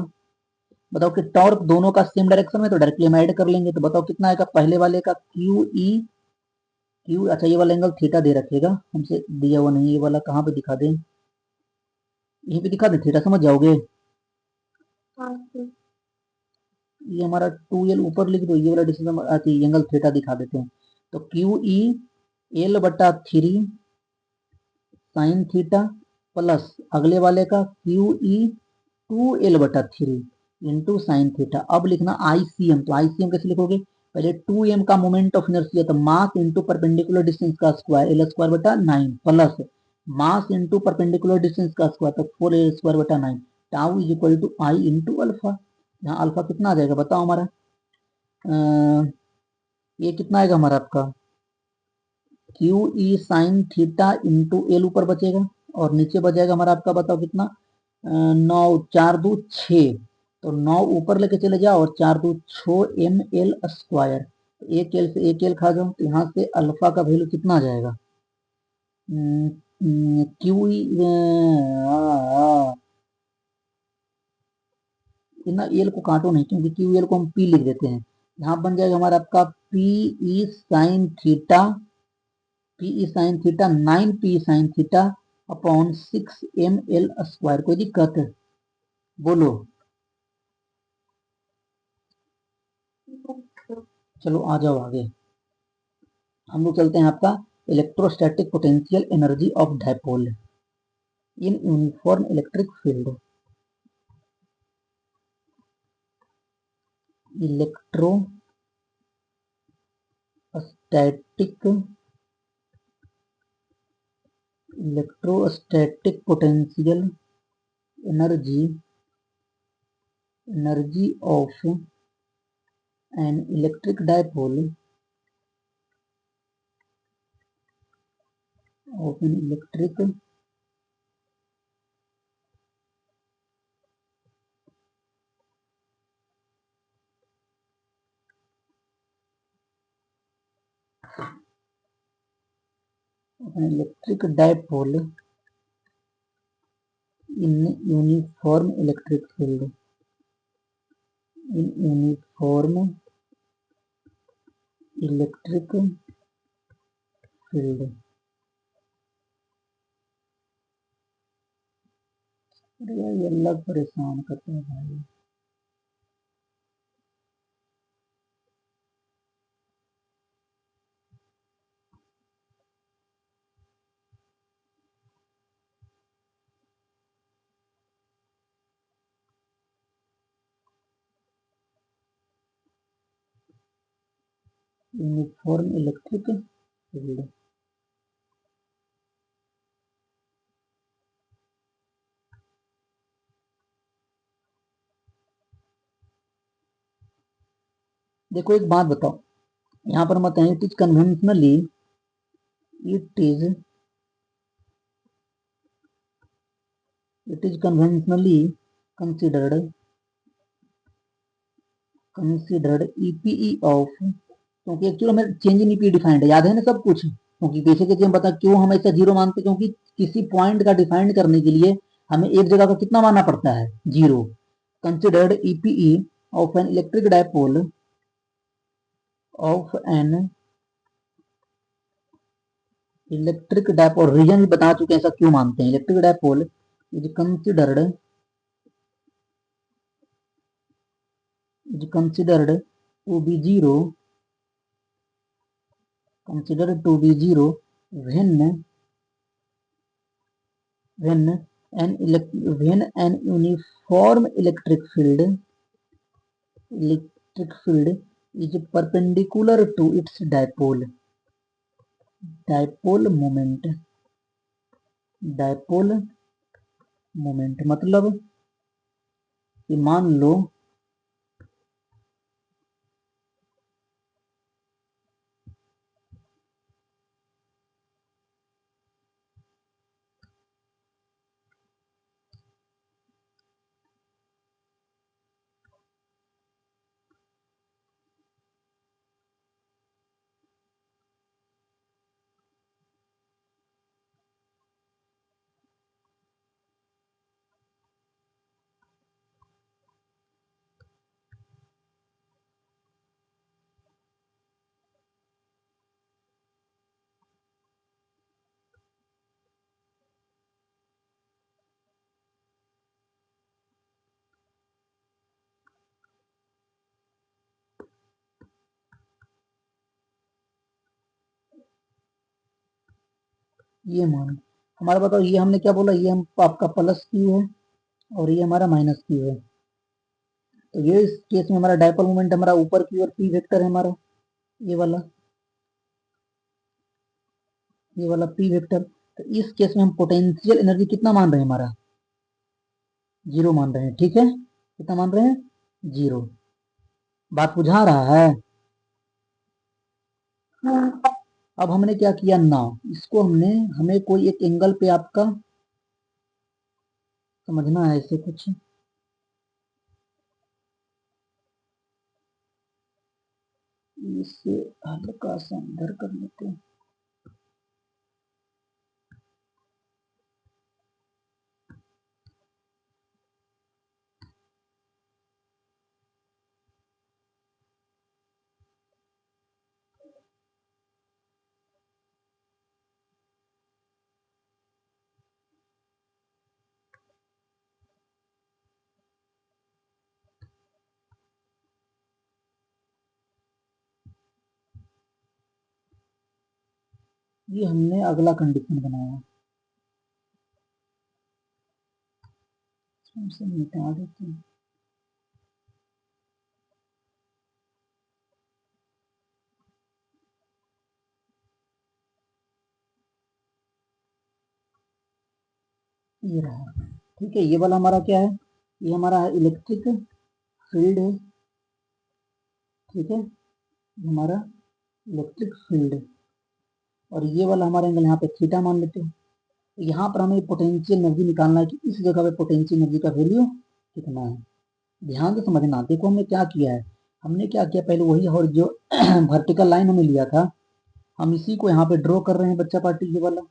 बताओ कि टॉर्क दोनों का सेम डायरेक्शन में, तो डायरेक्टली हम ऐड कर लेंगे, तो बताओ कितना आएगा पहले वाले का क्यू ई, क्यू, अच्छा ये वाला एंगल थीटा दे रखेगा हमसे, दिया हुआ नहीं, ये वाला कहाँ पे दिखा दें, यहीं पे दिखा दे, थीटा समझ जाओगे, हाँ ये हमारा 2l ऊपर लिख दो, ये वाला डिस्टेंस आती एंगल थीटा दिखा देते हैं। तो क्यू ई एल बटा 3 साइन थीटा प्लस अगले वाले का क्यू ई 2l बटा 3 इंटू साइन थीटा। अब लिखना आई सी एम। तो आई सी एम कैसे लिखोगे, पहले 2m का मोमेंट ऑफ इनर्शिया, तो मास इंटू परपेंडिकुलर डिस्टेंस का स्क्वायर एल स्क्वायर बटा 9 plus mass into perpendicular distance का स्क्वायर, तो 4l स्क्वायर बटा 9 tau is equal to I into alpha. यहाँ अल्फा कितना आ जाएगा बताओ हमारा, ये कितना आएगा हमारा आपका Q E sine theta into L ऊपर बचेगा और नीचे बचेगा हमारा आपका, बताओ कितना, 9 4 2 6। तो 9 ऊपर लेके चले जाओ और 4 2 6 एम एल स्क्वायर। एक एल से एक एल खा जाओ, तो यहाँ से अल्फा का वैल्यू कितना आ जाएगा, क्यू ई ना एल को काटो नहीं, क्योंकि क्यू एल को हम पी लिख देते हैं। यहाँ बन जाएगा हमारा आपका P E sine theta, P E sine theta 9 P sine theta upon 6 M L square. कोई दिक्कत है बोलो। चलो आ जाओ आगे, हम लोग चलते हैं आपका electrostatic potential energy of dipole in uniform electric field. Electrostatic electrostatic potential energy of an electric dipole of an electric dipole in uniform electric field, in uniform electric field. अरे यार ये अलग परेशान करते हैं भाई। यूनिफॉर्म इलेक्ट्रिक फील्ड, देखो एक बात बताओ, यहाँ पर मत है it is conventionally, it is it is conventionally considered considered EPE of, क्योंकि एक्चुअली हमें चेंज इन ईपी डिफाइंड है, याद है ना सब कुछ, क्योंकि कैसे कैसे हम बता क्यों हम ऐसा जीरो मानते, क्योंकि किसी पॉइंट का डिफाइंड करने के लिए हमें एक जगह का कितना मानना पड़ता है, zero. Considered EPE of an electric dipole of an electric dipole, reason भी बता चुके हैं ऐसा क्यों मानते हैं। Electric dipole is considered to be zero, considered to be zero when when an uniform electric field is perpendicular to its dipole moment मतलब कि मान लो ये मान हमारा, बताओ ये हमने क्या बोला, ये हम आपका प्लस क्यू है और ये हमारा माइनस क्यू है। तो ये इस केस में हमारा डायपोल मोमेंट हमारा ऊपर की ओर पी वेक्टर है हमारा, ये वाला पी वेक्टर। तो इस केस में हम पोटेंशियल एनर्जी कितना मान रहे हैं, हमारा 0 मान रहे हैं। ठीक है, कितना मान रहे हैं, 0। बात बुझा रहा है। अब हमने क्या किया ना, इसको हमें कोई एक एंगल पे आपका समझना है ऐसे कुछ, इसे हल्का सा अंदर कर लेते हैं। ये हमने अगला कंडीशन बनाया, इसे मिटा देते हैं। ये रहा। ठीक है, ये वाला हमारा क्या है, ये हमारा इलेक्ट्रिक फील्ड है। ठीक है, ये हमारा इलेक्ट्रिक फील्ड है और ये वाला हमारा एंगल यहाँ पे थीटा मान लेते हैं। तो यहाँ पर हमें पोटेंशियल एनर्जी निकालना है कि इस जगह पे पोटेंशियल एनर्जी का वैल्यू कितना है। ध्यान से समझना, देखो हमने क्या किया है, हमने क्या किया पहले वही, और जो वर्टिकल लाइन हमें लिया था हम इसी को यहाँ पे ड्रॉ कर रहे हैं बच्चा पार्टी, ये वाला,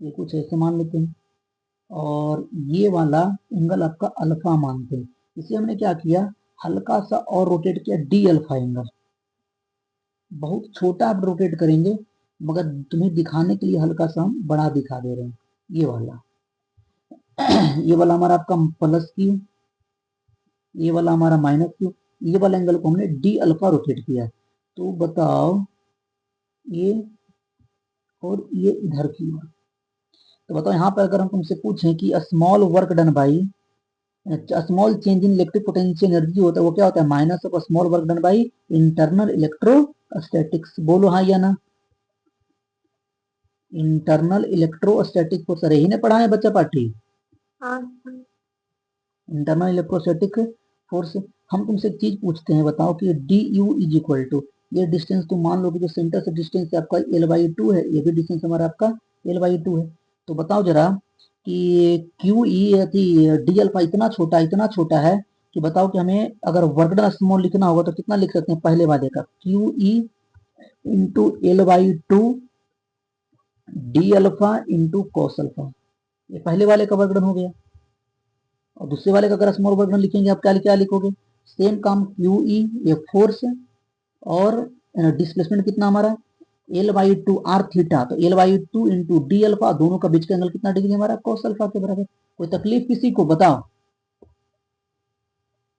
ये कुछ ऐसे मान लेते हैं। और ये वाला एंगल आपका अल्फा मानते हैं। इसे हमने क्या किया, हल्का सा और रोटेट किया, डी अल्फा एंगल। बहुत छोटा आप रोटेट करेंगे, मगर तुम्हें दिखाने के लिए हल्का सा हम बड़ा दिखा दे रहे हैं। ये वाला ये वाला हमारा आपका प्लस क्यू, ये वाला हमारा माइनस क्यू, ये वाला एंगल को हमने डी अल्फा रोटेट किया। तो बताओ ये और ये इधर की ओर। तो बताओ यहाँ पर अगर हम तुमसे पूछें कि small work done by, small change in electric potential energy होता है, वो क्या होता है, minus of small work done by internal electrostatics. बोलो हाँ या ना, इंटरनल इलेक्ट्रोस्टैटिक फोर्स। अरे ही ने पढ़ा है बच्चा पार्टी, इंटरनल इलेक्ट्रोस्टैटिक फोर्स। हम तुमसे एक चीज पूछते हैं, बताओ कि D U is equal to, ये डिस्टेंस तुम मान लो कि जो सेंटर से डिस्टेंस आपका L/2 है, ये भी डिस्टेंस हमारा आपका L/2 है। तो बताओ जरा कि क्यू ई डी अल्फा इतना छोटा है कि बताओ कि हमें अगर वर्क डन स्मॉल लिखना होगा तो कितना लिख सकते हैं, पहले वाले का Q E into L/2 D alpha into cos alpha. ये पहले वाले का वर्क डन हो गया। और दूसरे वाले का अगर स्मॉल वर्क डन लिखेंगे आप क्या लिखोगे, सेम काम, क्यू ई ये फोर्स और डिस्प्लेसमेंट कितना हमारा L/2 आर थीटा, तो L/2 इंटू डी अल्फा, दोनों का बीच का एंगल कितना डिग्री हमारा, कॉस अल्फा के बराबर। कोई तकलीफ किसी को, बताओ,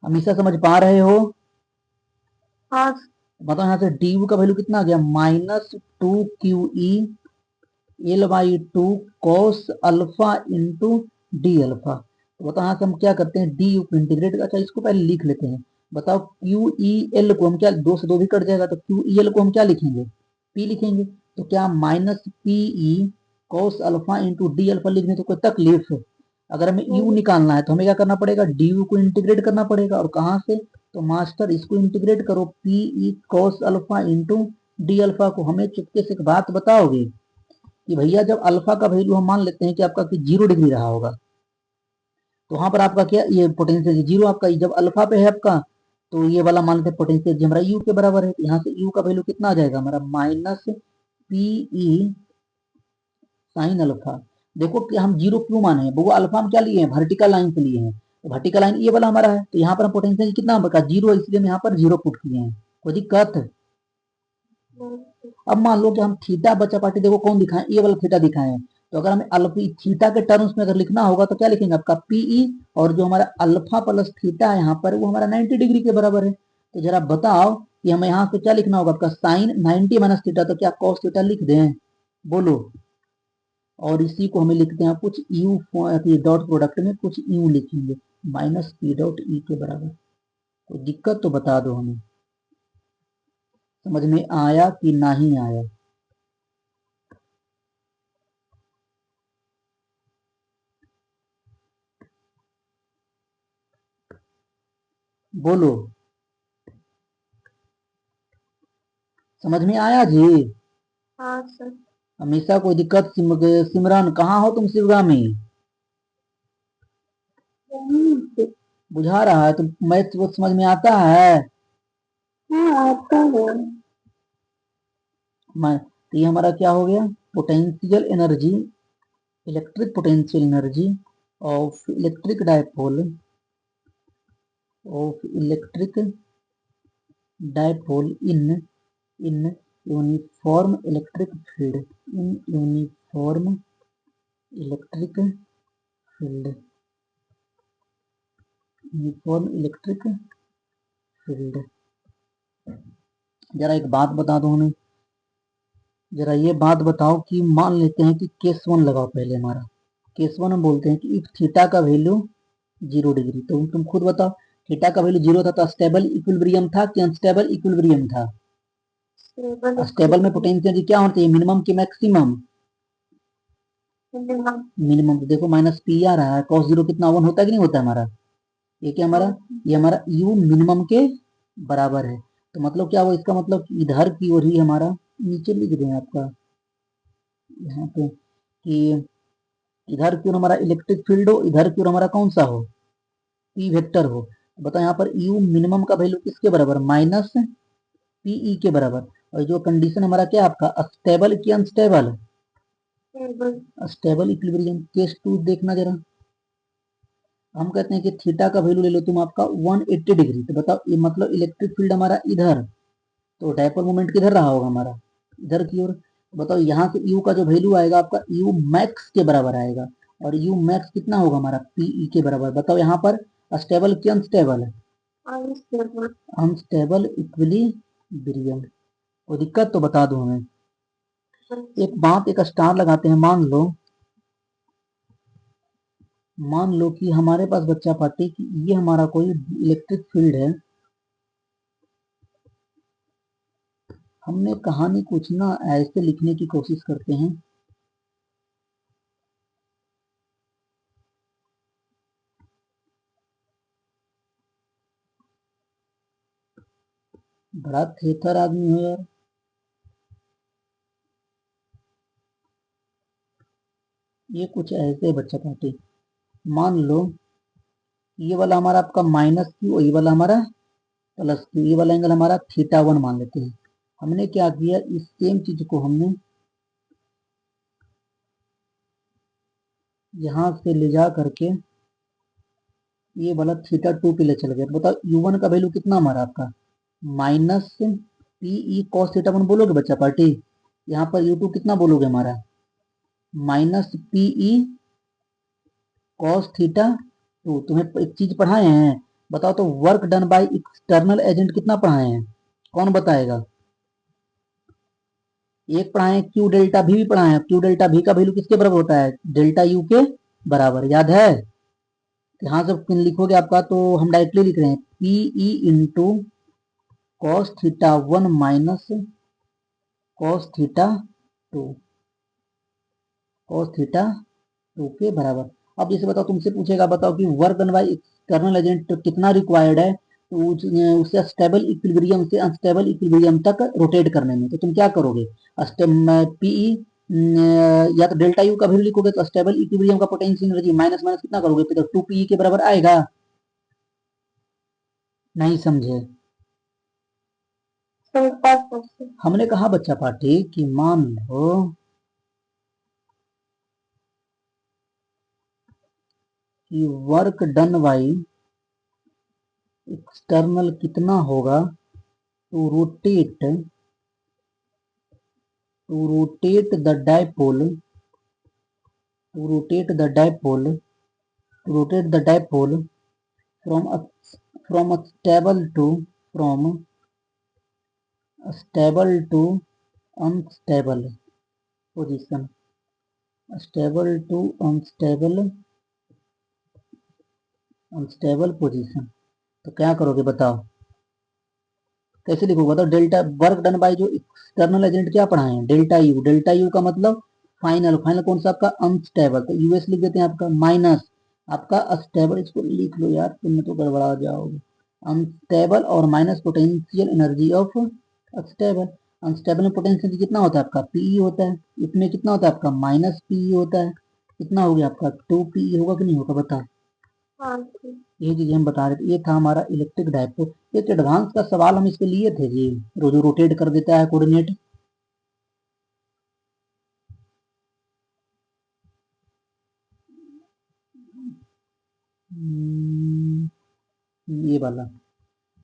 हमेशा समझ पा रहे हो। हाँ बताओ यहाँ से डी का वैल्यू कितना आ गया, -2 QE L/2 cos alpha into D alpha. तो बताओ यहाँ से हम क्या करते हैं, डी यू को इंटीग्रेट, अच्छा इसको पहले लिख लेते हैं। बताओ क्यू ई एल को हम क्या, 2 से 2 भी कट जाएगा, तो क्यू ई एल को हम क्या लिखेंगे, पी लिखेंगे। तो क्या -PE cos alpha into D alpha लिखने तो कोई तकलीफ है। अगर हमें यू निकालना है तो हमें क्या करना पड़ेगा, डी यू को इंटीग्रेट करना पड़ेगा, और कहाँ से, तो मास्टर इसको इंटीग्रेट करो, PE cos alpha into D alpha को। हमें चुपके से एक बात बताओगे कि भैया जब अल्फा का वैल्यू हम मान लेते हैं कि आपका कि 0 डिग्री रहा होगा, तो वहां पर आपका क्या, ये पोटेंशियल 0 आपका, जब अल्फा पे है आपका, तो ये वाला मान लेते हैं पोटेंशियल हमारा यू के बराबर है। यहाँ से यू का वैल्यू कितना आ जाएगा हमारा, -PE साइन अल्फा। देखो कि हम 0 क्यों माने हैं, वो अल्फा हम क्या लिए हैं, वर्टिकल लाइन से लिए हैं। तो वर्टिकल लाइन ये वाला हमारा है, तो यहाँ पर हम पोटेंशियल कितना बका 0, इसलिए हम यहाँ पर 0 पुट किए हैं। कोई दिक्कत। अब मान लो कि हम थीटा बचा पार्टी, देखो कौन दिखाए, ये वाला थीटा दिखाए हैं। तो अगर हमें अल्फा थीटा के टर्म्स में अगर लिखना होगा तो क्या लिखेंगे, आपका पीई, और जो हमारा अल्फा प्लस थीटा है यहाँ पर वो हमारा 90 डिग्री के बराबर है। तो जरा बताओ कि हमें यहाँ से क्या लिखना होगा आपका साइन 90 माइनस थीटा, तो क्या कॉस थीटा लिख दें, बोलो। और इसी को हमें लिखते हैं कुछ यू डॉट प्रोडक्ट में कुछ यू लिखेंगे, माइनस पी डॉट ई के बराबर। तो दिक्कत तो बता दो हमें, समझ में आया कि नहीं आया। बोलो, समझ में आया जी। हाँ सर। हमेशा कोई दिक्कत सिमरन कहाँ हो तुम शिवगा में, बुझा रहा है तो मैथ वो समझ में आता है। हाँ आता है। तो ये हमारा क्या हो गया, potential energy, electric potential energy of electric dipole, of electric dipole in uniform electric field, in uniform electric field, uniform electric field. जरा एक बात बता दो हमें, जरा ये बात बताओ कि मान लेते हैं कि केस वन लगाओ पहले हमारा। केस वन हम बोलते हैं कि इफ थीटा का वैल्यू 0 डिग्री, तो तुम खुद बताओ थीटा का वैल्यू 0 था तो स्टेबल इक्विलिब्रियम था कि अनस्टेबल इक्विलिब्रियम था। स्टेबल में पोटेंशियल क्या होती है, मिनिमम की मैक्सिमम, मिनिमम। तो देखो माइनस पी आ रहा है, कॉस 0 कितना 1 होता है कि नहीं होता हमारा, ये क्या हमारा, ये हमारा यू मिनिमम के बराबर है। तो मतलब क्या हुआ, इसका मतलब इधर की ओर ही हमारा, नीचे लिख दें आपका यहाँ पे कि इधर की ओर हमारा इलेक्ट्रिक फील्ड हो, इधर की ओर हमारा कौन सा हो, पी वेक्टर हो। बताओ यहाँ पर यू मिनिमम का वैल्यू किसके बराबर, माइनस पीई के बराबर। और जो कंडीशन हमारा क्या आपका, स्टेबल की unstable, stable equilibrium. Case two देखना जरा, हम कहते हैं कि थीटा का वैल्यू ले लो तुम आपका 180 डिग्री, तो बताओ ये मतलब इलेक्ट्रिक फील्ड हमारा इधर, तो डायपोल मोमेंट किधर रहा होगा हमारा, इधर की ओर। बताओ यहाँ से यू का जो वैल्यू आएगा आपका यू मैक्स के बराबर आएगा, और यू मैक्स कितना होगा हमारा पीई के बराबर। बताओ यहाँ पर स्टेबल की अनस्टेबल है, अनस्टेबल इक्विलिब्रियम। कोई दिक्कत तो बता दो हमें। एक बात, एक स्टार लगाते हैं, मान लो कि हमारे पास बच्चा पार्टी कि ये हमारा कोई इलेक्ट्रिक फील्ड है। हमने कहानी कुछ ना ऐसे लिखने की कोशिश करते हैं, बड़ा थेथर आदमी हो यार। ये कुछ ऐसे बच्चा पार्टी, मान लो ये वाला हमारा आपका माइनस क्यू, ये वाला हमारा प्लस क्यू, ये वाला एंगल हमारा थीटा 1 मान लेते हैं। हमने क्या किया, इस सेम चीज को हमने यहां से ले जा करके ये वाला थीटा 2 पे ले चल गया। बताओ u1 का वैल्यू कितना हमारा आपका, माइनस पीई कॉस थीटा 1 बोलोगे बच्चा पार्टी, यहाँ पर u2 कितना बोलोगे हमारा, माइनस पीई कॉस थीटा 2। तुम्हें एक चीज पढ़ाए हैं, बताओ तो work done by external agent कितना पढ़ाए हैं, कौन बताएगा। एक पढ़ाए क्यू डेल्टा भी पढ़ाए हैं, क्यू डेल्टा भी का वैल्यू किसके बराबर होता है, डेल्टा यू के बराबर, याद है। यहाँ से लिखोगे आपका, तो हम डायरेक्टली लिख रहे हैं PE into cos theta 1 minus cos theta 2, cos theta 2 के बराबर। अब जैसे बताओ, तुमसे पूछेगा बताओ कि work done by external agent कितना रिक्वायर्ड है, तो उसे स्टेबल इक्विलिब्रियम से अनस्टेबल इक्विलिब्रियम तक रोटेट करने में, तो तुम क्या करोगे, पीई या तो डेल्टा यू का वैल्यू लिखोगे, तो स्टेबल इक्विलिब्रियम का पोटेंशियल एनर्जी माइनस माइनस कितना करोगे, तो 2 पीई के बराबर आएगा। नहीं समझे, हमने कहा बच्चा पाठी कि मान लो कि वर्क डन बाई एक्सटर्नल कितना होगा, to rotate the dipole, to rotate the dipole, to rotate the dipole from from stable to, from stable to unstable position, stable to unstable position. तो क्या करोगे बताओ, कैसे लिखोगे बताओ? डेल्टा वर्क डन बाय जो एक्सटर्नल एजेंट क्या पढ़ाए हैं, डेल्टा यू। डेल्टा यू का मतलब फाइनल, फाइनल कौन सा आपका? अनस्टेबल, तो यूएस लिख देते हैं आपका, माइनस आपका स्टेबल, इसको लिख लो यार, तुम तो गड़बड़ा जाओगे। अनस्टेबल और minus potential energy of stable. Unstable में पोटेंशियल कितना होता है आपका? पीई होता है। इसमें कितना होता है आपका? माइनस पीई होता है। कितना हो गया आपका? 2 पीई होगा कि नहीं होगा बताओ? हाँ जी। ये चीज हम बता रहे थे, ये था हमारा इलेक्ट्रिक डायपोल। एक एडवांस का सवाल हम इस पे लिए थे जी, जो रोटेट कर देता है कोऑर्डिनेट। ये वाला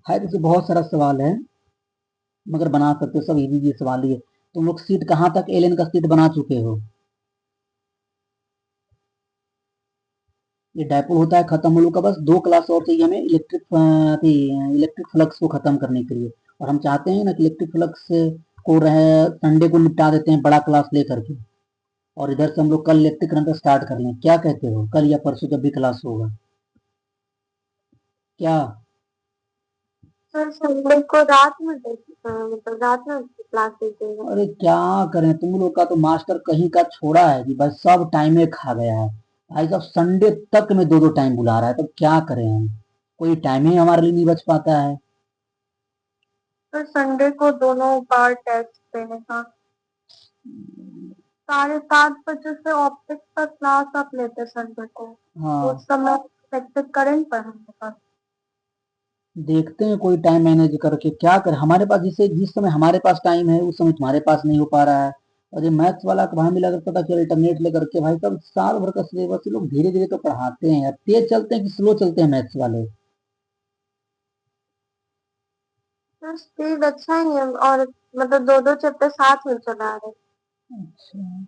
है, जैसे बहुत सारा सवाल है मगर बना सकते हो सब इजी सवाल ही है। तुम लोग सीट कहाँ तक एल का सीट बना चुके हो? ये डायपोल होता है खत्म होने का, बस 2 क्लास और चाहिए हमें इलेक्ट्रिक फ्लक्स को खत्म करने के लिए। और हम चाहते हैं ना कि इलेक्ट्रिक फ्लक्स को रहे संडे को निपटा देते हैं बड़ा क्लास लेकर के, और इधर से हम लोग कल इलेक्ट्रिक करंट स्टार्ट कर लें। क्या कहते हो, कल या परसों जब भी क्लास होगा? क्या? सर संडे को रात में मतलब रात में क्लास दीजिएगा। अरे क्या करें, तुम लोग का तो मास्टर कहीं का छोड़ा है कि बस सब टाइमे खा गया है। भाई साहब संडे तक में 2-2 टाइम बुला रहा है, तो क्या करें हम? कोई टाइम ही हमारे लिए नहीं बच पाता है। सर संडे को दोनों बार टेस्ट देने का 7:30 बजे से ऑप्टिक्स का क्लास आप लेते संडे को, हाँ, उस समय इलेक्ट्रिक करंट पर हमारे पास। देखते हैं कोई टाइम मैनेज करके। क्या कर, हमारे पास जिस समय हमारे पास टाइम है उस समय तुम्हारे पास नहीं हो पा रहा है। और ये मैथ्स वाला को वहां मिला करता था कि अल्टरनेट लेकर के, भाई साहब साल भर का सिलेबस लोग धीरे धीरे तो पढ़ाते हैं यार, तेज चलते हैं कि स्लो चलते हैं मैथ्स वाले? सर स्पीड अच्छा ही है, और मतलब दो दो चैप्टर साथ में चला रहे। अच्छा,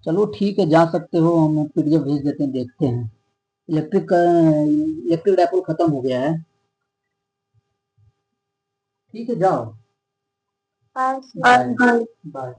चलो ठीक है, जा सकते हो, हम पीडीएफ भेज देते हैं, देखते हैं। इलेक्ट्रिक डायपोल खत्म हो गया है। ठीक है, जाओ, बाय बाय सर। बाय।